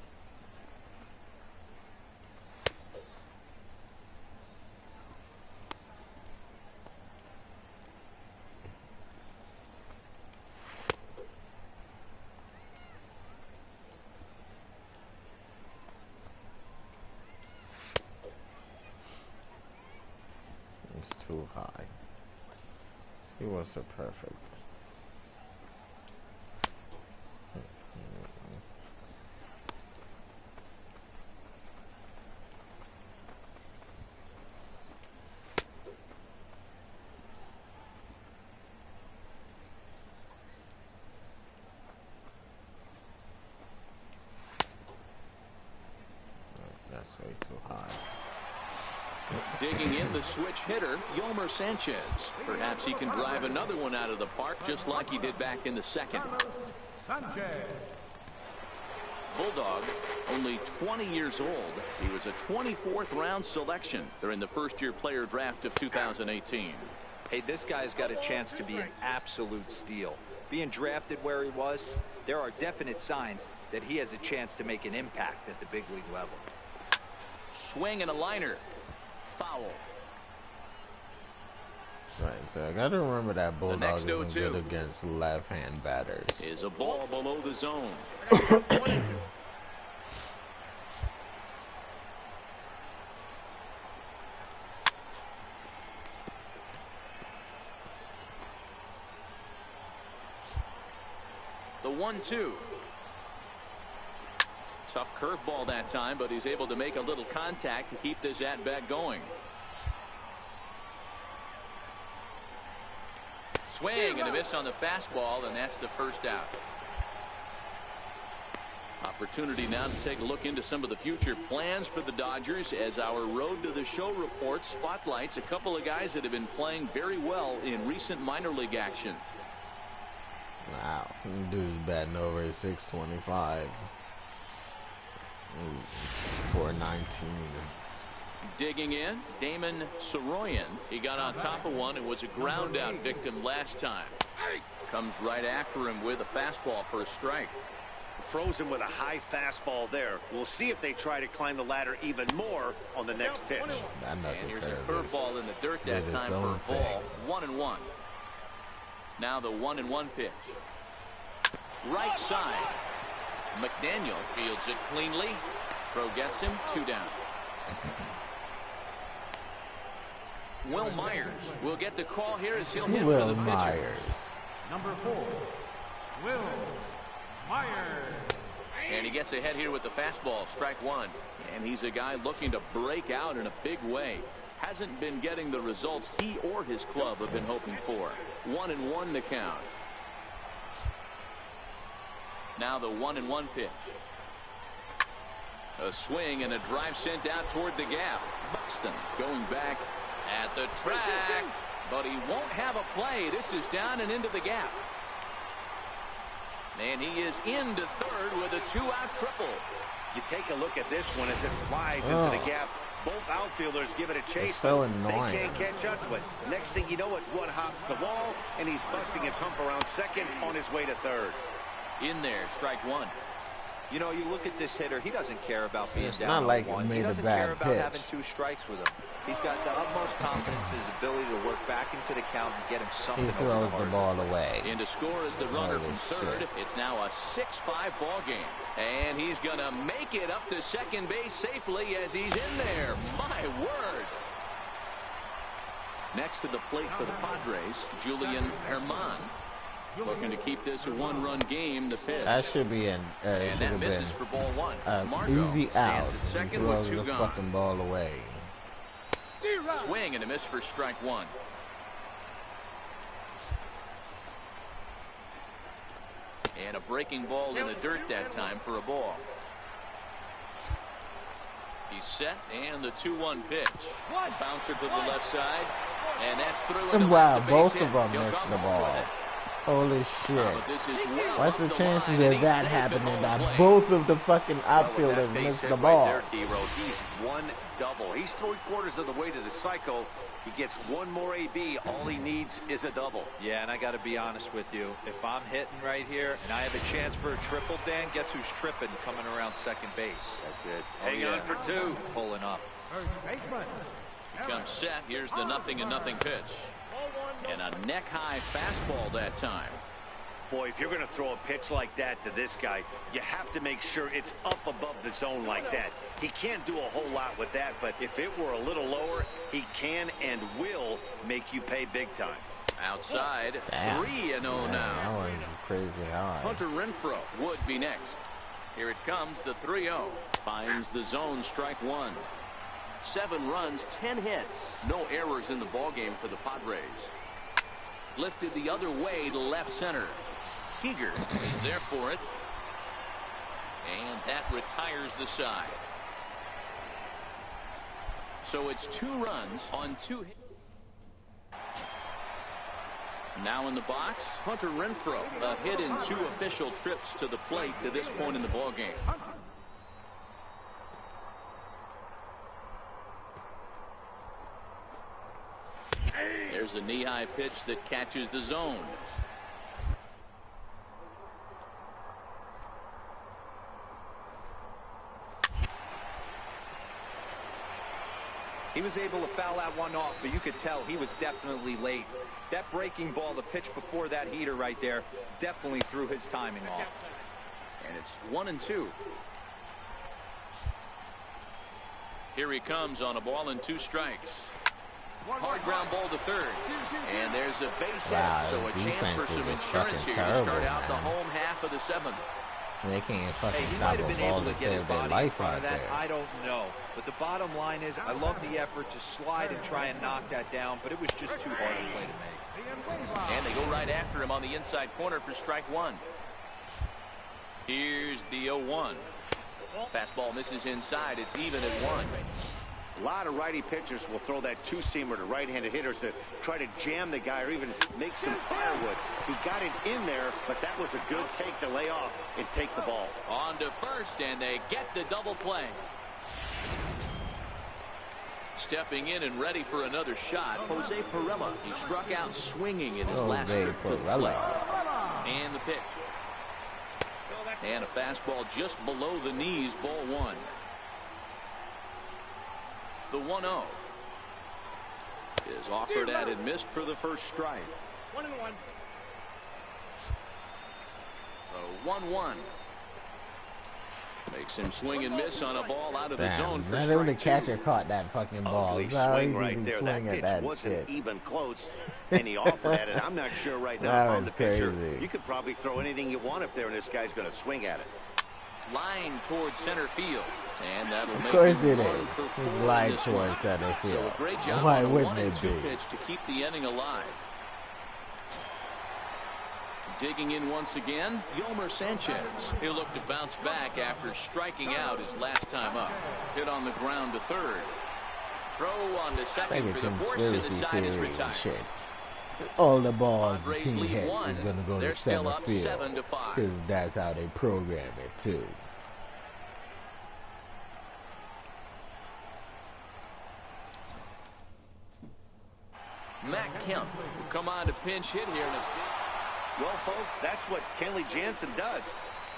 Too high. He was a perfect. That's way too high. Digging in the switch hitter, Yolmer Sanchez. Perhaps he can drive another one out of the park just like he did back in the 2nd. Sanchez. Bulldog, only 20 years old. He was a 24th round selection during the first-year player draft of 2018. Hey, this guy's got a chance to be an absolute steal. Being drafted where he was, there are definite signs that he has a chance to make an impact at the big league level. Swing and a liner. Foul. Right, so I gotta remember that Bulldog isn't good against left-hand batters. Is a ball below the zone. The 1-2. Tough curveball that time, but he's able to make a little contact to keep this at-bat going. Swing and a miss on the fastball, and that's the first out. Opportunity now to take a look into some of the future plans for the Dodgers as our Road to the Show report spotlights a couple of guys that have been playing very well in recent minor league action. Wow, dude's batting over at 625. 419. Digging in, Damon Soroyan. He got on top of one and was a ground out victim last time. Comes right after him with a fastball for a strike. Frozen with a high fastball there. We'll see if they try to climb the ladder even more on the next pitch. And here's a curveball in the dirt that time for a ball. 1-1. Now the 1-1 pitch. Right side. McDaniel fields it cleanly. Throw gets him, 2 down. Will Myers will get the call here as he'll hit for the pitcher. Myers. Number 4, Will Myers. And he gets ahead here with the fastball, strike 1. And he's a guy looking to break out in a big way. Hasn't been getting the results he or his club have been hoping for. 1-1 the count. Now the 1-1 pitch. A swing and a drive sent out toward the gap. Buxton going back at the track, but he won't have a play. This is down and into the gap. And he is into third with a 2-out triple. You take a look at this one as it flies into the gap. Both outfielders give it a chase. It's so but annoying. They can't catch up to it. Next thing you know it, one hops the ball, and he's busting his hump around second on his way to third. In there, strike one. You know, you look at this hitter, he doesn't care about being It's down not like 0-1. he made He a doesn't bad care about pitch. having 2 strikes with him. He's got the utmost confidence in his ability to work back into the count and get him something. He throws the ball away. And to score is the runner Holy from third. shit. It's now a 6-5 ball game. And he's going to make it up to second base safely as he's in there. My word. Next to the plate for the Padres, Julian Herman. Looking to keep this a 1-run game. The pitch. That should be an and that misses for ball 1. Marco easy out. stands at second He with throws 2 the gone. fucking ball away. Swing and a miss for strike 1. And a breaking ball in the dirt that time for a ball. He's set, and the 2-1 pitch. Bouncer to the left side, and that's through. And Wow, the both base of them hit. He'll missed come the home ball. with it. Holy shit. But this is well What's up the the chances line, and of he's that safe at happening? home That plate. both of the fucking Well, with outfielders that base missed hit the right ball. there, D-Row, he's one double. He's 3/4 of the way to the cycle. He gets one more AB. All he needs is a double. Yeah, and I got to be honest with you. If I'm hitting right here and I have a chance for a triple, Dan, guess who's tripping coming around second base? That's it. Oh, Hang yeah. on for 2. Pulling up. First baseman. Comes set. Here's the 0-0 pitch. And a neck-high fastball that time. Boy, if you're going to throw a pitch like that to this guy, you have to make sure it's up above the zone like that. He can't do a whole lot with that, but if it were a little lower, he can and will make you pay big time. Outside, Damn. 3-0 That now. was crazy hard. Hunter Renfroe would be next. Here it comes, the 3-0. Finds the zone, strike 1. 7 runs, 10 hits. No errors in the ballgame for the Padres. Lifted the other way to left center. Seager is there for it. And that retires the side. So it's 2 runs on 2 hits. Now in the box, Hunter Renfroe. A hit in 2 official trips to the plate to this point in the ballgame. There's a knee-high pitch that catches the zone. He was able to foul that one off, but you could tell he was definitely late. That breaking ball, the pitch before that heater right there, definitely threw his timing off. And it's 1-2. Here he comes on a ball and 2 strikes. Hard ground ball to third. And there's a base Wow, hit, so a the chance for defense some is just insurance fucking here to start terrible, out the man. home half of the 7th. They can't fucking Hey, he stop might have a been ball able to to get his save their body in life front out of that. there. I don't know. But the bottom line is, I love the effort to slide and try and knock that down, but it was just too hard a play to make. And they go right after him on the inside corner for strike 1. Here's the 0-1. Fastball misses inside. It's even at 1. A lot of righty pitchers will throw that 2-seamer to right-handed hitters to try to jam the guy or even make some firewood. He got it in there, but that was a good take to lay off and take the ball. On to first, and they get the double play. Stepping in and ready for another shot, Jose Pirela. He struck out swinging in his last Jose trip to the Pirela. plate. And the pitch. And a fastball just below the knees, ball 1. The 1-0 is offered at and missed for the first strike. 1-1. The 1-1 makes him swing and miss on a ball out of the zone Damn, for not even the strike 2. catcher caught that fucking ball. Ugly How swing he right didn't there. swing That at pitch that wasn't shit. even close, and he offered at it. I'm not sure right now That on was the pitcher. crazy. You could probably throw anything you want up there, and this guy's going to swing at it. Line towards center field. And that'll Of make course him it 1 is. for 4 He's in lying this towards one. center So field. a great job Why on the wouldn't 1-2 it be? pitch to keep the inning alive. Digging in once again, Yolmer Sanchez. He'll look to bounce back after striking out his last time up. Hit on the ground to third. Throw on to second Like a for the force, and the conspiracy side is theory and retired. shit. All the balls the Padres team lead hit 1. is going to go They're to still center up field. 7-5. Because that's how they program it, too. Matt Kemp will come on to pinch hit here. Well, folks, that's what Kenley Jansen does.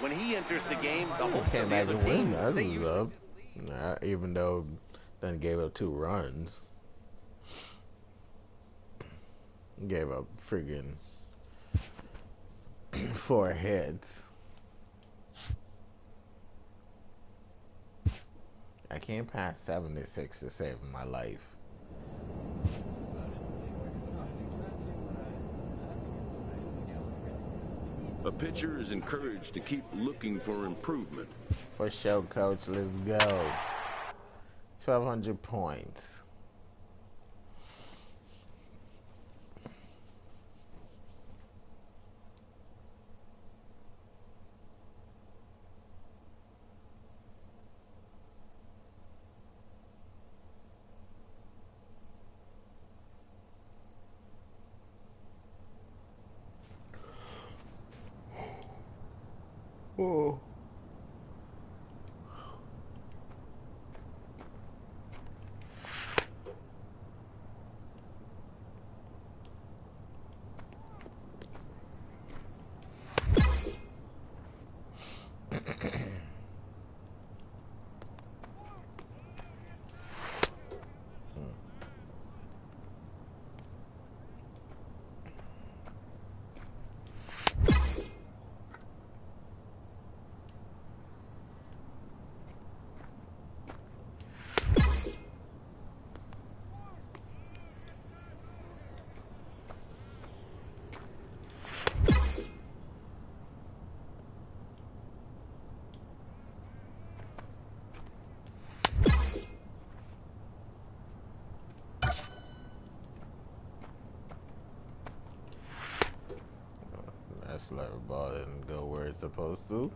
When he enters the game, the hopes Can't of the other imagine team, winning they that usually up. Nah, even though then gave up 2 runs. Gave up friggin' 4 hits. I can't pass 76 to save my life. A pitcher is encouraged to keep looking for improvement. For sure, coach. Let's go. 1,200 points. Oh. That sliver ball didn't go where it's supposed to.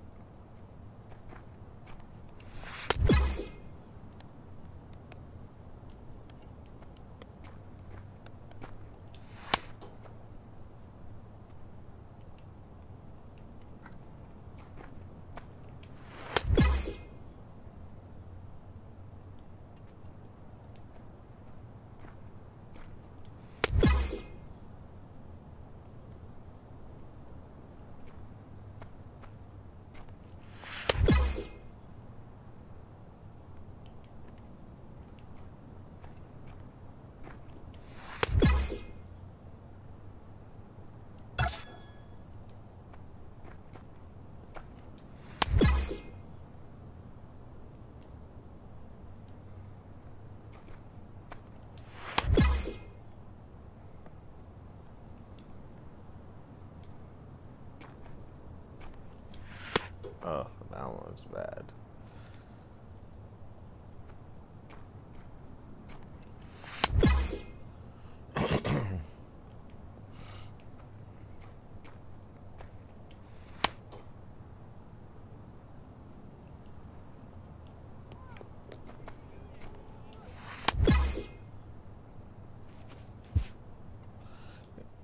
Oh, that one's bad.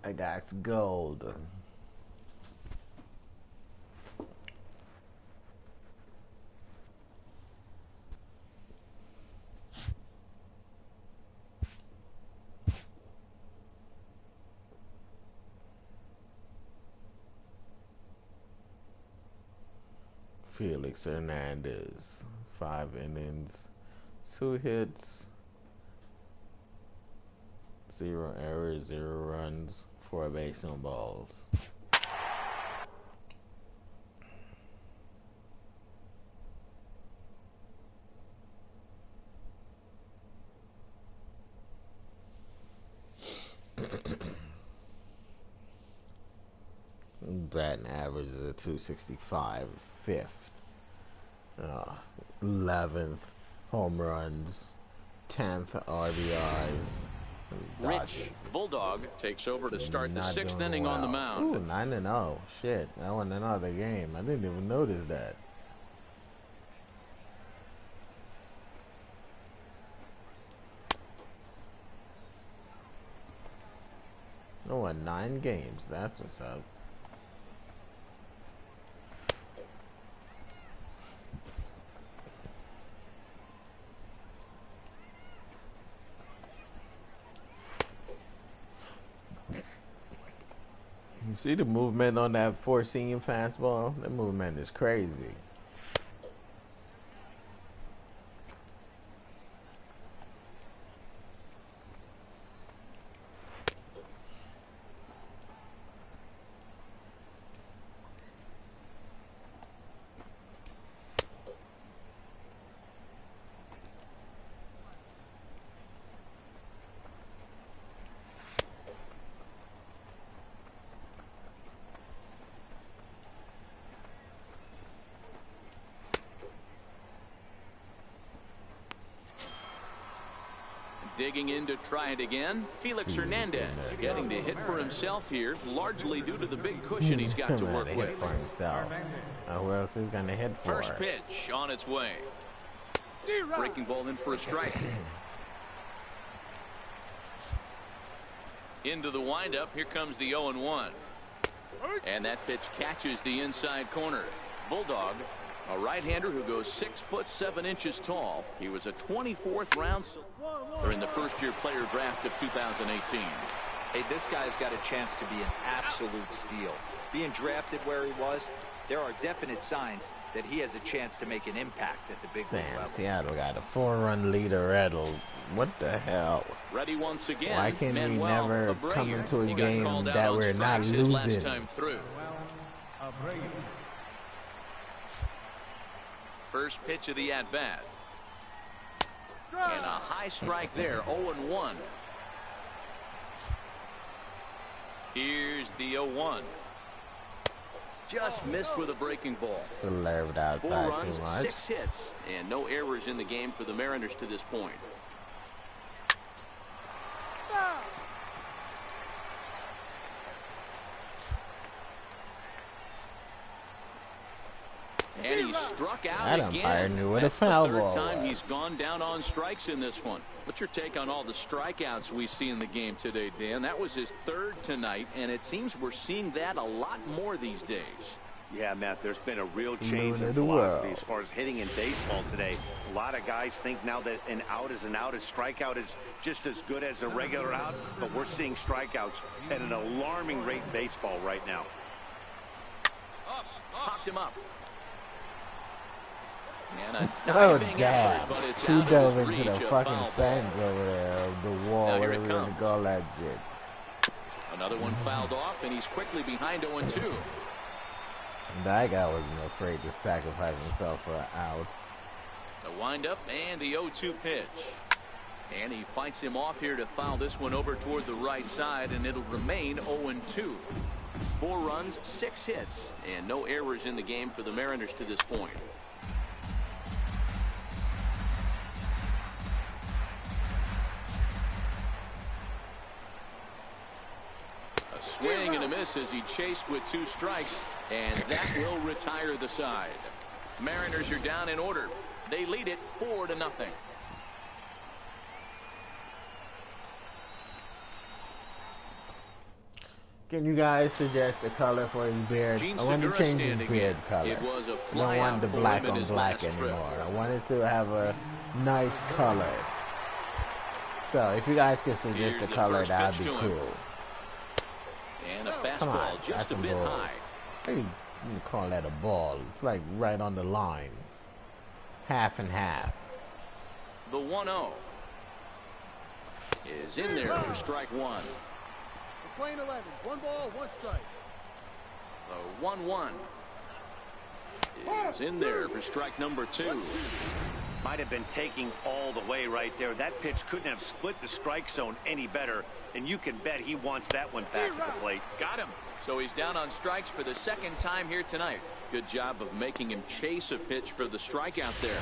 I got gold. Felix Hernandez, 5 innings, 2 hits, 0 errors, 0 runs, 4 base on balls. Batting average is a 265, 5th. 11th home runs, 10th RBIs. Rich Bulldog takes over to start the 6th inning well. on the mound. Ooh, 9-0. Shit, that won another game. I didn't even notice that. Oh, won 9 games. That's what's up. You see the movement on that four-seam fastball? The movement is crazy. Digging in to try it again, Felix Hernandez getting to hit for himself here, largely due to the big cushion he's got to work with. For himself. Who else is going to hit for? First pitch on its way. Breaking ball in for a strike. Into the windup. Here comes the 0-1. And that pitch catches the inside corner. Bulldog, a right-hander who goes 6'7" tall. He was a 24th round during the first-year player draft of 2018. Hey, this guy's got a chance to be an absolute steal. Being drafted where he was, there are definite signs that he has a chance to make an impact at the big league level. Seattle got a 4-run lead already. What the hell? Ready once again. Why can't we never come into a game that we're not losing? Last time through. First pitch of the at-bat. And a high strike there, 0-1. Here's the 0-1. Just missed with a breaking ball. Slurved outside 4 runs, too much. 6 hits, and no errors in the game for the Mariners to this point. And he struck out That again. umpire knew what a That's foul the third ball time was. he's gone down on strikes in this one. What's your take on all the strikeouts we see in the game today, Dan? That was his 3rd tonight, and it seems we're seeing that a lot more these days. Yeah, Matt, there's been a real change in philosophy as far as hitting in baseball today. A lot of guys think now that an out is an out, a strikeout is just as good as a regular out, but we're seeing strikeouts at an alarming rate in baseball right now. Popped him up. And a Oh, diving damn. effort, but it's Two out dove of his into reach, the a fucking foul fence ball. over there, the wall, Now here whatever it you want to comes. call that shit. Another one fouled off, and he's quickly behind 0-2. That guy wasn't afraid to sacrifice himself for an out. The windup and the 0-2 pitch. And he fights him off here to foul this one over toward the right side, and it'll remain 0-2. 4 runs, 6 hits, and no errors in the game for the Mariners to this point. A swing and a miss as he chased with 2 strikes, and that will retire the side. Mariners are down in order. They lead it 4-0. Can you guys suggest a color for his beard? Gene I want to Segura change his standing beard in. color. It was a I don't fly want out the for black him in on his black last trip. anymore. I want it to have a nice color. So if you guys could suggest Here's a the color, first that'd pitch be to him. cool. And a Come fastball on, just that's a a bit ball. high. How do you call that a ball? It's like right on the line. Half and half. The 1-0 is in there for strike 1. We're playing 11. 1 ball, 1 strike. The 1-1 is in there for strike number 2. Might have been taking all the way right there. That pitch couldn't have split the strike zone any better, and you can bet he wants that one back at the plate. Got him. So he's down on strikes for the 2nd time here tonight. Good job of making him chase a pitch for the strikeout there.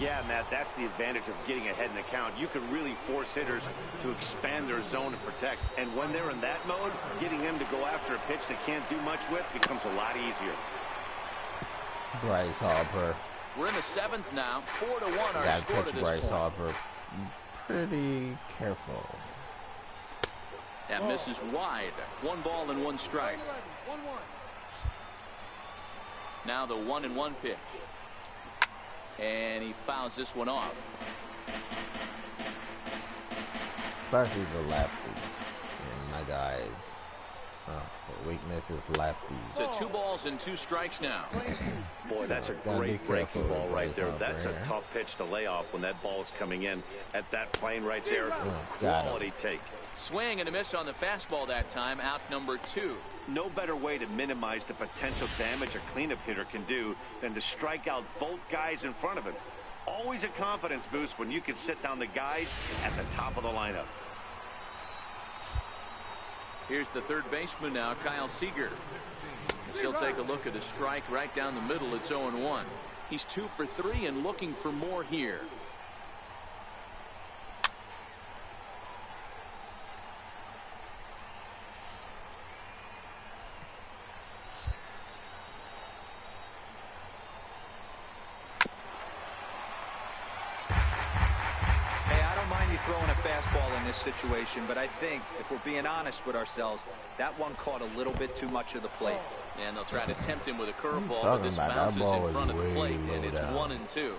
Yeah, Matt, that's the advantage of getting ahead in the count. You can really force hitters to expand their zone and protect. And when they're in that mode, getting them to go after a pitch they can't do much with becomes a lot easier. Bryce Harper. We're in the 7th now. 4-1 our That score to pitch, this Bryce point. Harper. Pretty careful. That misses wide. 1 ball and 1 strike. 1-1. Now the 1-1 pitch. And he fouls this one off. Plus he's a lefty. And my guys Weakness is lefties. So 2 balls and 2 strikes now. Boy, that's a great breaking ball right there. That's a tough pitch to lay off when that ball is coming in at that plane right there. Quality take. Swing and a miss on the fastball that time. Out number 2. No better way to minimize the potential damage a cleanup hitter can do than to strike out both guys in front of him. Always a confidence boost when you can sit down the guys at the top of the lineup. Here's the third baseman now, Kyle Seager. He'll take a look at a strike right down the middle. It's 0-1. He's 2 for 3 and looking for more here. Throwing a fastball in this situation, but I think if we're being honest with ourselves, that one caught a little bit too much of the plate. And they'll try to tempt him with a curveball, but this bounces in front of the plate, and it's 1-2.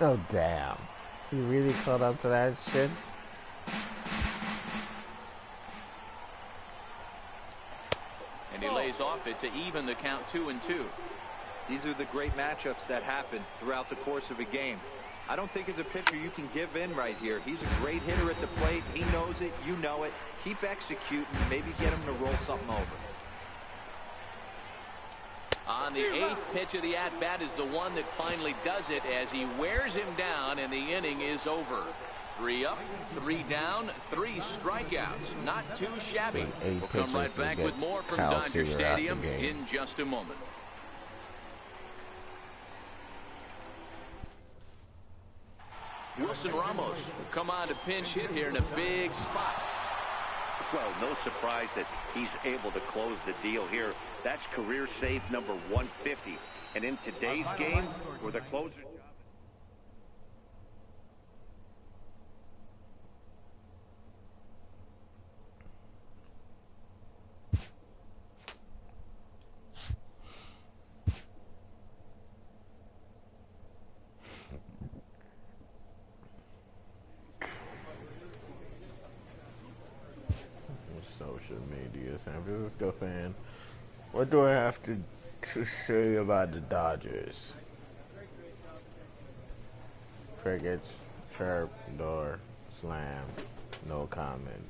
Oh, damn. He really caught up to that shit? And he lays off it to even the count 2-2. These are the great matchups that happen throughout the course of a game. I don't think as a pitcher you can give in right here. He's a great hitter at the plate. He knows it. You know it. Keep executing. Maybe get him to roll something over. On the 8th pitch of the at-bat is the one that finally does it as he wears him down, and the inning is over. 3 up, 3 down, 3 strikeouts. Not too shabby. We'll come right back with more from Dodger Stadium in just a moment. Wilson Ramos will come on to pinch hit here in a big spot. Well, no surprise that he's able to close the deal here. That's career save number 150. And in today's game, where the closer... Social media, San Francisco fan. What do I have to say about the Dodgers? Crickets, chirp, door, slam, no comment.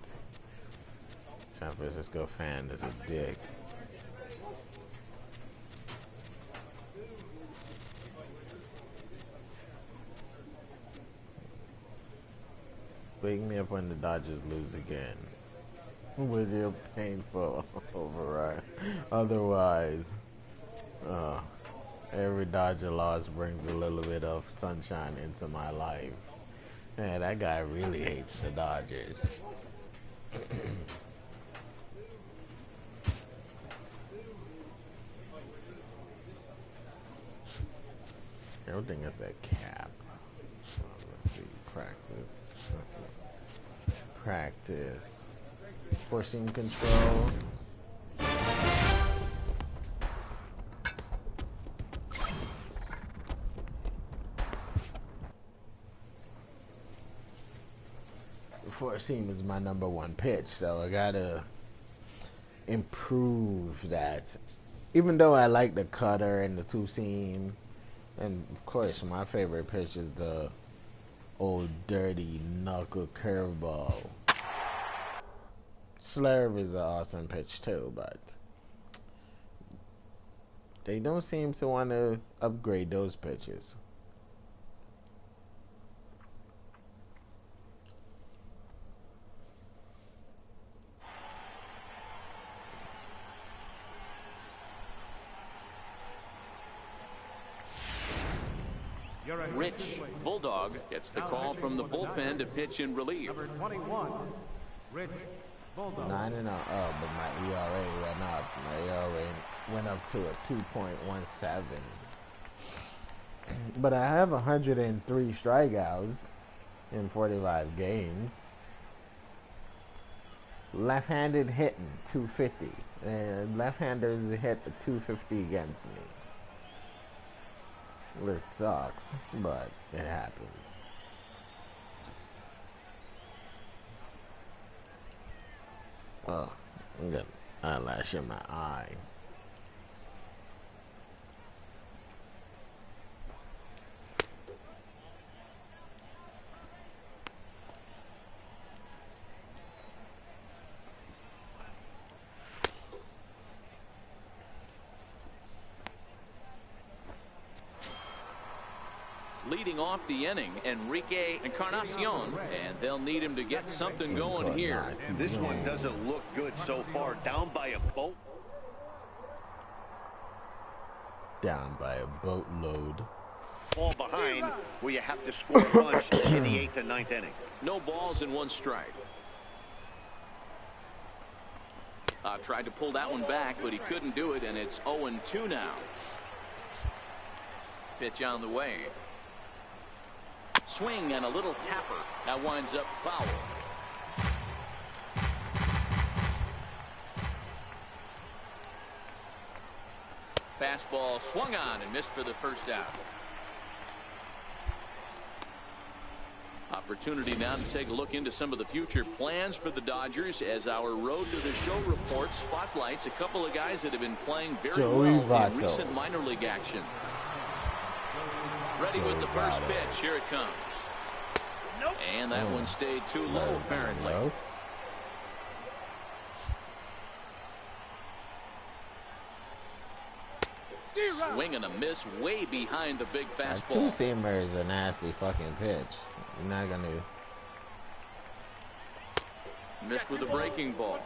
San Francisco fan is a dick. Wake me up when the Dodgers lose again. With your painful override. Otherwise, every Dodger loss brings a little bit of sunshine into my life. Man, that guy really hates the Dodgers. Everything is a cap. Let's see. Practice. Forcing control. Four seam is my number 1 pitch, so I gotta improve that. Even though I like the cutter and the 2-seam, and of course my favorite pitch is the old dirty knuckle curveball. Slurve is an awesome pitch too, but they don't seem to want to upgrade those pitches. Rich Bulldog gets the call from the bullpen to pitch in relief. Number 21, Rich Bulldog. 9-0. Oh, but my ERA went up. My ERA went up to a 2.17. But I have 103 strikeouts in 45 games. Left-handed hitting 250. And left-handers hit the 250 against me. It sucks, but it happens. Oh, I got eyelash in my eye. Leading off the inning, Enrique Encarnacion, and they'll need him to get something going here. And this one doesn't look good so far. Down by a boat. Down by a boatload. Fall behind where you have to score a bunch in the 8th and 9th inning. No balls and 1 strike. Tried to pull that one back, but he couldn't do it, and it's 0-2 now. Pitch on the way. Swing and a little tapper. That winds up foul. Fastball swung on and missed for the first out. Opportunity now to take a look into some of the future plans for the Dodgers as our Road to the Show report spotlights a couple of guys that have been playing very well in recent minor league action. Ready with the first pitch. Here it comes. Nope. And that one stayed too low, apparently. Swing and a miss way behind the big fastball. Two-seamer is a nasty fucking pitch. You're not going to... Missed with a breaking ball.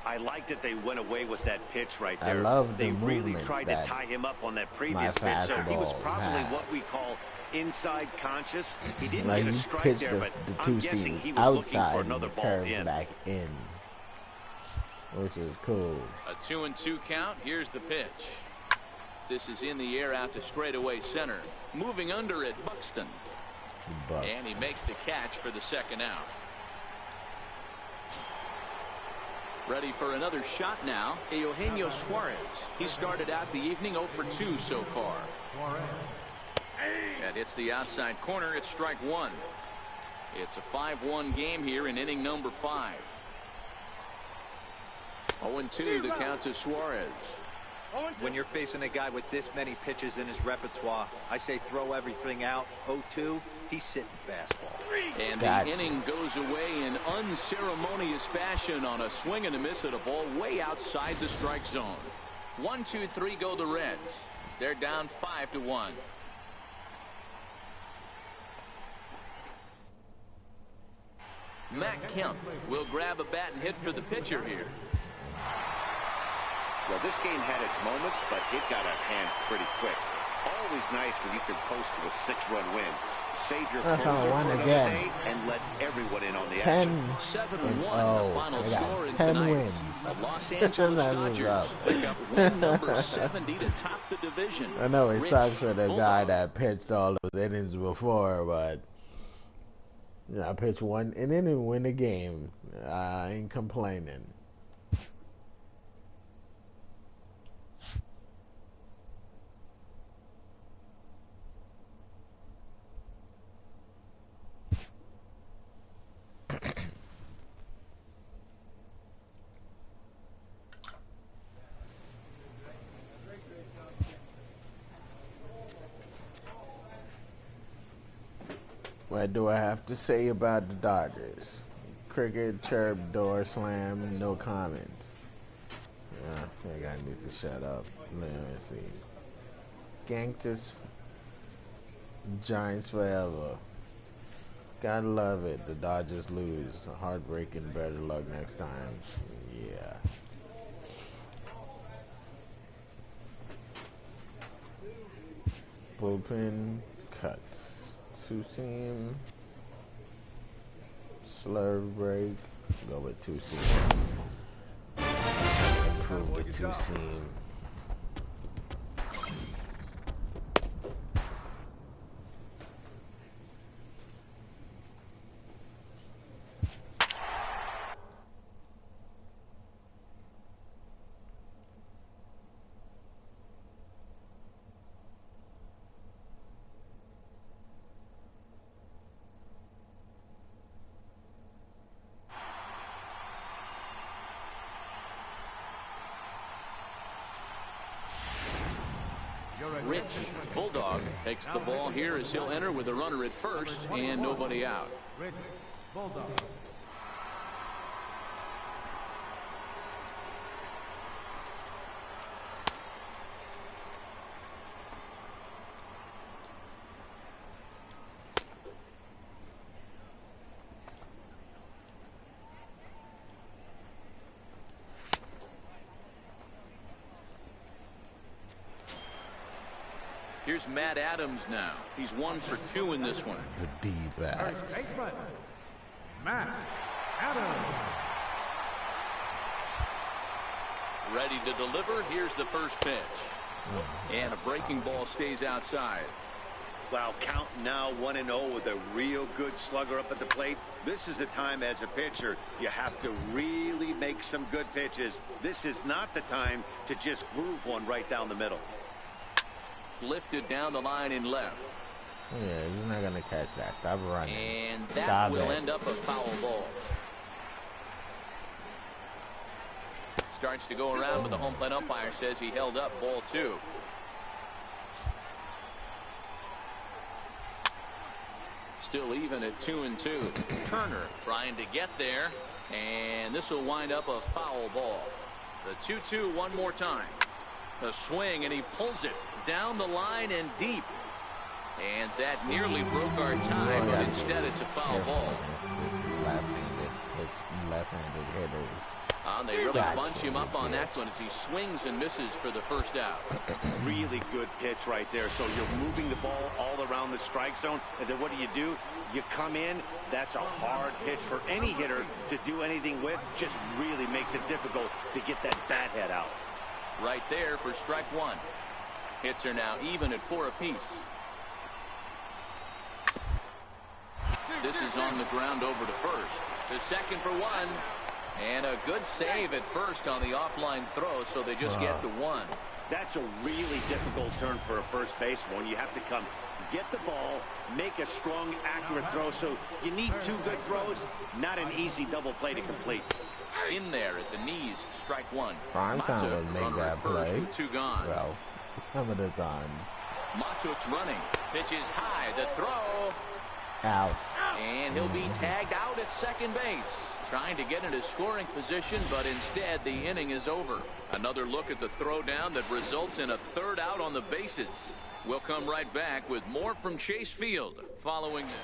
I like that they went away with that pitch right there. I love the They really movements tried to tie him up on that previous pitch, so he was probably what we call inside conscious. He didn't get a strike there, but I'm guessing he was looking for another ball in. Back in, which is cool. A 2-2 count. Here's the pitch. This is in the air out to straightaway center. Moving under it, Buxton. And he makes the catch for the second out. Ready for another shot now, Eugenio Suarez. He started out the evening 0 for 2 so far. That hits the outside corner. It's strike 1. It's a 5-1 game here in inning number 5. 0-2 the count to Suarez. When you're facing a guy with this many pitches in his repertoire, I say throw everything out. 0-2, he's sitting fastball. And the inning goes away in unceremonious fashion on a swing and a miss at a ball way outside the strike zone. 1-2-3 go the Reds. They're down 5-1. Matt Kemp will grab a bat and hit for the pitcher here. Well, this game had its moments, but it got out of hand pretty quick. Always nice when you can coast to a 6-run win. Save your closer for another day and let everyone in on the action. 7-1 the final score in tonight. Wins. The Los Angeles Dodgers pick up win number 70 to top the division. I know it sucks for the guy that pitched all those innings before, but I pitched one inning and win the game. I ain't complaining. What do I have to say about the Dodgers? Cricket, chirp, door slam, no comments. I think I need to shut up. Let me see. Gangsters, Giants forever. Gotta love it. The Dodgers lose. Heartbreaking. Better luck next time. Yeah. Bullpen cut. Two-seam, slurve break, go with two-seam, improve the two-seam. Bulldog takes the ball here as he'll enter with a runner at first and nobody out. Rich, Bulldog. Here's Matt Adams now. He's 1 for 2 in this one. The D-backs. Matt Adams. Ready to deliver. Here's the first pitch. And a breaking ball stays outside. Wow, count now 1-0 with a real good slugger up at the plate. This is the time as a pitcher you have to really make some good pitches. This is not the time to just groove one right down the middle. Lifted down the line in left. Yeah, you're not going to catch that. Stop running. And that Stop will it. end up a foul ball. Starts to go around, but the home plate umpire says he held up ball 2. Still even at 2-2. Turner trying to get there, and this will wind up a foul ball. The 2-2 one more time. A swing, and he pulls it down the line and deep. And that nearly broke our tie, but instead it's a foul ball. Left-handed hitters. They really bunch him up on that one as he swings and misses for the first out. Really good pitch right there. So you're moving the ball all around the strike zone, and then what do? You come in. That's a hard pitch for any hitter to do anything with. Just really makes it difficult to get that bat head out. Right there for strike 1. Hits are now even at 4 apiece. This is on the ground over to first. The second for 1. And a good save at first on the offline throw, so they just get the 1. That's a really difficult turn for a first baseman. You have to come get the ball, make a strong, accurate throw. So you need 2 good throws, not an easy double play to complete. In there at the knees, strike 1. Prime time would make that play. With 2 gone. Well, some of the times. Matuk's running. Pitches high. The throw. Out. And he'll be tagged out at second base. Trying to get into scoring position, but instead the inning is over. Another look at the throwdown that results in a 3rd out on the bases. We'll come right back with more from Chase Field following this.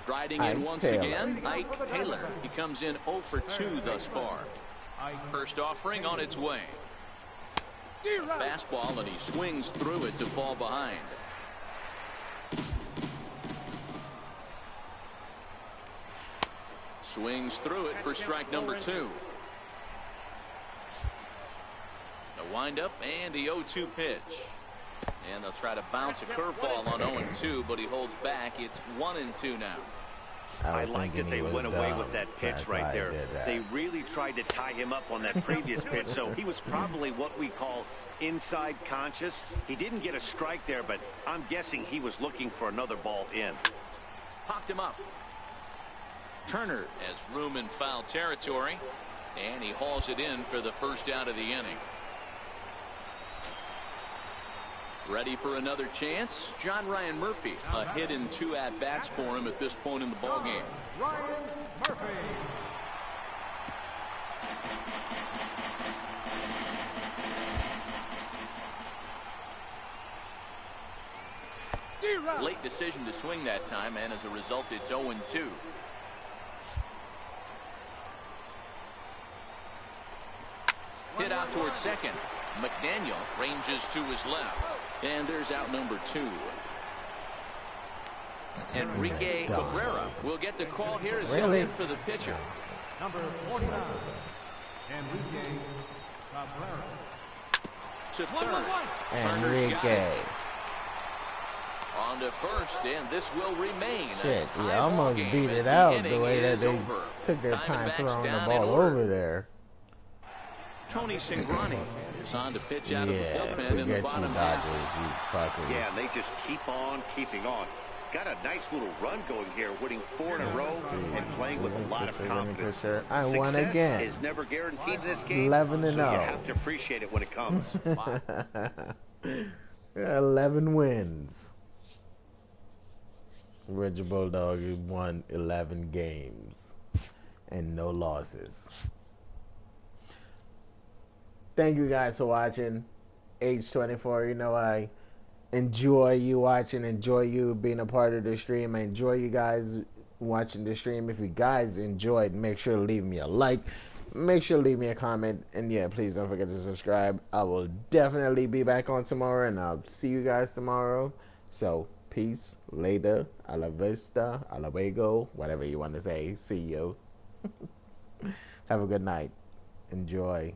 Striding in once again, Ike Taylor. He comes in 0 for 2 thus far. First offering on its way. Fastball, and he swings through it to fall behind. Swings through it for strike number 2. The windup and the 0-2 pitch. And they'll try to bounce a curveball on 0-2, but he holds back. It's 1-2 now. I like that they went away with that pitch right there. They really tried to tie him up on that previous pitch, so he was probably what we call inside conscious. He didn't get a strike there, but I'm guessing he was looking for another ball in. Popped him up. Turner has room in foul territory, and he hauls it in for the first out of the inning. Ready for another chance? John Ryan Murphy, a hit in 2 at-bats for him at this point in the ballgame. Ryan Murphy. Late decision to swing that time, and as a result, it's 0-2. Hit out towards second. McDaniel ranges to his left. And there's out number 2. Enrique Cabrera will get the call here as he'll in for the pitcher. Number 49, Enrique Cabrera. To third. Enrique. On to first, and this will remain. Shit, he almost beat it out the way that they took their time throwing the ball over there. Tony Cingrani is on to pitch out of the bullpen in the bottom half. Yeah, they just keep on keeping on. Got a nice little run going here, winning 4 in a row and playing with a lot of confidence. I won again. Success is never guaranteed in this game, 11-0. so you have to appreciate it when it comes. 11 wins. Rich Bulldog won 11 games and no losses. Thank you guys for watching. H24, you know I enjoy you watching, enjoy you being a part of the stream. I enjoy you guys watching the stream. If you guys enjoyed, make sure to leave me a like. Make sure to leave me a comment. And yeah, please don't forget to subscribe. I will definitely be back on tomorrow, and I'll see you guys tomorrow. So, peace, later, a la vista, a la luego, whatever you want to say. See you. Have a good night. Enjoy.